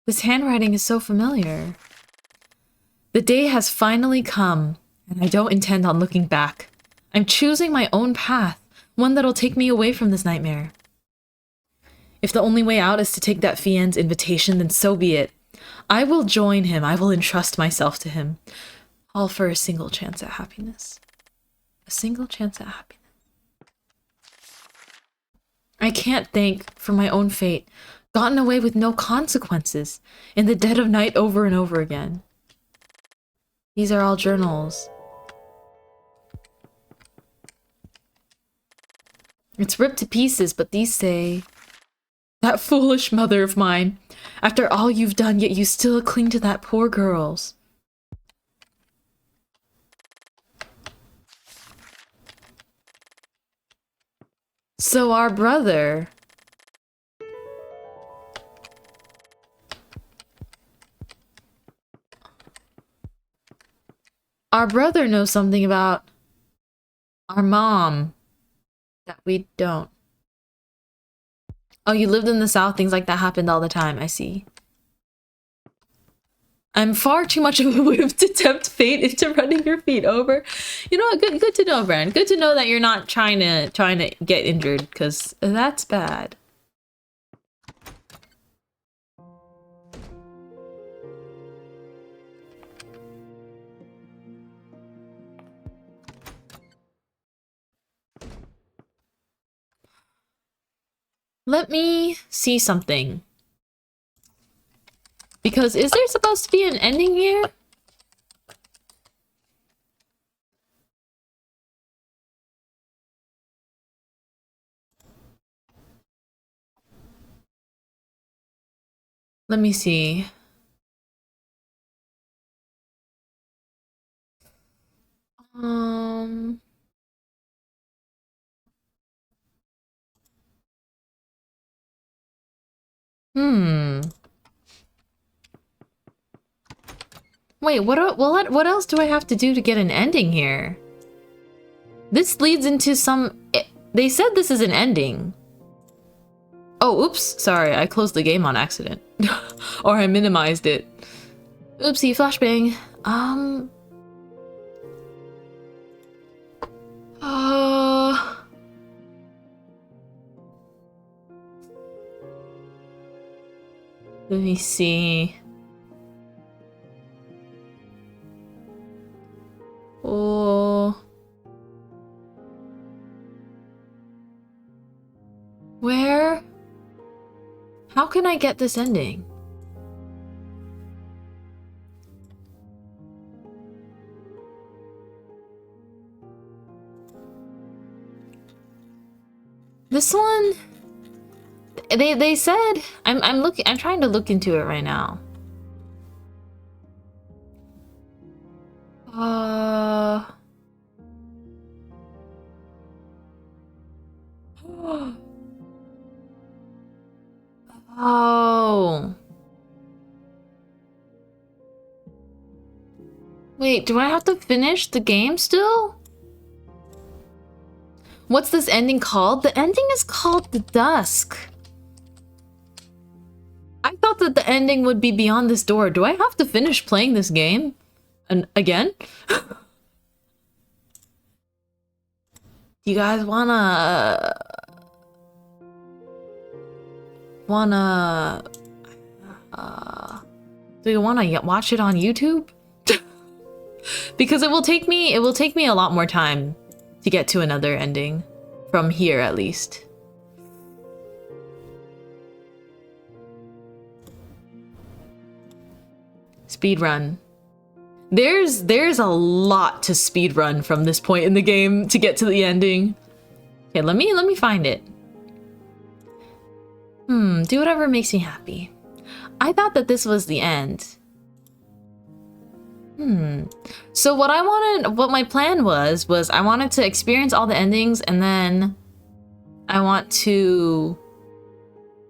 This handwriting is so familiar. The day has finally come, and I don't intend on looking back. I'm choosing my own path, one that'll take me away from this nightmare. If the only way out is to take that Fien's invitation, then so be it. I will join him. I will entrust myself to him. All for a single chance at happiness. A single chance at happiness. I can't thank for my own fate. Gotten away with no consequences. In the dead of night over and over again. These are all journals. It's ripped to pieces, but these say... That foolish mother of mine. After all you've done, yet you still cling to that poor girl's. So our brother... Our brother knows something about Our mom. That we don't. Oh, you lived in the South, things like that happened all the time, I see. I'm far too much of a whip to tempt fate into running your feet over. You know what? Good to know, Brand. Good to know that you're not trying to get injured, because that's bad. Let me see something. Because is there supposed to be an ending here? Let me see. Um... Wait, what else do I have to do to get an ending here? This leads into some... They said this is an ending. Oh, oops. Sorry, I closed the game on accident. Or I minimized it. Oopsie, flashbang. Let me see. Oh. Where? How can I get this ending? This one, they said I'm trying to look into it right now. Oh. Wait, do I have to finish the game still? What's this ending called? The ending is called The Dusk. I thought that the ending would be beyond this door. Do I have to finish playing this game? And again? You guys wanna... do you wanna watch it on YouTube? Because it will take me a lot more time to get to another ending. From here, at least. Speedrun. There's a lot to speedrun from this point in the game to get to the ending. Okay, let me find it. Do whatever makes me happy. I thought that this was the end. So what my plan was I wanted to experience all the endings, and then I want to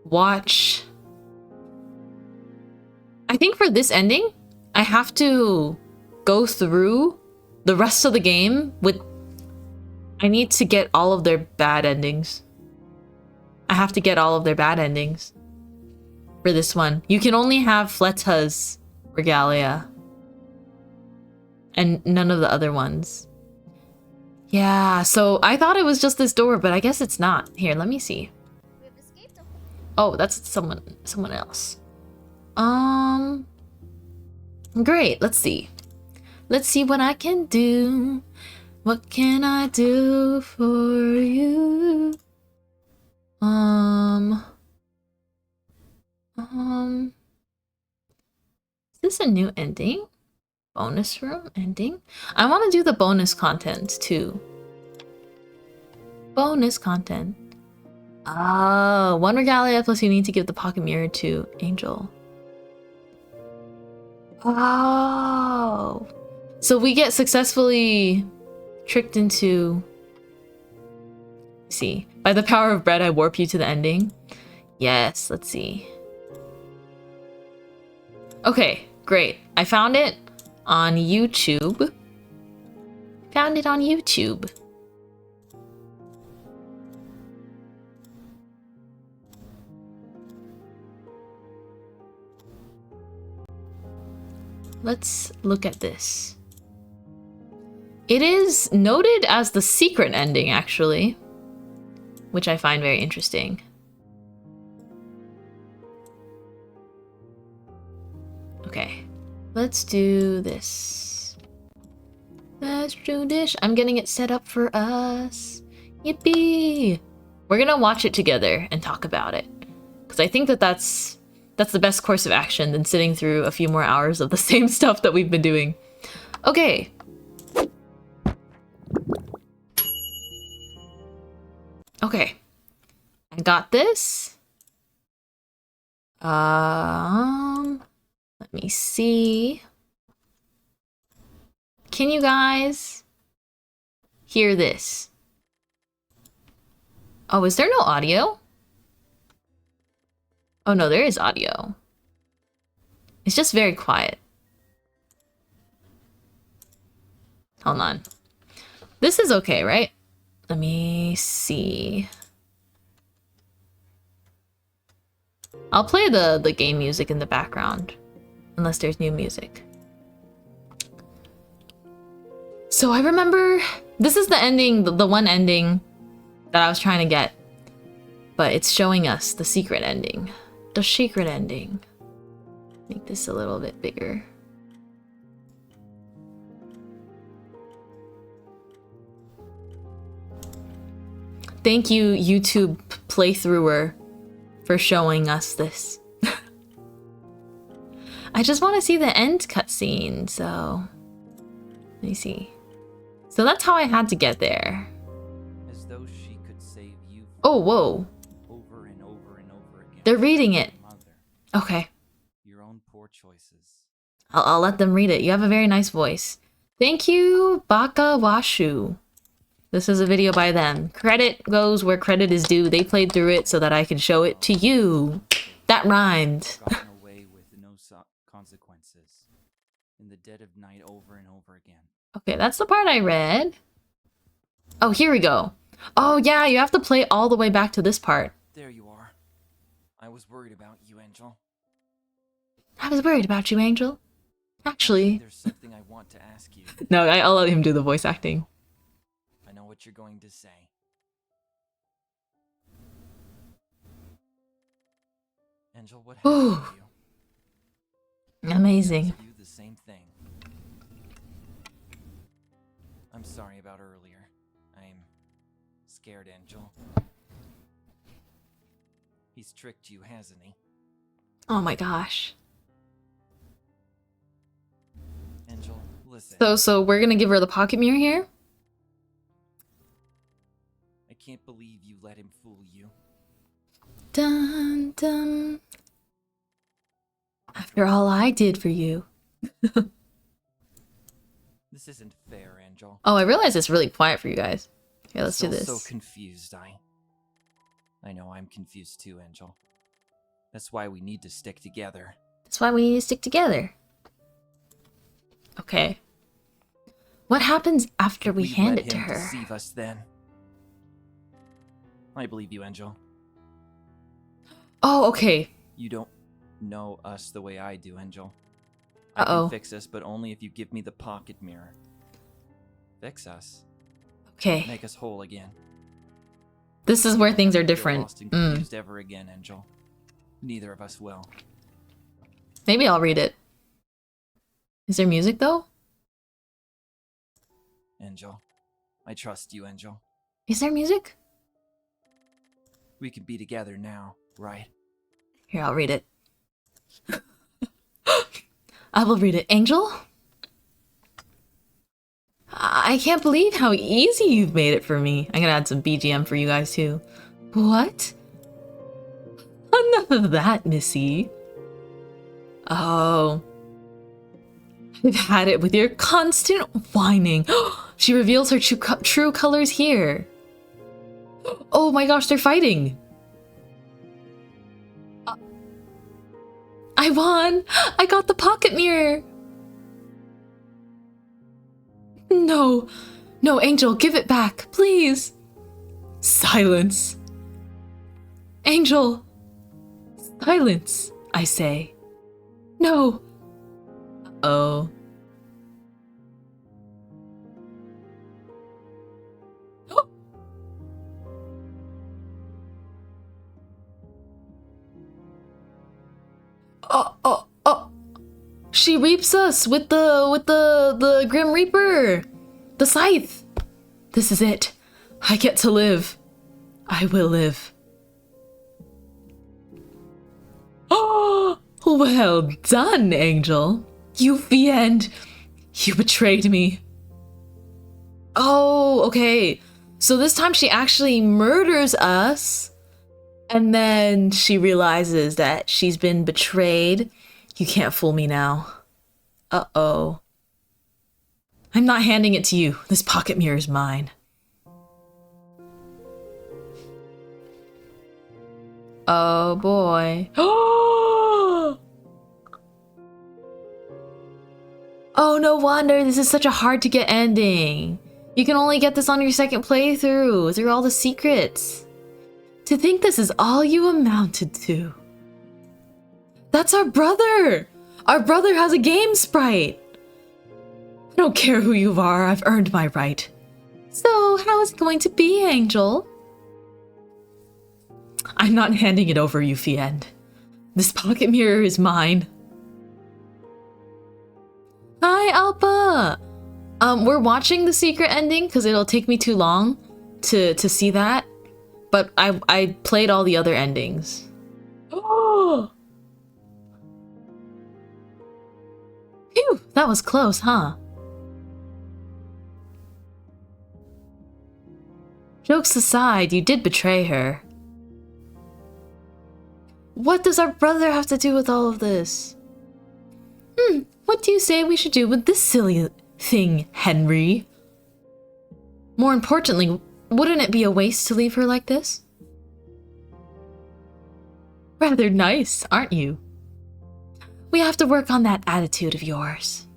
watch... I think for this ending, I have to go through the rest of the game with... I need to get all of their bad endings. I have to get all of their bad endings for this one. You can only have Fleta's Regalia. And none of the other ones. Yeah, so I thought it was just this door, but I guess it's not. Here, let me see. Oh, that's someone else. Great, let's see. Let's see what I can do. What can I do for you? Is this a new ending? Bonus room ending? I want to do the bonus content too. Bonus content. Oh, 1 regalia plus you need to give the pocket mirror to Angel. Oh. So we get successfully tricked into... Let's see. By the power of bread, I warp you to the ending. Yes, let's see. Okay, great. I found it on YouTube. Found it on YouTube. let's look at this. It is noted as the secret ending, actually, which I find very interesting. Okay, let's do this. Let's do this. I'm getting it set up for us. Yippee! We're gonna watch it together and talk about it, because I think that that's the best course of action than sitting through a few more hours of the same stuff that we've been doing. Okay. Okay. I got this. Let me see. Can you guys hear this? Oh, is there no audio? Oh no, there is audio. It's just very quiet. Hold on. This is okay, right? Let me see. I'll play the game music in the background, unless there's new music. So I remember, this is the ending, the one ending that I was trying to get, but it's showing us the secret ending. The secret ending. Make this a little bit bigger. Thank you, YouTube playthrougher, for showing us this. I just want to see the end cutscene, so let me see. So that's how I had to get there. As though she could save you. Oh, whoa. Over and over and over again. They're reading it. Mother, Okay. your own poor choices. I'll let them read it. You have a very nice voice. Thank you, Baka Washu. This is a video by them. Credit goes where credit is due. They played through it so that I could show it to you. That rhymed. Gotten away with no consequences. In the dead of night over and over again. Okay, that's the part I read. Oh, here we go. Oh yeah, you have to play all the way back to this part. There you are. I was worried about you, Angel. I was worried about you, Angel. Actually. There's something I want to ask you. No, I'll let him do the voice acting. I know what you're going to say. Angel, what happened to you? Amazing. I do the same thing. I'm sorry about earlier. I'm scared, Angel. He's tricked you, hasn't he? Oh my gosh. Angel, listen. So we're gonna give her the pocket mirror here? I can't believe you let him fool you. Dun dun. After all I did for you. This isn't fair, Angel. Oh, I realize it's really quiet for you guys. Okay, let's do this. So confused, I know I'm confused too, Angel. That's why we need to stick together. That's why we need to stick together. Okay. What happens after we hand it to her? Deceive us then. I believe you, Angel. Oh, okay. You don't know us the way I do, Angel. Uh-oh. I can fix us, but only if you give me the pocket mirror. Fix us. Okay. Make us whole again. This is where things are Feel different. lost and confused ever again, Angel. Neither of us will. Maybe I'll read it. Is there music though? Angel. I trust you, Angel. Is there music? We can be together now, right? Here, I'll read it. I will read it. Angel? I can't believe how easy you've made it for me. I'm gonna add some BGM for you guys too. What? Enough of that, Missy. Oh. I've had it with your constant whining. She reveals her true colors here. Oh my gosh, they're fighting. I won! I got the pocket mirror! No. No, Angel, give it back, please. Silence. Angel. Silence, I say. No. Uh-oh. Oh, oh, oh. She reaps us with the Grim Reaper. The scythe. This is it. I get to live. I will live. Oh, well done, Angel. You fiend. You betrayed me. Oh, okay. So this time she actually murders us. And then she realizes that she's been betrayed. You can't fool me now. Uh-oh. I'm not handing it to you. This pocket mirror is mine. Oh boy. Oh, no wonder this is such a hard to get ending. You can only get this on your second playthrough through all the secrets. To think this is all you amounted to. That's our brother! Our brother has a game sprite! I don't care who you are, I've earned my right. So, how is it going to be, Angel? I'm not handing it over, you fiend. This pocket mirror is mine. Hi, Alpa! We're watching the secret ending because it'll take me too long to see that. But I played all the other endings. Oh! Phew, that was close, huh? Jokes aside, you did betray her. What does our brother have to do with all of this? What do you say we should do with this silly thing, Henry? More importantly, wouldn't it be a waste to leave her like this? Rather nice, aren't you? We have to work on that attitude of yours.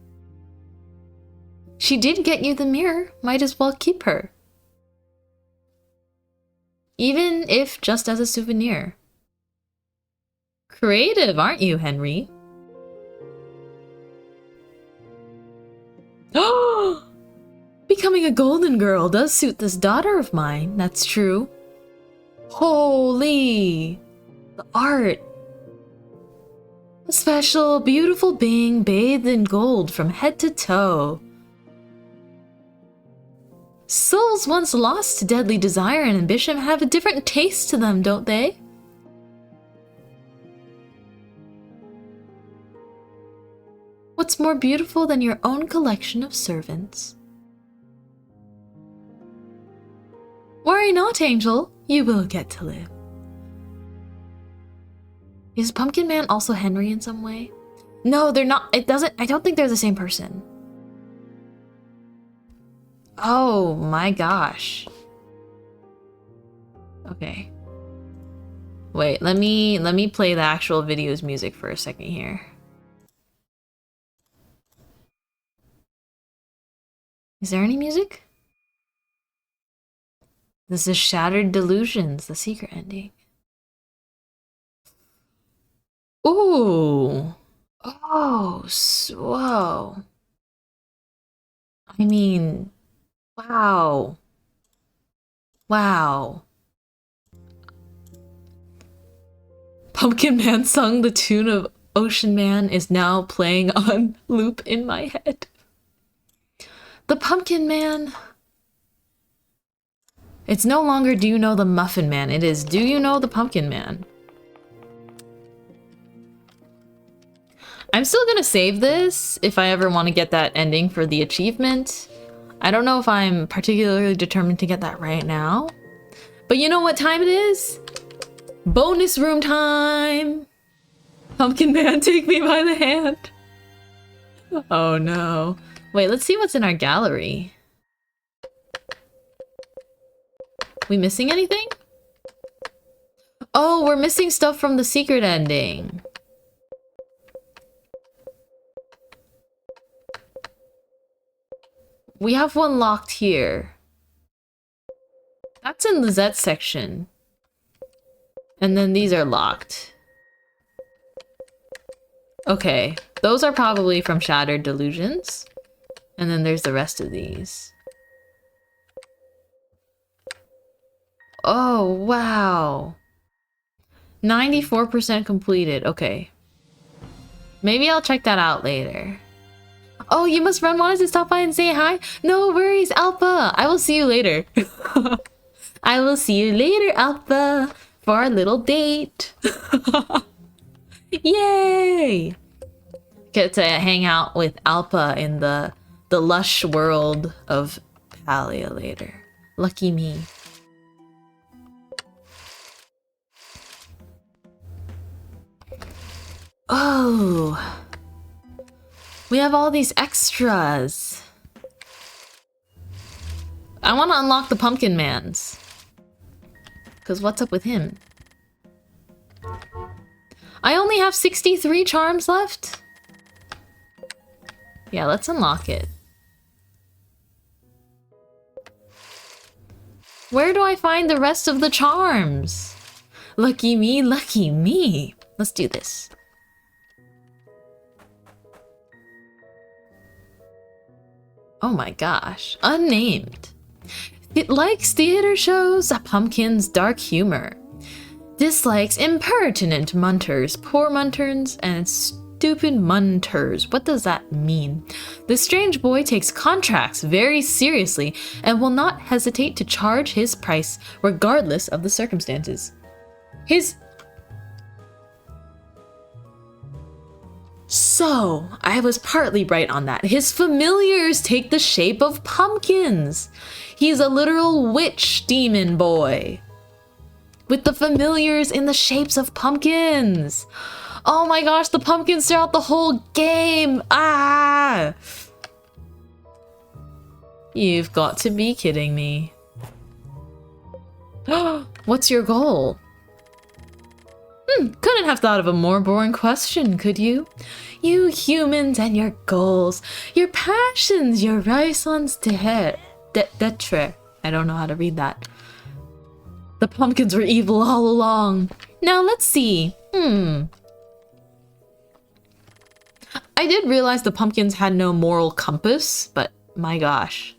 She did get you the mirror, might as well keep her. Even if just as a souvenir. Creative, aren't you, Henry? Oh! Becoming a golden girl does suit this daughter of mine, that's true. Holy! The art! A special, beautiful being bathed in gold from head to toe. Souls once lost to deadly desire and ambition have a different taste to them, don't they? What's more beautiful than your own collection of servants? Worry not, Angel. You will get to live. Is Pumpkin Man also Henry in some way? No, they're not. I don't think they're the same person. Oh my gosh. Okay. Wait, let me play the actual video's music for a second here. Is there any music? This is Shattered Delusions, the secret ending. Ooh. Oh, whoa. I mean, wow. Wow. Pumpkin Man sung the tune of Ocean Man is now playing on loop in my head. The Pumpkin Man. It's no longer do you know the Muffin Man, it is do you know the Pumpkin Man. I'm still gonna save this if I ever want to get that ending for the achievement. I don't know if I'm particularly determined to get that right now. But you know what time it is? Bonus room time! Pumpkin Man, take me by the hand. Oh no. Wait, let's see what's in our gallery. We missing anything? Oh, we're missing stuff from the secret ending. We have one locked here. That's in the Z section. And then these are locked. Okay, Those are probably from Shattered Delusions. And then there's the rest of these. Oh, wow. 94% completed. Okay. Maybe I'll check that out later. Oh, you must run. Wanted to stop by and say hi? No worries, Alpha. I will see you later. I will see you later, Alpha, for our little date. Yay! Get to hang out with Alpha in the lush world of Palia later. Lucky me. Oh, we have all these extras. I want to unlock the Pumpkin Man's. Because what's up with him? I only have 63 charms left. Yeah, let's unlock it. Where do I find the rest of the charms? Lucky me, lucky me. Let's do this. Oh my gosh, unnamed. It likes theater shows, a pumpkin's dark humor. Dislikes impertinent munters, poor munterns, and stupid munters. What does that mean? This strange boy takes contracts very seriously and will not hesitate to charge his price regardless of the circumstances. So, I was partly right on that. His familiars take the shape of pumpkins. He's a literal witch demon boy. With the familiars in the shapes of pumpkins. Oh my gosh, the pumpkins throughout the whole game. Ah! You've got to be kidding me. What's your goal? Couldn't have thought of a more boring question, could you? You humans and your goals, your passions, your raisons d'etre. I don't know how to read that. The pumpkins were evil all along. Now let's see. I did realize the pumpkins had no moral compass, but my gosh.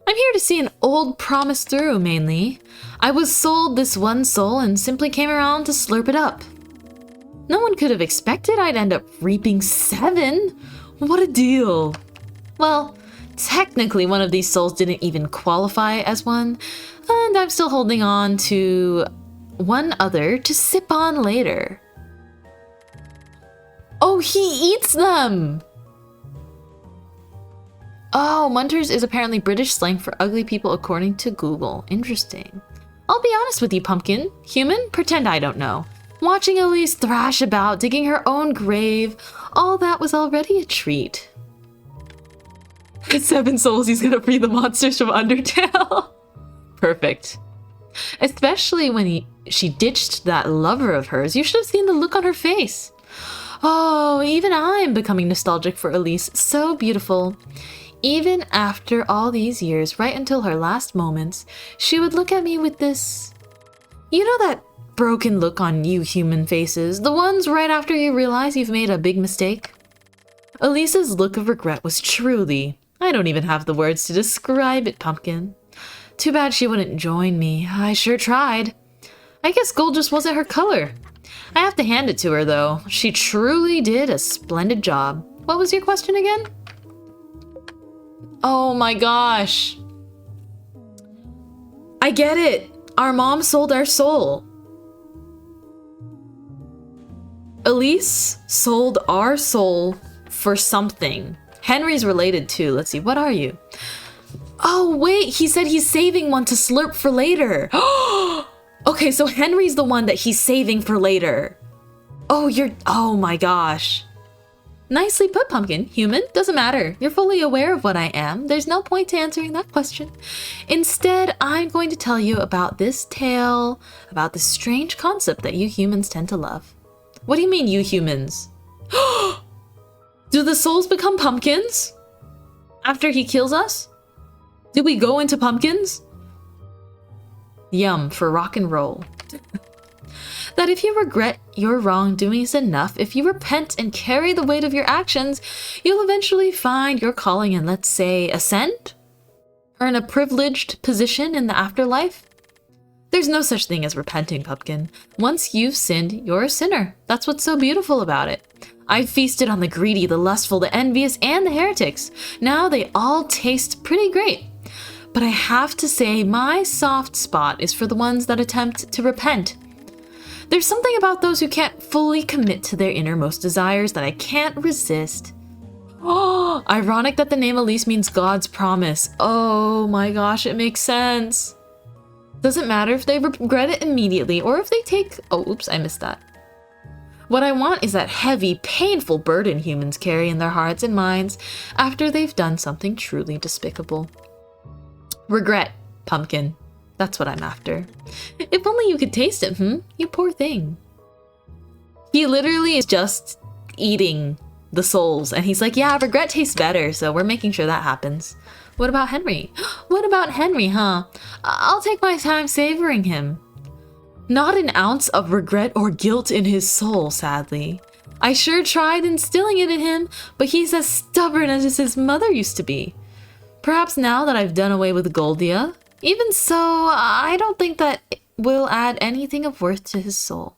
I'm here to see an old promise through, mainly. I was sold this one soul and simply came around to slurp it up. No one could have expected I'd end up reaping 7. What a deal. Well, technically one of these souls didn't even qualify as one, and I'm still holding on to one other to sip on later. Oh, he eats them! Oh, munters is apparently British slang for ugly people according to Google. Interesting. I'll be honest with you, pumpkin. Human? Pretend I don't know. Watching Elise thrash about, digging her own grave, all that was already a treat. With 7 souls, he's gonna free the monsters from Undertale. Perfect. Especially when she ditched that lover of hers. You should have seen the look on her face. Oh, even I'm becoming nostalgic for Elise. So beautiful. Even after all these years, right until her last moments, she would look at me with this... You know that broken look on you human faces? The ones right after you realize you've made a big mistake? Elise's look of regret was truly... I don't even have the words to describe it, pumpkin. Too bad she wouldn't join me. I sure tried. I guess gold just wasn't her color. I have to hand it to her, though. She truly did a splendid job. What was your question again? Oh my gosh. I get it. Our mom sold our soul. Elise sold our soul for something. Henry's related too. Let's see. What are you? Oh, wait. He said he's saving one to slurp for later. Okay, so Henry's the one that he's saving for later. Oh my gosh. Nicely put, pumpkin. Human, doesn't matter. You're fully aware of what I am. There's no point to answering that question. Instead, I'm going to tell you about this tale, about this strange concept that you humans tend to love. What do you mean, you humans? Do the souls become pumpkins? After he kills us? Do we go into pumpkins? Yum, for rock and roll. that if you regret your wrongdoings enough, if you repent and carry the weight of your actions, you'll eventually find your calling and, let's say, ascend? Earn a privileged position in the afterlife? There's no such thing as repenting, Pumpkin. Once you've sinned, you're a sinner. That's what's so beautiful about it. I've feasted on the greedy, the lustful, the envious, and the heretics. Now they all taste pretty great. But I have to say, my soft spot is for the ones that attempt to repent. There's something about those who can't fully commit to their innermost desires that I can't resist. Oh, ironic that the name Elise means God's promise. Oh my gosh, it makes sense. Doesn't matter if they regret it immediately or if they take... Oh, oops, I missed that. What I want is that heavy, painful burden humans carry in their hearts and minds after they've done something truly despicable. Regret, Pumpkin. That's what I'm after. If only you could taste it, You poor thing. He literally is just eating the souls, and he's like, yeah, regret tastes better, so we're making sure that happens. What about Henry? What about Henry, huh? I'll take my time savoring him. Not an ounce of regret or guilt in his soul, sadly. I sure tried instilling it in him, but he's as stubborn as his mother used to be. Perhaps now that I've done away with Goldia, even so, I don't think that it will add anything of worth to his soul.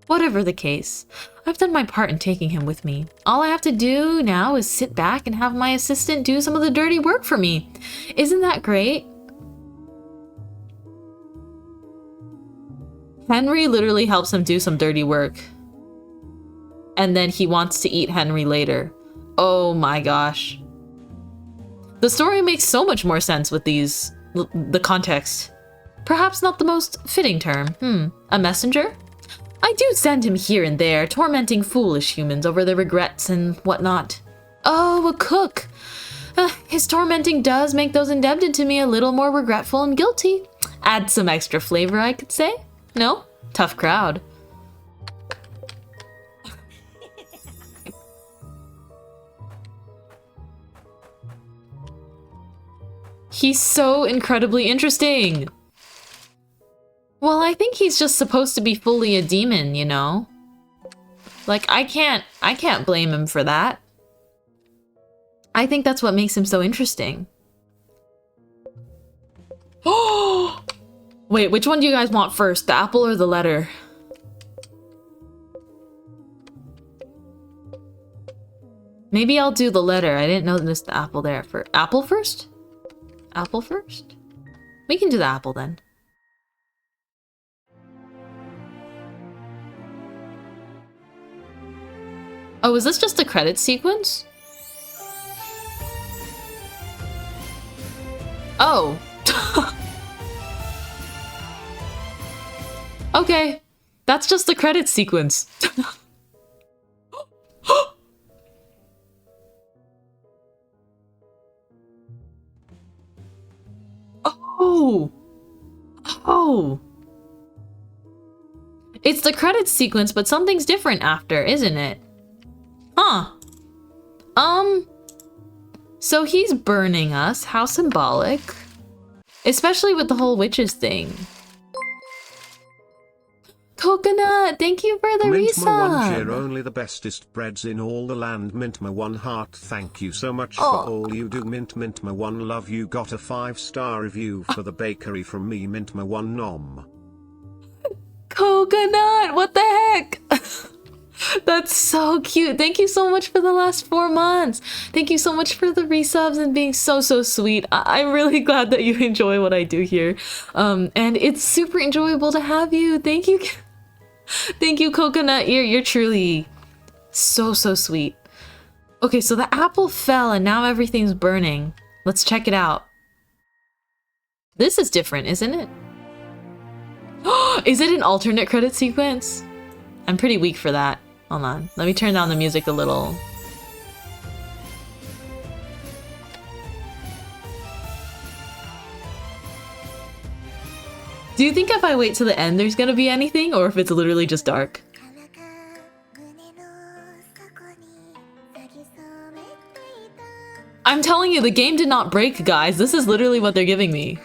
Whatever the case, I've done my part in taking him with me. All I have to do now is sit back and have my assistant do some of the dirty work for me. Isn't that great? Henry literally helps him do some dirty work. And then he wants to eat Henry later. Oh my gosh. The story makes so much more sense with the context. Perhaps not the most fitting term. A messenger? I do send him here and there, tormenting foolish humans over their regrets and whatnot. Oh, a cook! His tormenting does make those indebted to me a little more regretful and guilty. Add some extra flavor, I could say. No? Tough crowd. He's so incredibly interesting. Well, I think he's just supposed to be fully a demon, you know? Like, I can't blame him for that. I think that's what makes him so interesting. Oh! Wait, which one do you guys want first? The apple or the letter? Maybe I'll do the letter. I didn't notice the apple there. For apple first? Apple first? We can do the apple then. Oh, is this just a credit sequence? Oh. Okay. That's just the credit sequence. Oh. Oh. It's the credits sequence, but something's different after, isn't it? Huh. So he's burning us. How symbolic. Especially with the whole witches thing. Coconut, thank you for the Mintmai one cheer, resub. only the bestest breads in all the land. Mintmai one heart, thank you so much for all you do. Mintmai one love, you got a 5-star review for the bakery from me. Mintmai one nom. Coconut, what the heck? That's so cute. Thank you so much for the last 4 months. Thank you so much for the resubs and being so sweet. I'm really glad that you enjoy what I do here. And it's super enjoyable to have you. Thank you. Thank you, Coconut. You're truly so sweet. Okay, so the apple fell and now everything's burning. Let's check it out. This is different, isn't it? Is it an alternate credit sequence? I'm pretty weak for that. Hold on. Let me turn down the music a little. Do you think if I wait till the end there's gonna be anything, or if it's literally just dark? I'm telling you, the game did not break, guys. This is literally what they're giving me.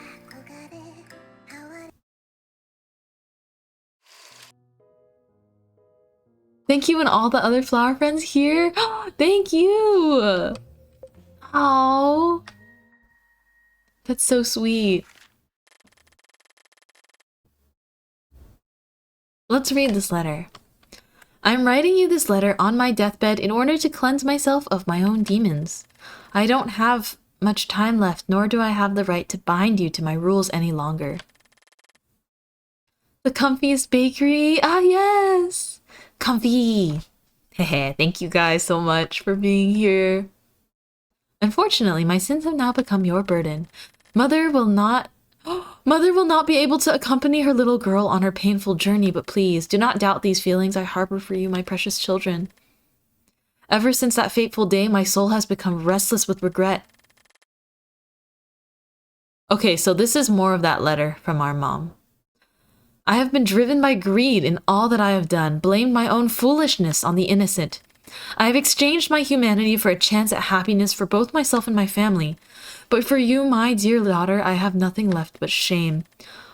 Thank you and all the other flower friends here. Thank you. Oh, that's so sweet. Let's read this letter. I'm writing you this letter on my deathbed in order to cleanse myself of my own demons. I don't have much time left, nor do I have the right to bind you to my rules any longer. The comfiest bakery. Ah, yes. Comfy. Hehe, thank you guys so much for being here. Unfortunately, my sins have now become your burden. Mother will not be able to accompany her little girl on her painful journey, but please, do not doubt these feelings I harbor for you, my precious children. Ever since that fateful day, my soul has become restless with regret. Okay, so this is more of that letter from our mom. I have been driven by greed in all that I have done, blamed my own foolishness on the innocent. I have exchanged my humanity for a chance at happiness for both myself and my family. But for you, my dear daughter, I have nothing left but shame.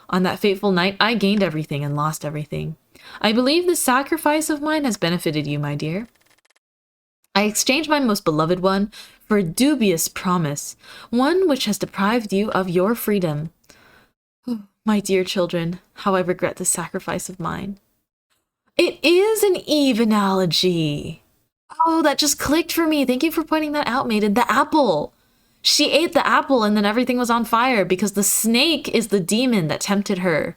On that fateful night, I gained everything and lost everything. I believe this sacrifice of mine has benefited you, my dear. I exchanged my most beloved one for a dubious promise, one which has deprived you of your freedom. My dear children, how I regret this sacrifice of mine. It is an Eve analogy. Oh, that just clicked for me. Thank you for pointing that out, Maiden. The apple. She ate the apple and then everything was on fire because the snake is the demon that tempted her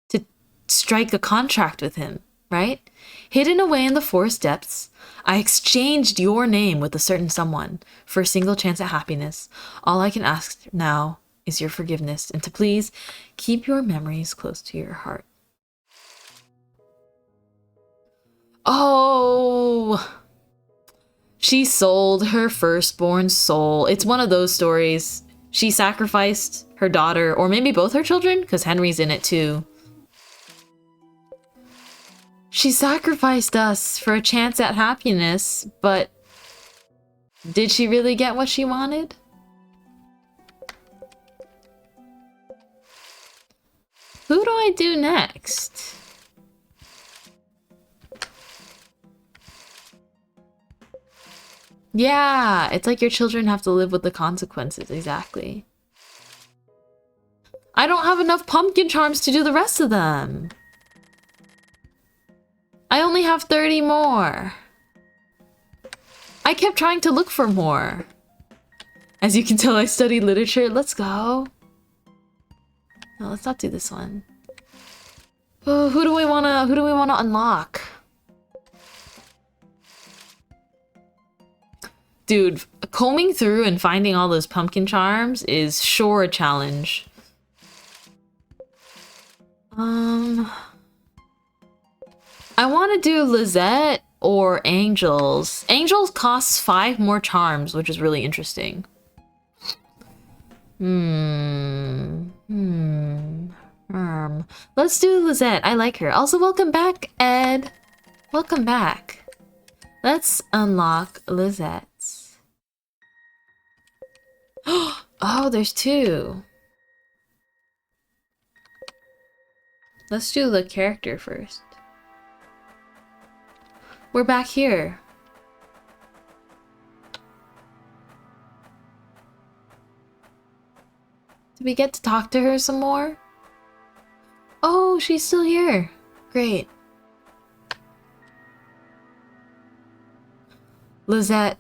to strike a contract with him, right? Hidden away in the forest depths, I exchanged your name with a certain someone for a single chance at happiness. All I can ask now is your forgiveness and to please keep your memories close to your heart. Oh, she sold her firstborn soul. It's one of those stories. She sacrificed her daughter, or maybe both her children, because Henry's in it too. She sacrificed us for a chance at happiness, but did she really get what she wanted? Who do I do next? Yeah, it's like your children have to live with the consequences, exactly. I don't have enough pumpkin charms to do the rest of them. I only have 30 more. I kept trying to look for more. As you can tell, I studied literature. Let's go. No, let's not do this one. Oh, who do we wanna unlock? Dude, combing through and finding all those pumpkin charms is sure a challenge. I want to do Lizette or Angels. Angels costs 5 more charms, which is really interesting. Let's do Lizette. I like her. Also, welcome back, Ed. Welcome back. Let's unlock Lizette's. Oh, there's 2. Let's do the character first. We're back here. Did we get to talk to her some more? Oh, she's still here. Great. Lizette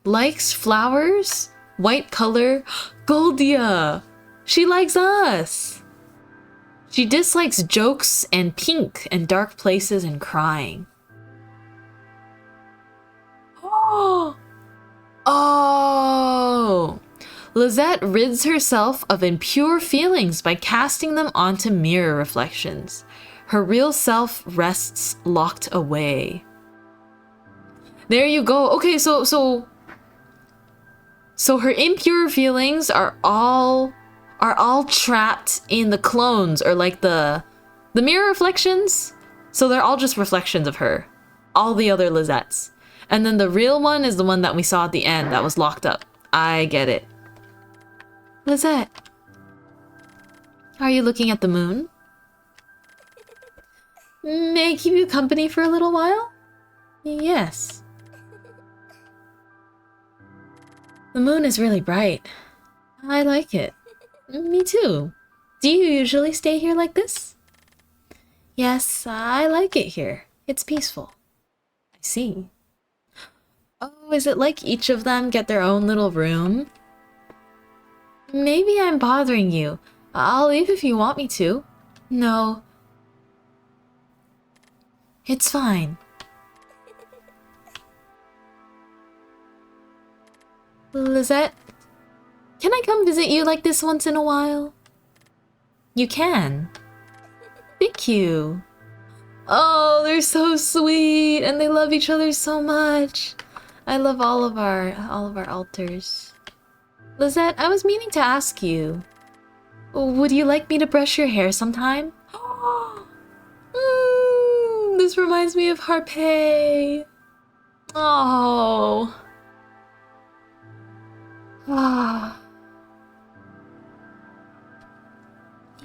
likes flowers, white color, Goldia. She likes us. She dislikes jokes and pink and dark places and crying. Oh! Lizette rids herself of impure feelings by casting them onto mirror reflections. Her real self rests locked away. There you go. Okay, so her impure feelings are all trapped in the clones, or like the mirror reflections. So they're all just reflections of her. All the other Lizettes. And then the real one is the one that we saw at the end that was locked up. I get it. Lizette, are you looking at the moon? May I keep you company for a little while? Yes. The moon is really bright. I like it. Me too. Do you usually stay here like this? Yes, I like it here. It's peaceful. I see. Oh, is it like each of them get their own little room? Maybe I'm bothering you. I'll leave if you want me to. No. It's fine. Lizette, can I come visit you like this once in a while? You can. Thank you. Oh, they're so sweet and they love each other so much. I love all of our alters. Lizette, I was meaning to ask you. Would you like me to brush your hair sometime? This reminds me of Harpay. Oh. Ah.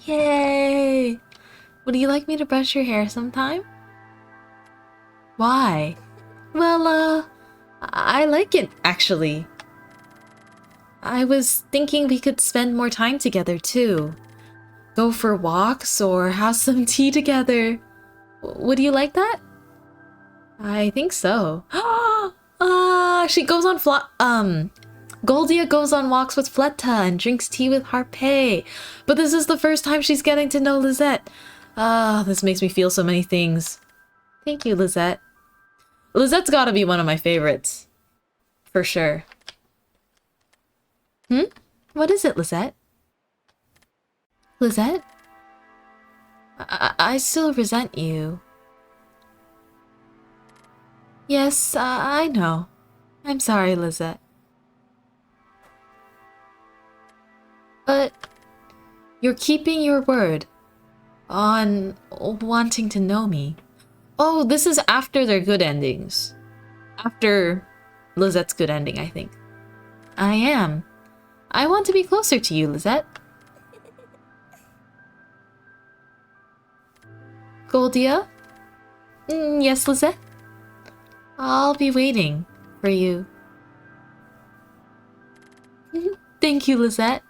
Yay! Would you like me to brush your hair sometime? Why? Well, I like it, actually. I was thinking we could spend more time together, too. Go for walks or have some tea together. Would you like that? I think so. She goes on Goldia goes on walks with Fletta and drinks tea with Harpay. But this is the first time she's getting to know Lizette. This makes me feel so many things. Thank you, Lizette. Lizette's gotta be one of my favorites. For sure. What is it, Lizette? Lizette? I still resent you. Yes, I know. I'm sorry, Lizette. But you're keeping your word on wanting to know me. Oh, this is after their good endings. After Lizette's good ending, I think. I am. I want to be closer to you, Lizette. Goldia? Yes, Lizette? I'll be waiting for you. Thank you, Lizette.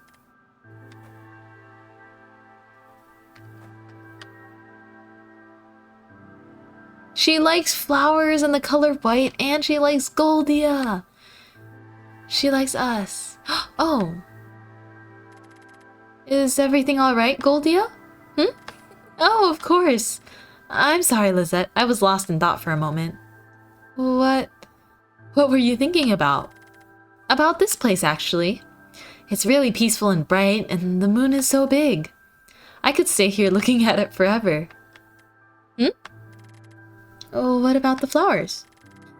She likes flowers and the color white, and she likes Goldia. She likes us. Oh. Is everything alright, Goldia? Oh, of course. I'm sorry, Lizette. I was lost in thought for a moment. What were you thinking about? About this place, actually. It's really peaceful and bright, and the moon is so big. I could stay here looking at it forever. Oh, what about the flowers?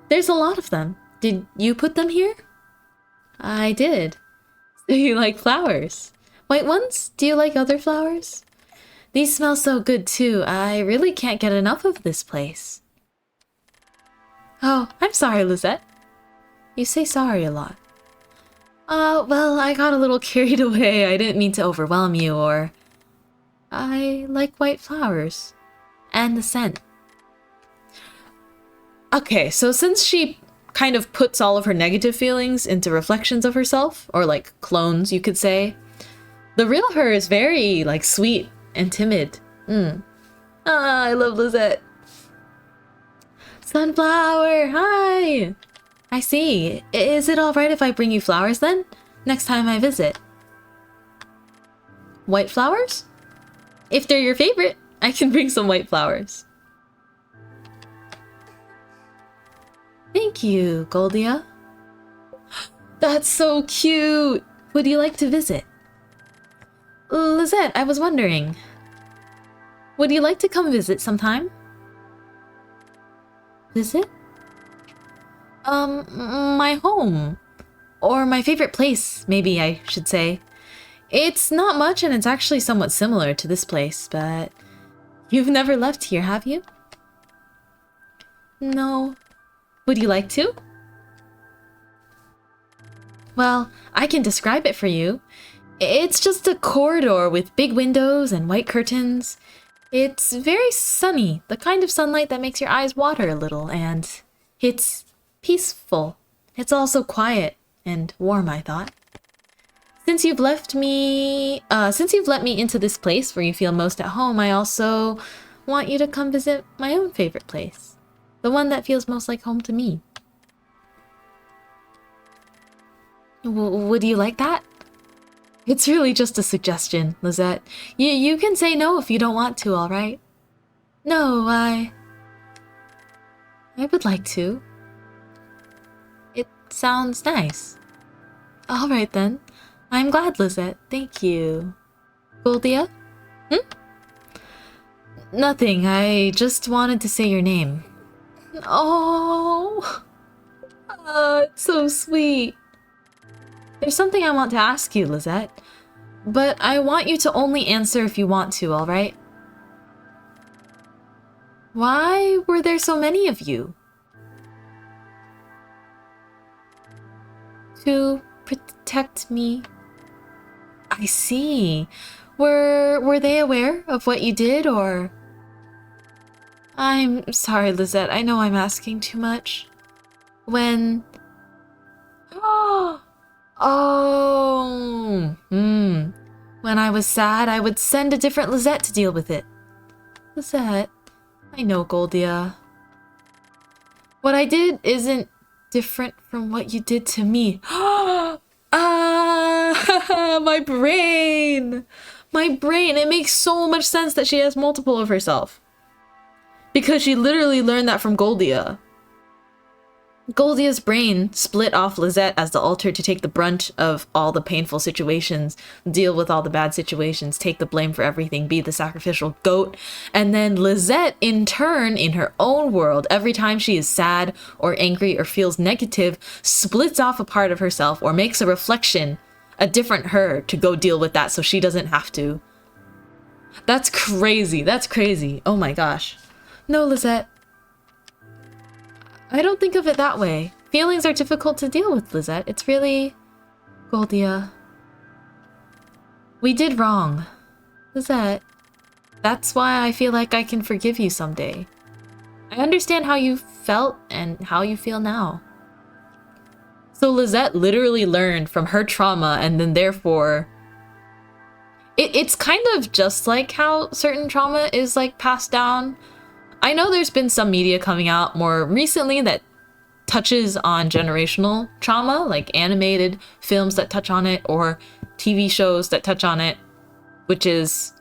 There's a lot of them. Did you put them here? I did. So you like flowers? White ones? Do you like other flowers? These smell so good too. I really can't get enough of this place. Oh, I'm sorry, Lizette. You say sorry a lot. Well, I got a little carried away. I didn't mean to overwhelm you, or... I like white flowers. And the scent. Okay, so since she kind of puts all of her negative feelings into reflections of herself, or like clones, you could say, the real her is very, like, sweet and timid. I love Lizette. Sunflower, hi! I see. Is it alright if I bring you flowers then? Next time I visit. White flowers? If they're your favorite, I can bring some white flowers. Thank you, Goldia. That's so cute! Would you like to visit? Lizette, I was wondering. Would you like to come visit sometime? Visit? My home. Or my favorite place, maybe I should say. It's not much and it's actually somewhat similar to this place, but... You've never left here, have you? No. Would you like to? Well, I can describe it for you. It's just a corridor with big windows and white curtains. It's very sunny, the kind of sunlight that makes your eyes water a little, and it's peaceful. It's also quiet and warm, I thought. Since you've let me into this place where you feel most at home, I also want you to come visit my own favorite place. The one that feels most like home to me. Would you like that? It's really just a suggestion, Lizette. You can say no if you don't want to, alright? No, I would like to. It sounds nice. Alright then. I'm glad, Lizette. Thank you. Goldia? Nothing. I just wanted to say your name. Oh, it's so sweet. There's something I want to ask you, Lizette. But I want you to only answer if you want to, alright? Why were there so many of you? To protect me. I see. Were they aware of what you did, or... I'm sorry, Lizette. I know I'm asking too much. When... When I was sad, I would send a different Lizette to deal with it. Lizette, I know, Goldia. What I did isn't different from what you did to me. My brain! My brain! It makes so much sense that she has multiple of herself. Because she literally learned that from Goldia. Goldia's brain split off Lizette as the alter to take the brunt of all the painful situations, deal with all the bad situations, take the blame for everything, be the sacrificial goat. And then Lizette, in turn, in her own world, every time she is sad or angry or feels negative, splits off a part of herself or makes a reflection, a different her, to go deal with that so she doesn't have to. That's crazy. That's crazy. Oh my gosh. No, Lizette. I don't think of it that way. Feelings are difficult to deal with, Lizette. It's really... Goldia. We did wrong. Lizette. That's why I feel like I can forgive you someday. I understand how you felt and how you feel now. So Lizette literally learned from her trauma, and then therefore... It's kind of just like how certain trauma is like passed down. I know there's been some media coming out more recently that touches on generational trauma, like animated films that touch on it, or TV shows that touch on it, which is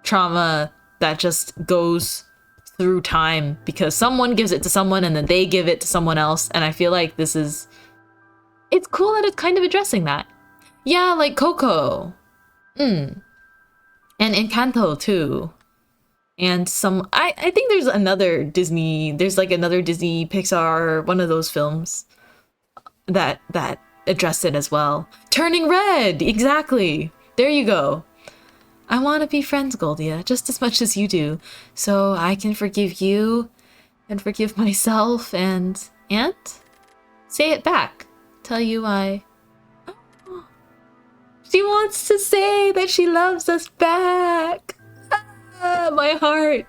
trauma that just goes through time because someone gives it to someone and then they give it to someone else. And I feel like this is... It's cool that it's kind of addressing that. Yeah, like Coco. And Encanto too. And some, I think there's another Disney, Pixar, one of those films that address it as well. Turning Red, exactly. There you go. I want to be friends, Goldia, just as much as you do, so I can forgive you and forgive myself and say it back. Tell you she wants to say that she loves us back. My heart.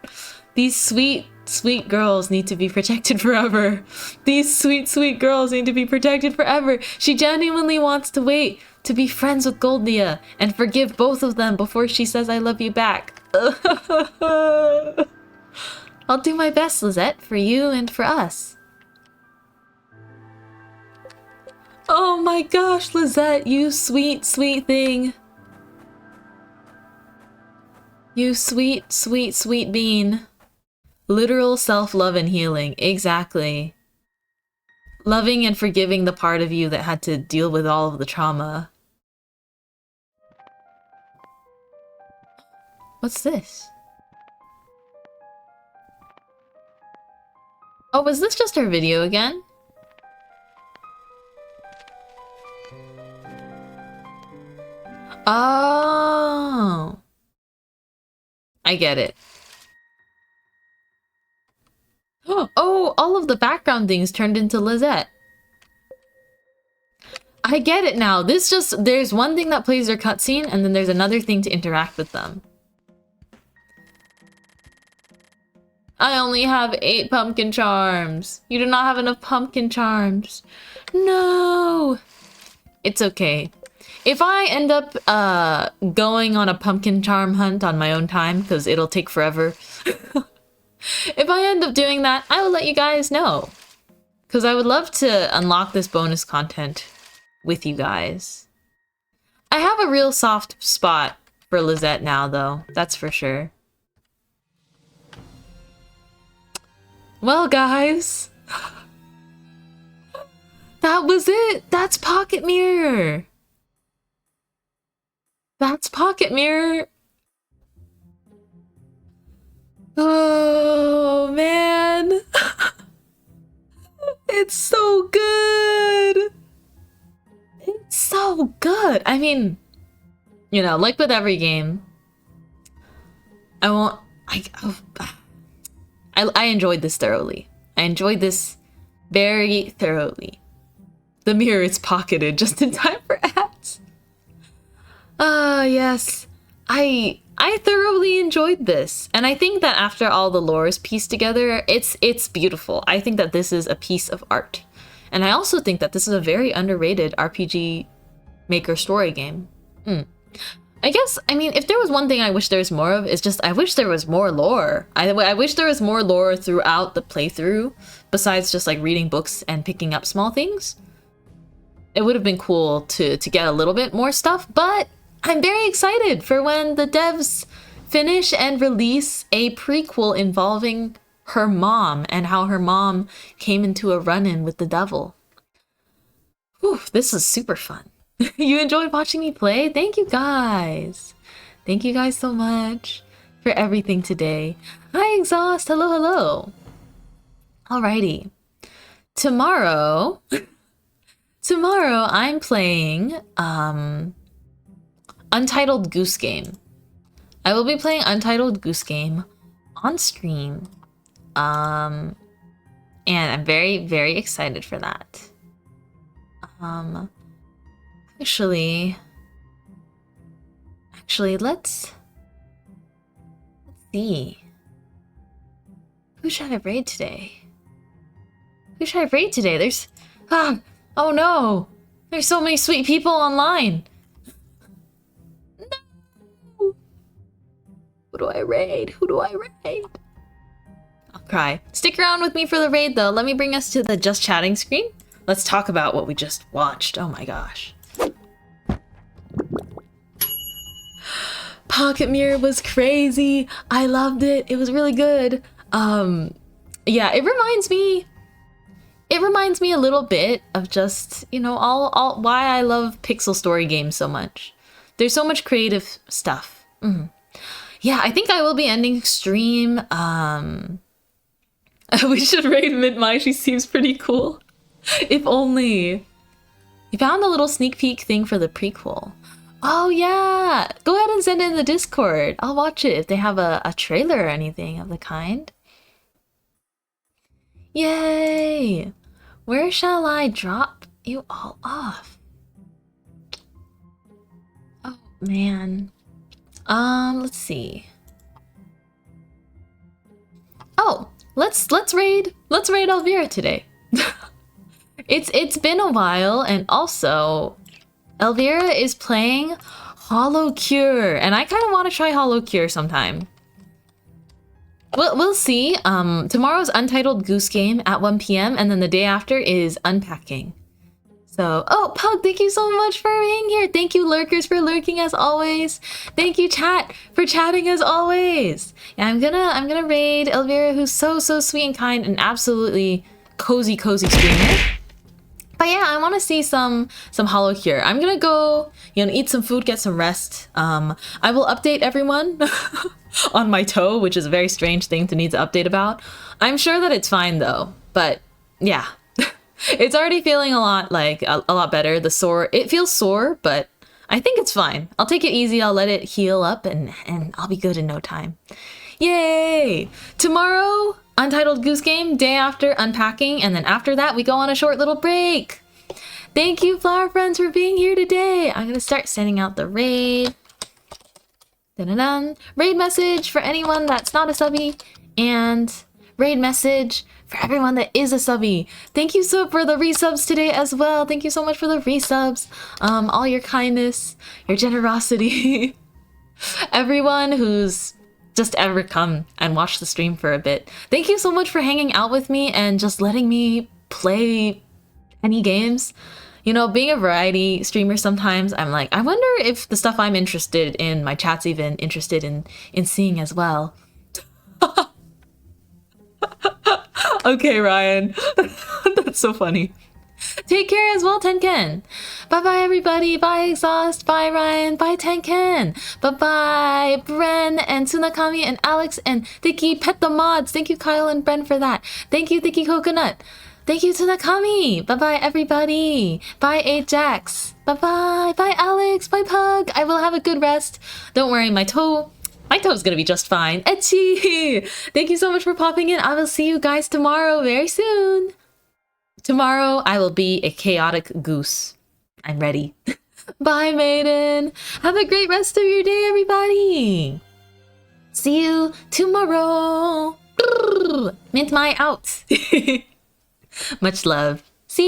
These sweet, sweet girls need to be protected forever. These sweet, sweet girls need to be protected forever. She genuinely wants to wait to be friends with Goldia and forgive both of them before she says I love you back. I'll do my best, Lizette, for you and for us. Oh my gosh, Lizette, you sweet, sweet thing. You sweet, sweet, sweet bean. Literal self-love and healing. Exactly. Loving and forgiving the part of you that had to deal with all of the trauma. What's this? Oh, was this just her video again? Oh. I get it. Oh, all of the background things turned into Lizette. I get it now. There's one thing that plays their cutscene, and then there's another thing to interact with them. I only have 8 pumpkin charms. You do not have enough pumpkin charms. No. It's okay. If I end up going on a pumpkin charm hunt on my own time, because it'll take forever. If I end up doing that, I will let you guys know. Because I would love to unlock this bonus content with you guys. I have a real soft spot for Lizette now, though. That's for sure. Well, guys. That was it. That's Pocket Mirror. That's Pocket Mirror. Oh, man. It's so good. It's so good. I mean, you know, like with every game, I enjoyed this thoroughly. I enjoyed this very thoroughly. The mirror is pocketed just in time for ads. Ah, yes. I thoroughly enjoyed this. And I think that after all the lore is pieced together, it's beautiful. I think that this is a piece of art. And I also think that this is a very underrated RPG Maker story game. I guess, I mean, if there was one thing I wish there was more of, it's just I wish there was more lore. I wish there was more lore throughout the playthrough, besides just like reading books and picking up small things. It would have been cool to get a little bit more stuff, but I'm very excited for when the devs finish and release a prequel involving her mom and how her mom came into a run-in with the devil. Whew, this is super fun. You enjoyed watching me play? Thank you guys. Thank you guys so much for everything today. Hi, Exhaust. Hello, hello. Alrighty. Tomorrow I'm playing Untitled Goose Game. I will be playing Untitled Goose Game on stream. And I'm very, very excited for that. Actually, let's see. Who should I raid today? There's oh no! There's so many sweet people online. No. Who do I raid? I'll cry. Stick around with me for the raid though. Let me bring us to the just chatting screen. Let's talk about what we just watched. Oh my gosh. Pocket Mirror was crazy. I loved it. It was really good. Yeah, it reminds me a little bit of just, you know, all why I love pixel story games so much. There's so much creative stuff. Yeah, I think I will be ending stream. We should raid Mintmai. She seems pretty cool. If only. You found a little sneak peek thing for the prequel. Oh yeah! Go ahead and send it in the Discord. I'll watch it if they have a trailer or anything of the kind. Yay! Where shall I drop you all off? Oh man. Let's see. Oh, let's raid Elvira today. It's been a while, and also Elvira is playing Hollow Cure, and I kind of want to try Hollow Cure sometime. We'll see. Tomorrow's Untitled Goose Game at 1 p.m. and then the day after is Unpacking. So, oh, Pug, thank you so much for being here. Thank you, lurkers, for lurking as always. Thank you, chat, for chatting as always. Yeah, I'm gonna raid Elvira, who's so sweet and kind and absolutely cozy streamer. But yeah, I want to see some Hollow Cure. I'm gonna go, you know, eat some food, get some rest. I will update everyone on my toe, which is a very strange thing to need to update about. I'm sure that it's fine though. But yeah, it's already feeling a lot better. The sore, it feels sore, but I think it's fine. I'll take it easy. I'll let it heal up, and I'll be good in no time. Yay! Tomorrow, Untitled Goose Game, day after Unpacking, and then after that we go on a short little break. Thank you, Flower Friends, for being here today. I'm gonna start sending out the raid. Dun-dun-dun. Raid message for anyone that's not a subby, and raid message for everyone that is a subby. Thank you so for the resubs today as well. Thank you so much for the resubs. All your kindness, your generosity. Everyone who's just ever come and watch the stream for a bit. Thank you so much for hanging out with me and just letting me play any games. You know, being a variety streamer, sometimes I'm like, I wonder if the stuff I'm interested in, my chat's even interested in seeing as well. Okay, Ryan. That's so funny. Take care as well, Tenken. Bye-bye, everybody. Bye, Exhaust. Bye, Ryan. Bye, Tenken. Bye-bye, Bren and Tsunakami and Alex and Thicky Pet the Mods. Thank you, Kyle and Bren, for that. Thank you, Thicky Coconut. Thank you, Tsunakami. Bye-bye, everybody. Bye, Ajax. Bye-bye. Bye, Alex. Bye, Pug. I will have a good rest. Don't worry, my toe's gonna be just fine. Etchy! Thank you so much for popping in. I will see you guys tomorrow very soon. Tomorrow, I will be a chaotic goose. I'm ready. Bye, Maiden. Have a great rest of your day, everybody. See you tomorrow. Mintmai out. Much love.